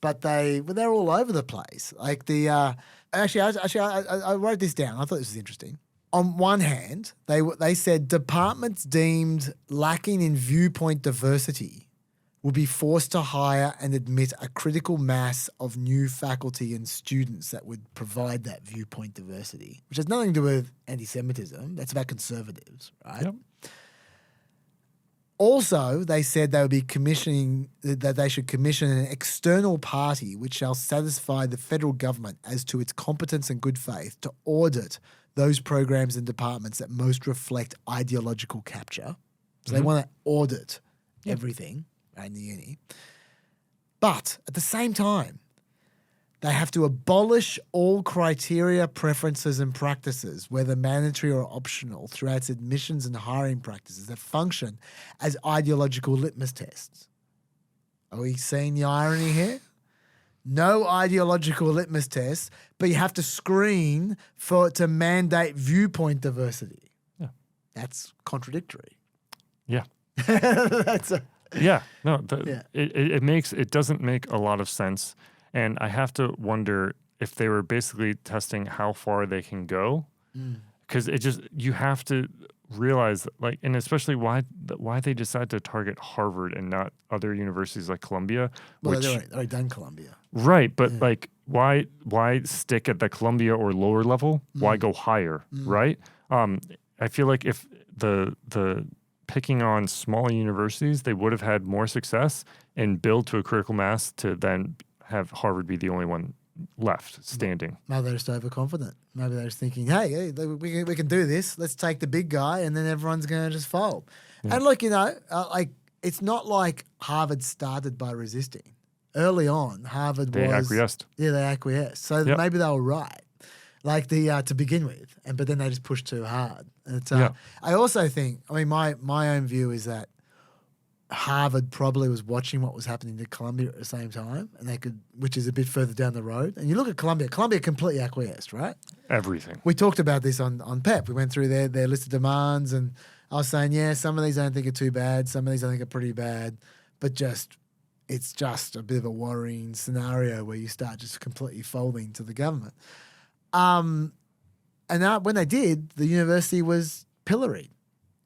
but they're all over the place. Like I wrote this down. I thought this was interesting. On one hand, they said departments deemed lacking in viewpoint diversity will be forced to hire and admit a critical mass of new faculty and students that would provide that viewpoint diversity, which has nothing to do with anti-Semitism. That's about conservatives, right? Yep. Also, they said they would be that they should commission an external party which shall satisfy the federal government as to its competence and good faith to audit those programs and departments that most reflect ideological capture. So they want to audit everything in the uni. But at the same time, they have to abolish all criteria, preferences, and practices, whether mandatory or optional, throughout its admissions and hiring practices that function as ideological litmus tests. Are we seeing the irony here? No ideological litmus tests, but you have to screen to mandate viewpoint diversity. Yeah. That's contradictory. Yeah. It doesn't make a lot of sense. And I have to wonder if they were basically testing how far they can go. Because you have to realize that, and especially why they decide to target Harvard and not other universities like Columbia. Well, they've already done Columbia. Right, but why stick at the Columbia or lower level? Why go higher, right? I feel like if the picking on smaller universities, they would have had more success and build to a critical mass to then have Harvard be the only one left standing. Maybe they're just overconfident. Maybe they're just thinking, hey, we can do this. Let's take the big guy and then everyone's going to just fold. Yeah. And look, it's not like Harvard started by resisting. Early on, Harvard acquiesced. Yeah, they acquiesced. So maybe they were right, to begin with, but then they just pushed too hard. I also think, my own view is that Harvard probably was watching what was happening to Columbia at the same time, and which is a bit further down the road. And you look at Columbia completely acquiesced, right? Everything. We talked about this on PEP. We went through their list of demands, and I was saying, some of these I don't think are too bad, some of these I think are pretty bad, but it's just a bit of a worrying scenario where you start just completely folding to the government. And when they did, the university was pilloried.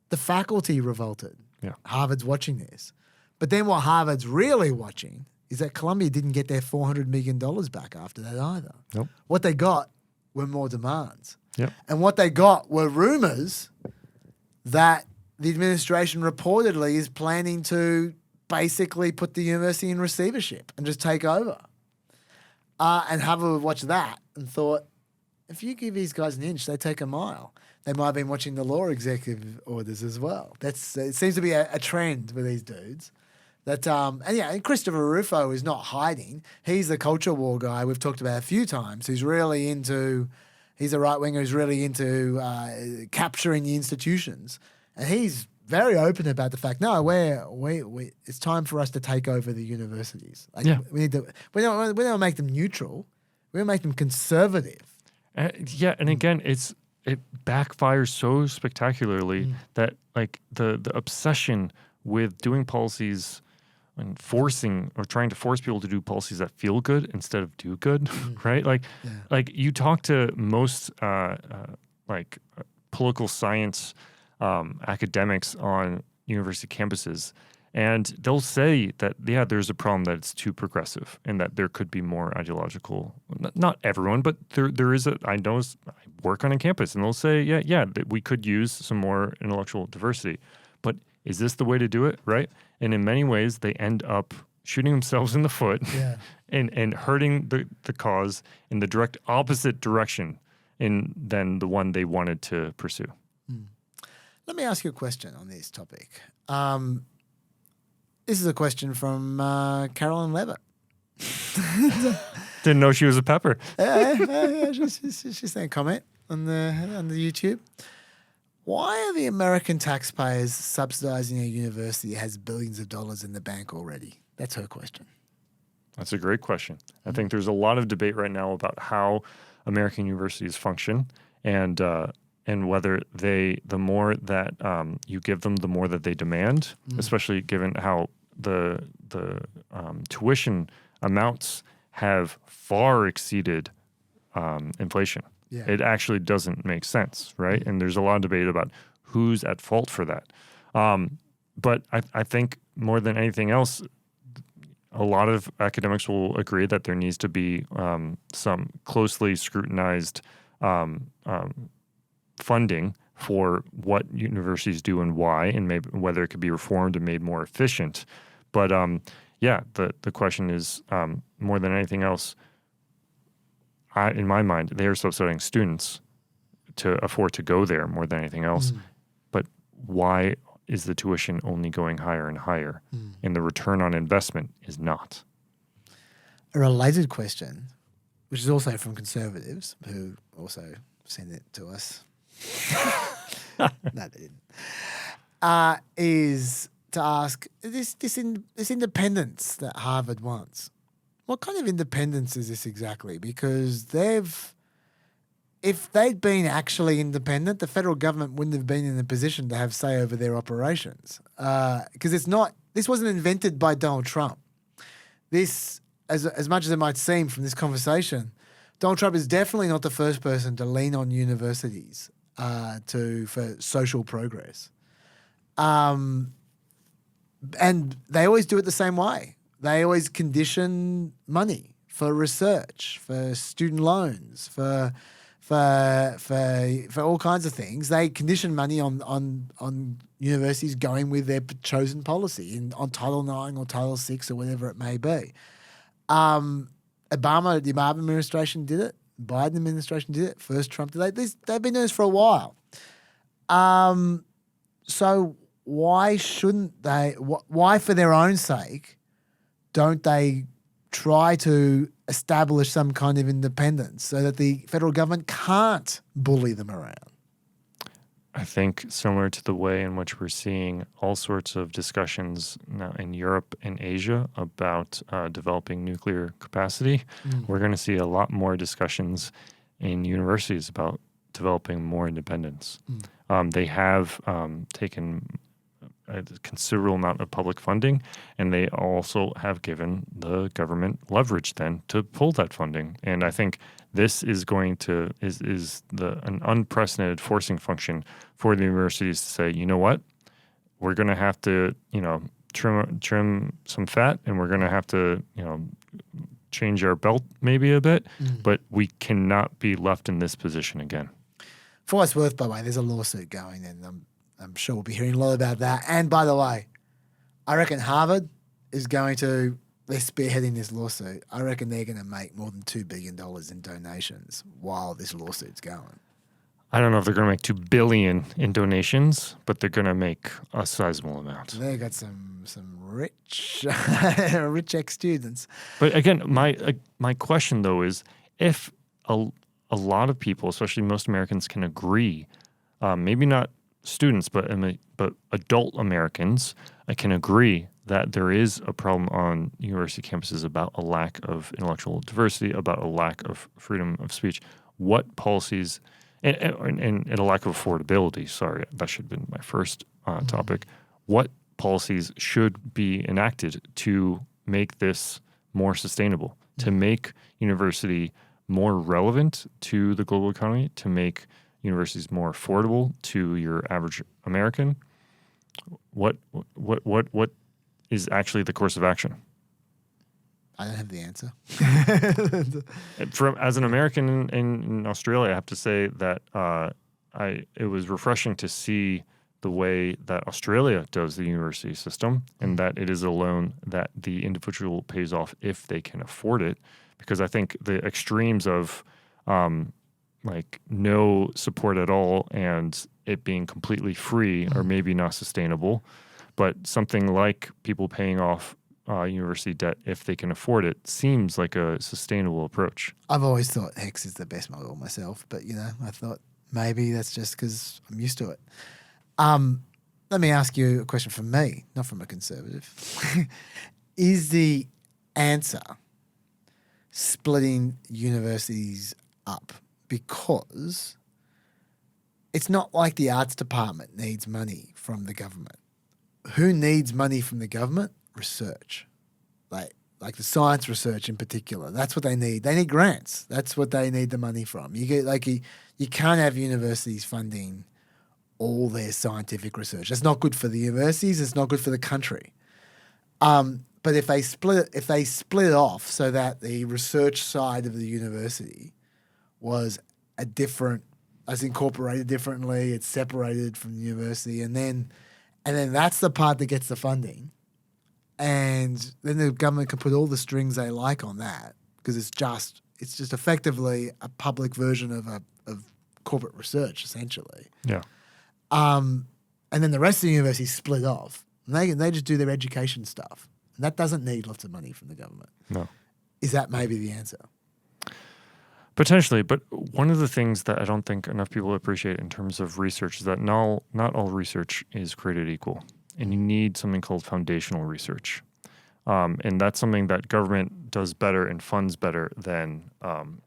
The faculty revolted. Yeah. Harvard's watching this. But then what Harvard's really watching is that Columbia didn't get their $400 million back after that either. Nope. What they got were more demands. Yep. And what they got were rumors that the administration reportedly is planning to basically put the university in receivership and just take over. And Harvard watched that and thought, if you give these guys an inch, they take a mile. They might have been watching the law executive orders as well. It seems to be a trend with these dudes. And Christopher Rufo is not hiding. He's the culture war guy we've talked about a few times. He's a right winger who's really into capturing the institutions. And he's very open about the fact, no, we it's time for us to take over the universities. Like, Yeah. we don't make them neutral. We don't make them conservative. And again, it backfires so spectacularly that like the obsession with doing policies and forcing or trying to force people to do policies that feel good instead of do good, right? Like you talk to most political science academics on university campuses, and they'll say that, yeah, there's a problem that it's too progressive and that there could be more ideological, not everyone, but there is I work on a campus, and they'll say, that we could use some more intellectual diversity. But is this the way to do it, right? And in many ways, they end up shooting themselves in the foot and hurting the cause in the direct opposite direction than the one they wanted to pursue. Let me ask you a question on this topic. This is a question from Carolyn Levitt. Didn't know she was a pepper. She sent a comment on the YouTube. Why are the American taxpayers subsidizing a university that has billions of dollars in the bank already? That's her question. That's a great question. I think there's a lot of debate right now about how American universities function and whether the more that you give them, the more that they demand, especially given how the tuition amounts have far exceeded inflation. Yeah. It actually doesn't make sense, right? And there's a lot of debate about who's at fault for that. But I think more than anything else, a lot of academics will agree that there needs to be some closely scrutinized funding for what universities do and why, and maybe whether it could be reformed and made more efficient. But the question is, more than anything else, in my mind, they are subsidizing students to afford to go there more than anything else. But why is the tuition only going higher and higher, and the return on investment is not? A related question, which is also from conservatives who also sent it to us. No, they didn't. Is to ask this independence that Harvard wants. What kind of independence is this exactly? Because if they'd been actually independent, the federal government wouldn't have been in a position to have say over their operations. Because this wasn't invented by Donald Trump. This, as much as it might seem from this conversation, Donald Trump is definitely not the first person to lean on universities for social progress. And they always do it the same way. They always condition money for research, for student loans, for all kinds of things. They condition money on universities going with their chosen policy on Title IX or Title VI or whatever it may be. The Obama administration did it. Biden administration did it. First Trump did it. They've been doing this for a while. So why shouldn't they? Why, for their own sake, don't they try to establish some kind of independence so that the federal government can't bully them around? I think similar to the way in which we're seeing all sorts of discussions now in Europe and Asia about developing nuclear capacity, we're going to see a lot more discussions in universities about developing more independence. They have taken a considerable amount of public funding, and they also have given the government leverage then to pull that funding. And I think this is going to an unprecedented forcing function for the universities to say, you know what, we're going to have to trim some fat, and we're going to have to change our belt maybe a bit, but we cannot be left in this position again. For what's worth, by the way, there's a lawsuit going, and I'm sure we'll be hearing a lot about that. And by the way, I reckon Harvard is they're spearheading this lawsuit. I reckon they're going to make more than $2 billion in donations while this lawsuit's going. I don't know if they're going to make $2 billion in donations, but they're going to make a sizable amount. They got some rich ex-students. But again, my question though is, if a lot of people, especially most Americans, can agree, maybe not students, but adult Americans, I can agree that there is a problem on university campuses about a lack of intellectual diversity, about a lack of freedom of speech. What policies, and a lack of affordability, sorry, that should have been my first topic. What policies should be enacted to make this more sustainable, to make university more relevant to the global economy, to make universities more affordable to your average American? What is actually the course of action? I don't have the answer. As an American in Australia, I have to say that it was refreshing to see the way that Australia does the university system, and that it is a loan that the individual pays off if they can afford it. Because I think the extremes of like no support at all and it being completely free are maybe not sustainable. But something like people paying off university debt if they can afford it seems like a sustainable approach. I've always thought HECS is the best model myself, but I thought maybe that's just because I'm used to it. Let me ask you a question from me, not from a conservative. Is the answer splitting universities up? Because it's not like the arts department needs money from the government. Who needs money from the government? Research. Like the science research in particular. That's what they need. They need grants. That's what they need the money from. You can't have universities funding all their scientific research. That's not good for the universities. It's not good for the country. But if they split it off so that the research side of the university was incorporated differently, it's separated from the university, and then that's the part that gets the funding, and then the government can put all the strings they like on that because it's just effectively a public version of corporate research essentially. Yeah. And then the rest of the university split off, and they just do their education stuff. And that doesn't need lots of money from the government. No. Is that maybe the answer? Potentially, but one of the things that I don't think enough people appreciate in terms of research is that not all research is created equal. And you need something called foundational research. And that's something that government does better and funds better than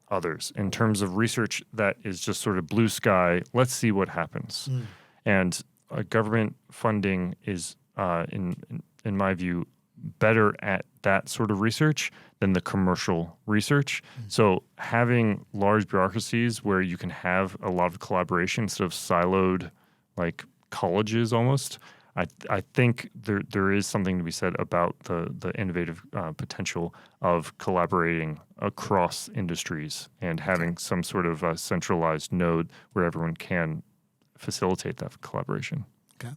others. In terms of research that is just sort of blue sky, let's see what happens. And government funding is, in my view, better at that sort of research than the commercial research. So having large bureaucracies where you can have a lot of collaboration instead of siloed like colleges almost, I think there is something to be said about the innovative potential of collaborating across industries and having some sort of centralized node where everyone can facilitate that collaboration. Okay.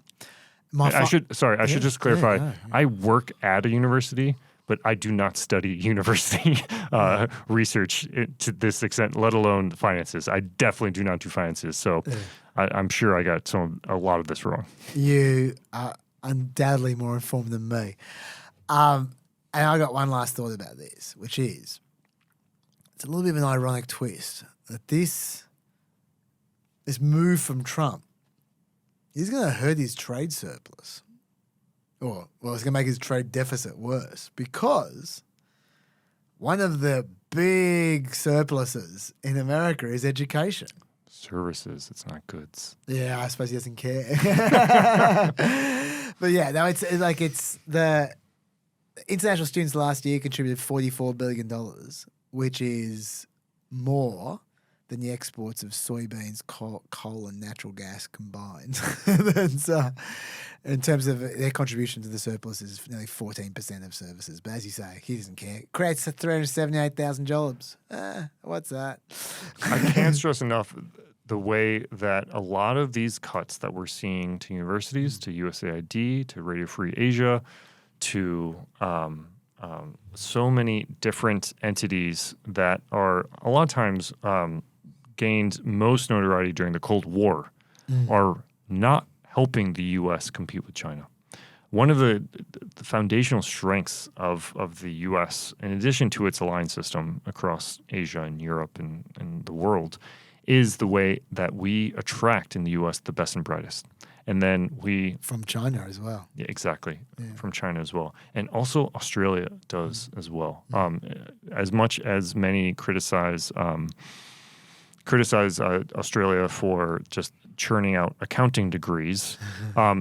I should just clarify. I work at a university, but I do not study university research to this extent, let alone finances. I definitely do not do finances. So I'm sure I got a lot of this wrong. You are undoubtedly more informed than me. And I got one last thought about this, which is it's a little bit of an ironic twist that this move from Trump is going to hurt his trade surplus. Or, well, it's going to make his trade deficit worse because one of the big surpluses in America is education. Services, it's not goods. Yeah, I suppose he doesn't care. But yeah, no, it's the international students last year contributed $44 billion, which is more than the exports of soybeans, coal and natural gas combined. In terms of their contribution to the surplus is nearly 14% of services. But as you say, he doesn't care. Creates 378,000 jobs. What's that? I can't stress enough the way that a lot of these cuts that we're seeing to universities, to USAID, to Radio Free Asia, to so many different entities that are a lot of times gained most notoriety during the Cold War are not helping the U.S. compete with China. One of the foundational strengths of the U.S., in addition to its alliance system across Asia and Europe and the world, is the way that we attract in the U.S. the best and brightest. And then we from China as well. Yeah, exactly. Yeah. From China as well. And also Australia does as well. As much as many criticize Australia for just churning out accounting degrees,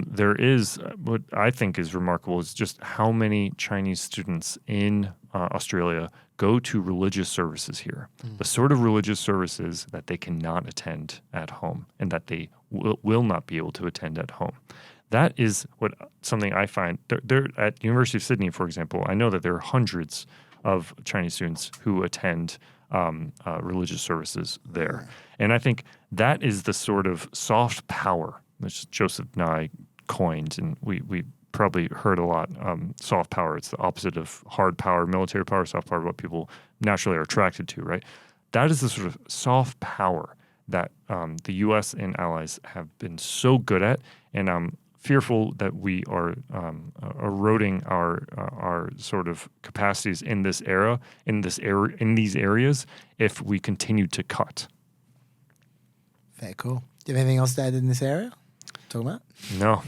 there is what I think is remarkable is just how many Chinese students in Australia go to religious services here. The sort of religious services that they cannot attend at home and that they will not be able to attend at home. That is something I find. There at University of Sydney, for example, I know that there are hundreds of Chinese students who attend religious services there. And I think that is the sort of soft power which Joseph Nye coined, and we probably heard a lot. Soft power, it's the opposite of hard power, military power. Soft power, what people naturally are attracted to, right? That is the sort of soft power that the U.S. and allies have been so good at, and I'm fearful that we are eroding our sort of capacities in this era, in these areas, if we continue to cut. Very cool. Do you have anything else to add in this area? Talk about? No.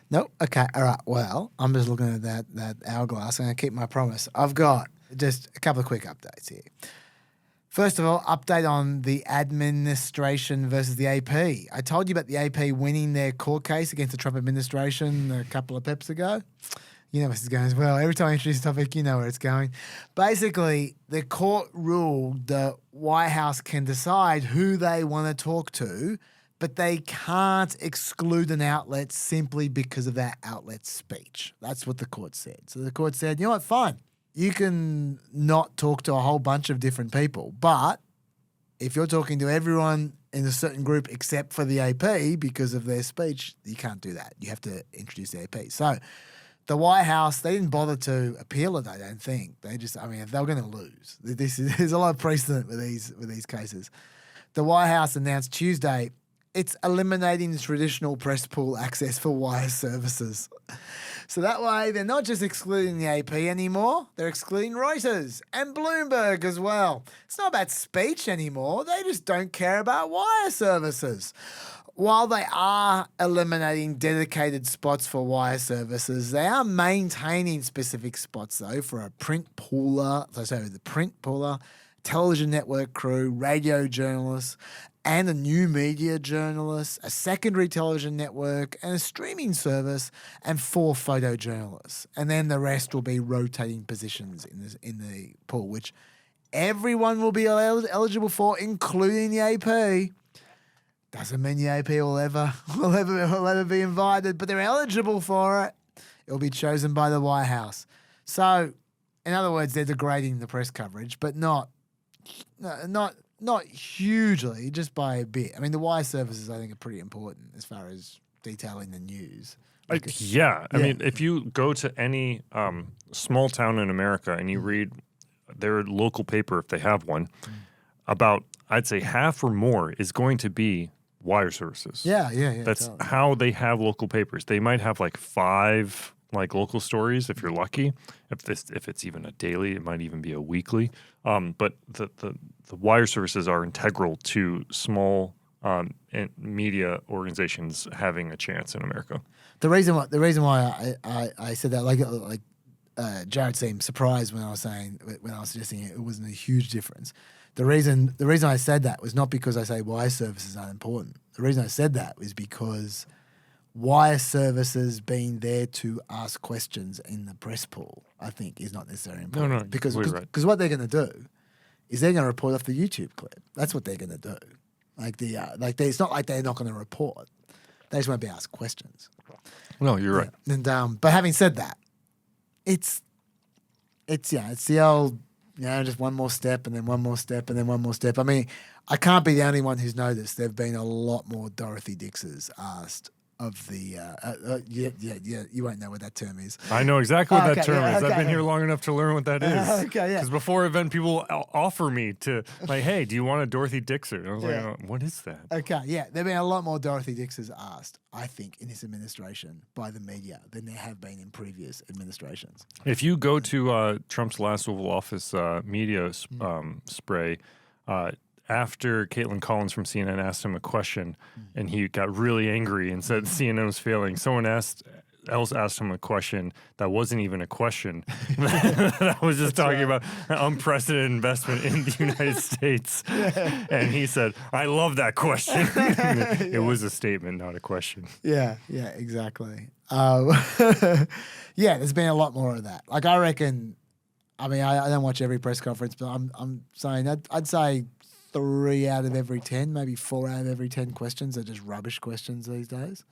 No? Okay. All right. Well, I'm just looking at that hourglass. I'm going to keep my promise. I've got just a couple of quick updates here. First of all, update on the administration versus the AP. I told you about the AP winning their court case against the Trump administration a couple of PEPs ago. You know where this is going as well. Every time I introduce a topic, you know where it's going. Basically, the court ruled the White House can decide who they want to talk to, but they can't exclude an outlet simply because of that outlet's speech. That's what the court said. So the court said, you know what, fine. You can not talk to a whole bunch of different people, but if you're talking to everyone in a certain group except for the AP because of their speech, you can't do that. You have to introduce the AP. So the White House, they didn't bother to appeal it, I don't think. They just, I mean, they were going to lose. There's a lot of precedent with these cases. The White House announced Tuesday it's eliminating the traditional press pool access for wire services. So that way, they're not just excluding the AP anymore, they're excluding Reuters and Bloomberg as well. It's not about speech anymore, they just don't care about wire services. While they are eliminating dedicated spots for wire services, they are maintaining specific spots, though, for a print pooler, television network crew, radio journalists, and a new media journalist, a secondary television network, and a streaming service, and 4 photojournalists. And then the rest will be rotating positions in the pool, which everyone will be eligible for, including the AP. Doesn't mean the AP will ever be invited, but they're eligible for it. It'll be chosen by the White House. So, in other words, they're degrading the press coverage, but not hugely, just by a bit. I mean, the wire services, I think, are pretty important as far as detailing the news. I mean, if you go to any small town in America and you read their local paper, if they have one, about, I'd say half or more is going to be wire services. Yeah. That's totally. how they have local papers. They might have like 5 local stories if you're lucky. If it's even a daily, it might even be a weekly. But the wire services are integral to small media organizations having a chance in America. The reason why I said that, Jared seemed surprised when I was suggesting it wasn't a huge difference. The reason I said that was not because I say wire services aren't important. The reason I said that was because wire services being there to ask questions in the press pool, I think, is not necessarily important. No, because right. what they're going to do is they're going to report off the YouTube clip. That's what they're going to do. It's not like they're not going to report. They just won't be asked questions. No, you're right. And but having said that, it's the old, just one more step and then one more step and then one more step. I mean, I can't be the only one who's noticed there've been a lot more Dorothy Dixes asked of the you won't know what that term is. I know exactly what that term is. Okay, I've been here long enough to learn what that is. Because before event, people offer me to hey, do you want a Dorothy Dixer? And I was like, what is that? Okay, yeah, there've been a lot more Dorothy Dixes asked, I think, in this administration by the media than there have been in previous administrations. If you go to Trump's last Oval Office media spray, after Caitlin Collins from CNN asked him a question, and he got really angry and said CNN was failing. Someone else asked him a question that wasn't even a question. That was just talking about unprecedented investment in the United States. And he said, I love that question. It was a statement, not a question. Yeah, exactly. Yeah, there's been a lot more of that. Like, I reckon, I mean, I don't watch every press conference, but I'm saying I'd say 3 out of every 10, maybe 4 out of every 10 questions are just rubbish questions these days.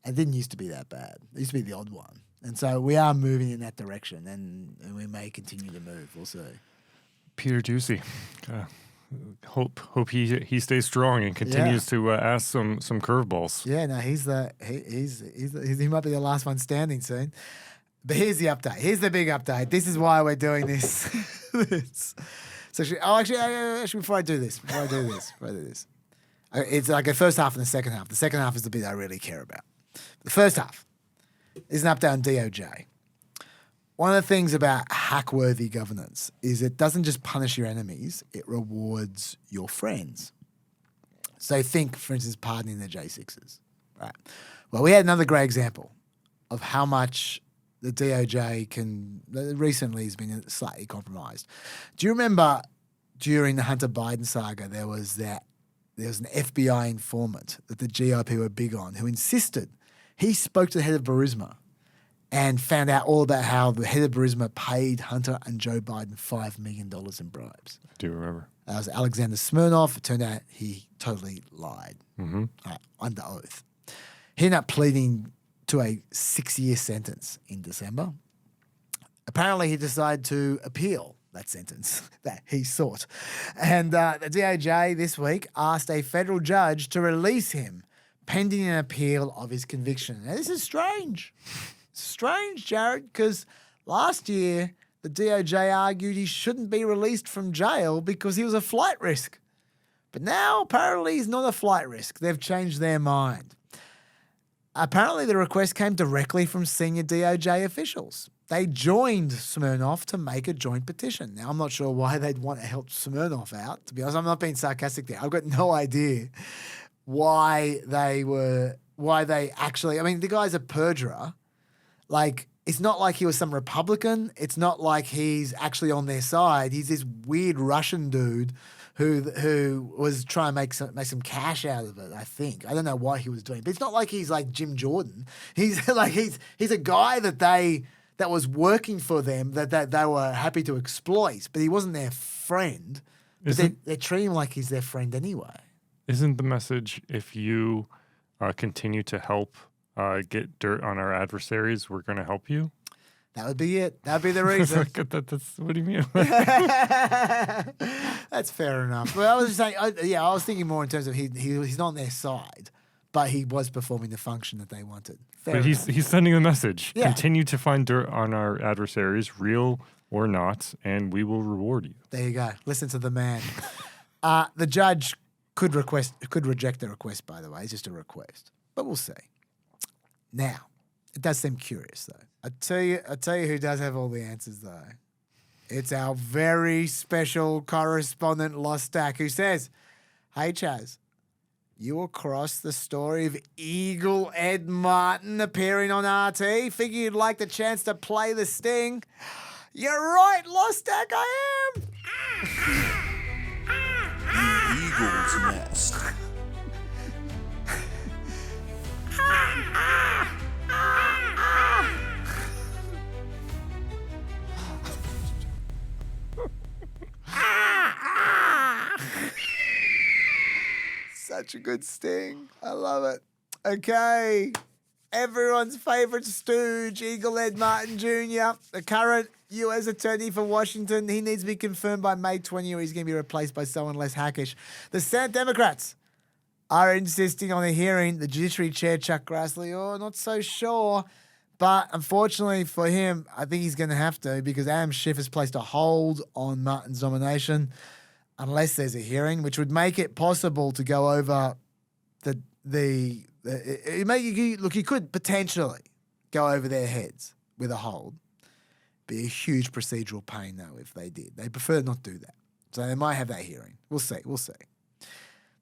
It didn't used to be that bad. It used to be the odd one. And so we are moving in that direction, and we may continue to move. We'll see. Peter Ducey. Hope he stays strong and continues to ask some curveballs. Yeah, no, he might be the last one standing soon. But here's the update. Here's the big update. This is why we're doing this. So actually, before I do this, it's like a first half and the second half. The second half is the bit I really care about. The first half is an update on DOJ. One of the things about hack-worthy governance is it doesn't just punish your enemies, it rewards your friends. So think, for instance, pardoning the J6s. Right. Well, we had another great example of how much the DOJ recently has been slightly compromised. Do you remember during the Hunter Biden saga, there was an FBI informant that the GOP were big on who insisted he spoke to the head of Burisma and found out all about how the head of Burisma paid Hunter and Joe Biden $5 million in bribes. I do remember. That was Alexander Smirnov. It turned out he totally lied under oath. He ended up pleading to a 6-year sentence in December. Apparently, he decided to appeal that sentence that he sought. And the DOJ this week asked a federal judge to release him pending an appeal of his conviction. Now, this is strange. Strange, Jared, because last year the DOJ argued he shouldn't be released from jail because he was a flight risk. But now apparently he's not a flight risk. They've changed their mind. Apparently the request came directly from senior DOJ officials. They joined Smirnov to make a joint petition. Now, I'm not sure why they'd want to help Smirnov out. To be honest, I'm not being sarcastic there. I've got no idea why they actually, I mean, the guy's a perjurer. Like, it's not like he was some Republican. It's not like he's actually on their side. He's this weird Russian dude who was trying to make some cash out of it, I think. I don't know what he was doing. But it's not like he's like Jim Jordan. He's like he's a guy that was working for them that they were happy to exploit, but he wasn't their friend. But they're treating him like he's their friend anyway. Isn't the message, if you continue to help get dirt on our adversaries, we're going to help you? That would be it. That would be the reason. That's what do you mean? That's fair enough. But I was just saying, I was thinking more in terms of he's not on their side, but he was performing the function that they wanted. But he's sending a message. Yeah. Continue to find dirt on our adversaries, real or not, and we will reward you. There you go. Listen to the man. The judge could reject the request, by the way. It's just a request. But we'll see. Now, it does seem curious, though. I tell you who does have all the answers, though. It's our very special correspondent, Lost Stack, who says, "Hey, Chaz, you across the story of Eagle Ed Martin appearing on RT? Figure you'd like the chance to play the sting." You're right, Lost Stack, I am. The Eagle's Nest. Such a good sting. I love it. Okay. Everyone's favorite stooge, Eagle Ed Martin Jr., the current U.S. Attorney for Washington. He needs to be confirmed by May 20 or he's going to be replaced by someone less hackish. The Senate Democrats are insisting on a hearing. The Judiciary Chair, Chuck Grassley, not so sure. But unfortunately for him, I think he's going to have to because Adam Schiff has placed a hold on Martin's nomination unless there's a hearing, which would make it possible to go over you could potentially go over their heads with a hold. Be a huge procedural pain, though, if they did. They prefer not to do that. So they might have that hearing. We'll see. We'll see.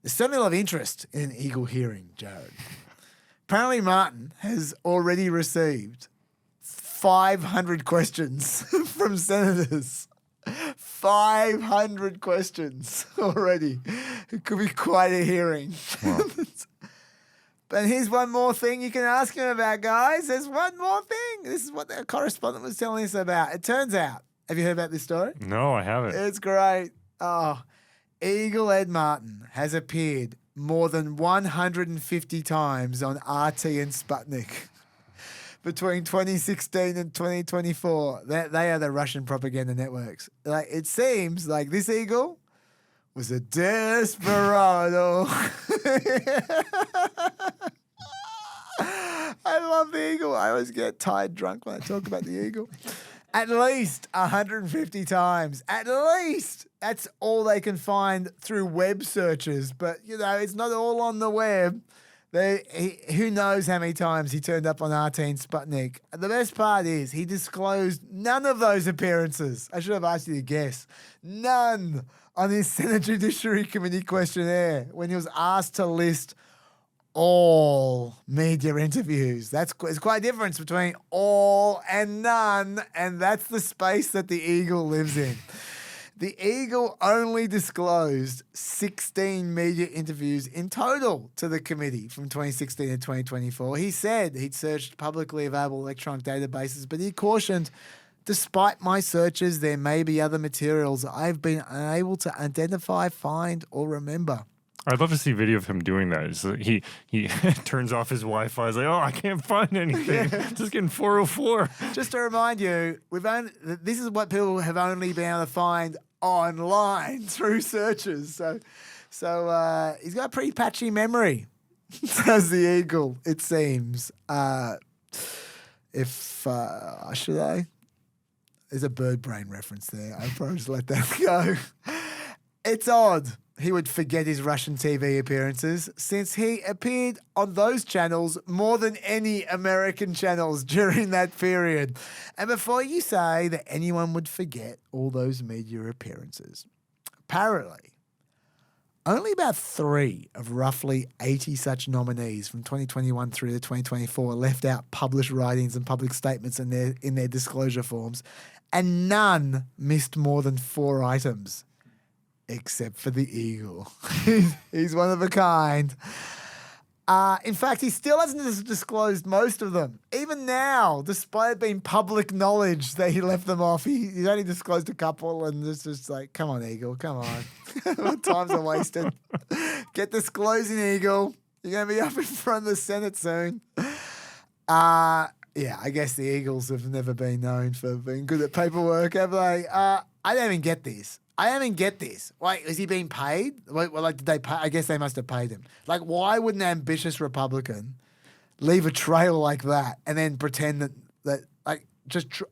There's certainly a lot of interest in an Eagle hearing, Jared. Apparently, Martin has already received 500 questions from senators. 500 questions already. It could be quite a hearing. Wow. But here's one more thing you can ask him about, guys. There's one more thing. This is what the correspondent was telling us about. It turns out, have you heard about this story? No, I haven't. It's great. Oh, Eagle Ed Martin has appeared more than 150 times on RT and Sputnik between 2016 and 2024. They are the Russian propaganda networks. Like, it seems like this Eagle was a desperado. I love the Eagle. I always get tired drunk when I talk about the Eagle. At least 150 times. At least. That's all they can find through web searches. But, you know, it's not all on the web. Who knows how many times he turned up on RT and Sputnik. The best part is he disclosed none of those appearances. I should have asked you to guess. None on his Senate Judiciary Committee questionnaire when he was asked to list all media interviews. There's quite a difference between all and none, and that's the space that the Eagle lives in. The Eagle only disclosed 16 media interviews in total to the committee from 2016 to 2024. He said he'd searched publicly available electronic databases, but he cautioned, despite my searches, there may be other materials I've been unable to identify, find, or remember. I'd love to see video of him doing that. He turns off his Wi-Fi. He's like, oh, I can't find anything. Just getting 404. Just to remind you, this is what people have only been able to find online through searches. So he's got a pretty patchy memory, says the Eagle, it seems. Should I? There's a bird brain reference there. I'll probably just let that go. It's odd he would forget his Russian TV appearances, since he appeared on those channels more than any American channels during that period. And before you say that anyone would forget all those media appearances, apparently, only about 3 of roughly 80 such nominees from 2021 through to 2024 left out published writings and public statements in their disclosure forms, and none missed more than 4 items. Except for the Eagle. He's one of a kind. In fact, he still hasn't disclosed most of them. Even now, despite it being public knowledge that he left them off, he's only disclosed a couple, and it's just like, come on, Eagle, come on. Times are wasted. Get disclosing, Eagle. You're going to be up in front of the Senate soon. Yeah, I guess the Eagles have never been known for being good at paperwork, have they? I don't even get this. Wait, is he being paid? Like, did they pay? I guess they must have paid him. Like, why would an ambitious Republican leave a trail like that and then pretend that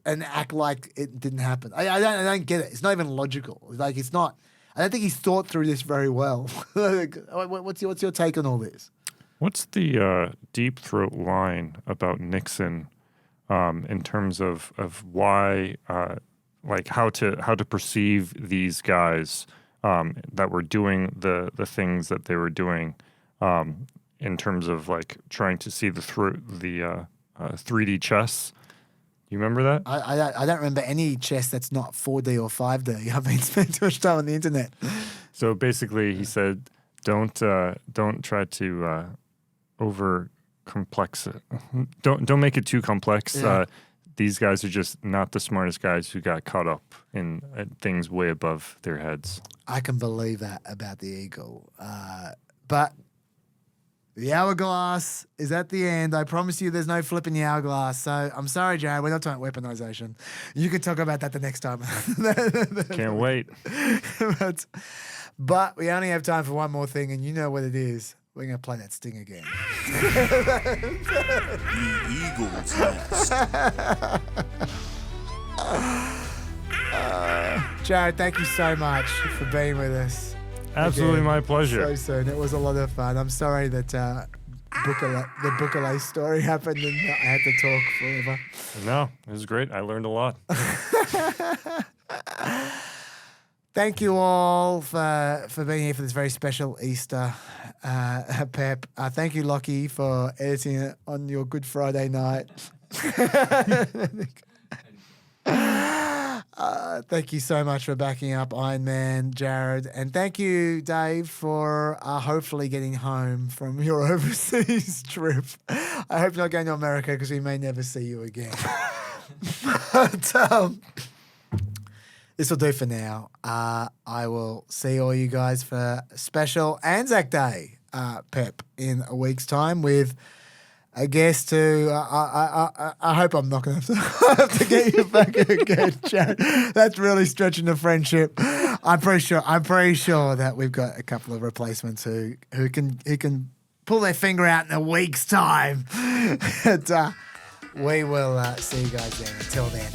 and act like it didn't happen? I don't get it. It's not even logical. Like, it's not. I don't think he's thought through this very well. What's your take on all this? What's the deep throat line about Nixon in terms of why? Like how to perceive these guys that were doing the things that they were doing in terms of like trying to see the 3D chess. You remember that? I don't remember any chess that's not 4D or 5D. I've been spending too much time on the internet. So basically, he said, don't try to over complex it. Don't make it too complex. Yeah. These guys are just not the smartest guys who got caught up in things way above their heads. I can believe that about the Eagle. But the hourglass is at the end. I promise you there's no flipping the hourglass. So I'm sorry, Jared, we're not talking weaponization. You can talk about that the next time. Can't wait. But we only have time for one more thing, and you know what it is. We're going to play that sting again. The Eagles next. Jared, thank you so much for being with us. Absolutely again, my pleasure. So soon. It was a lot of fun. I'm sorry that the Bukele story happened and I had to talk forever. No, it was great. I learned a lot. Thank you all for being here for this very special Easter PEP. Thank you, Lockie, for editing it on your Good Friday night. Thank you so much for backing up Iron Man, Jared. And thank you, Dave, for hopefully getting home from your overseas trip. I hope you're not going to America because we may never see you again. But this will do for now. I will see all you guys for special Anzac Day PEP in a week's time with a guest who I hope I'm not going to have to get you back again, Jared. That's really stretching the friendship. I'm pretty sure that we've got a couple of replacements who can pull their finger out in a week's time. And, we will see you guys then. Until then.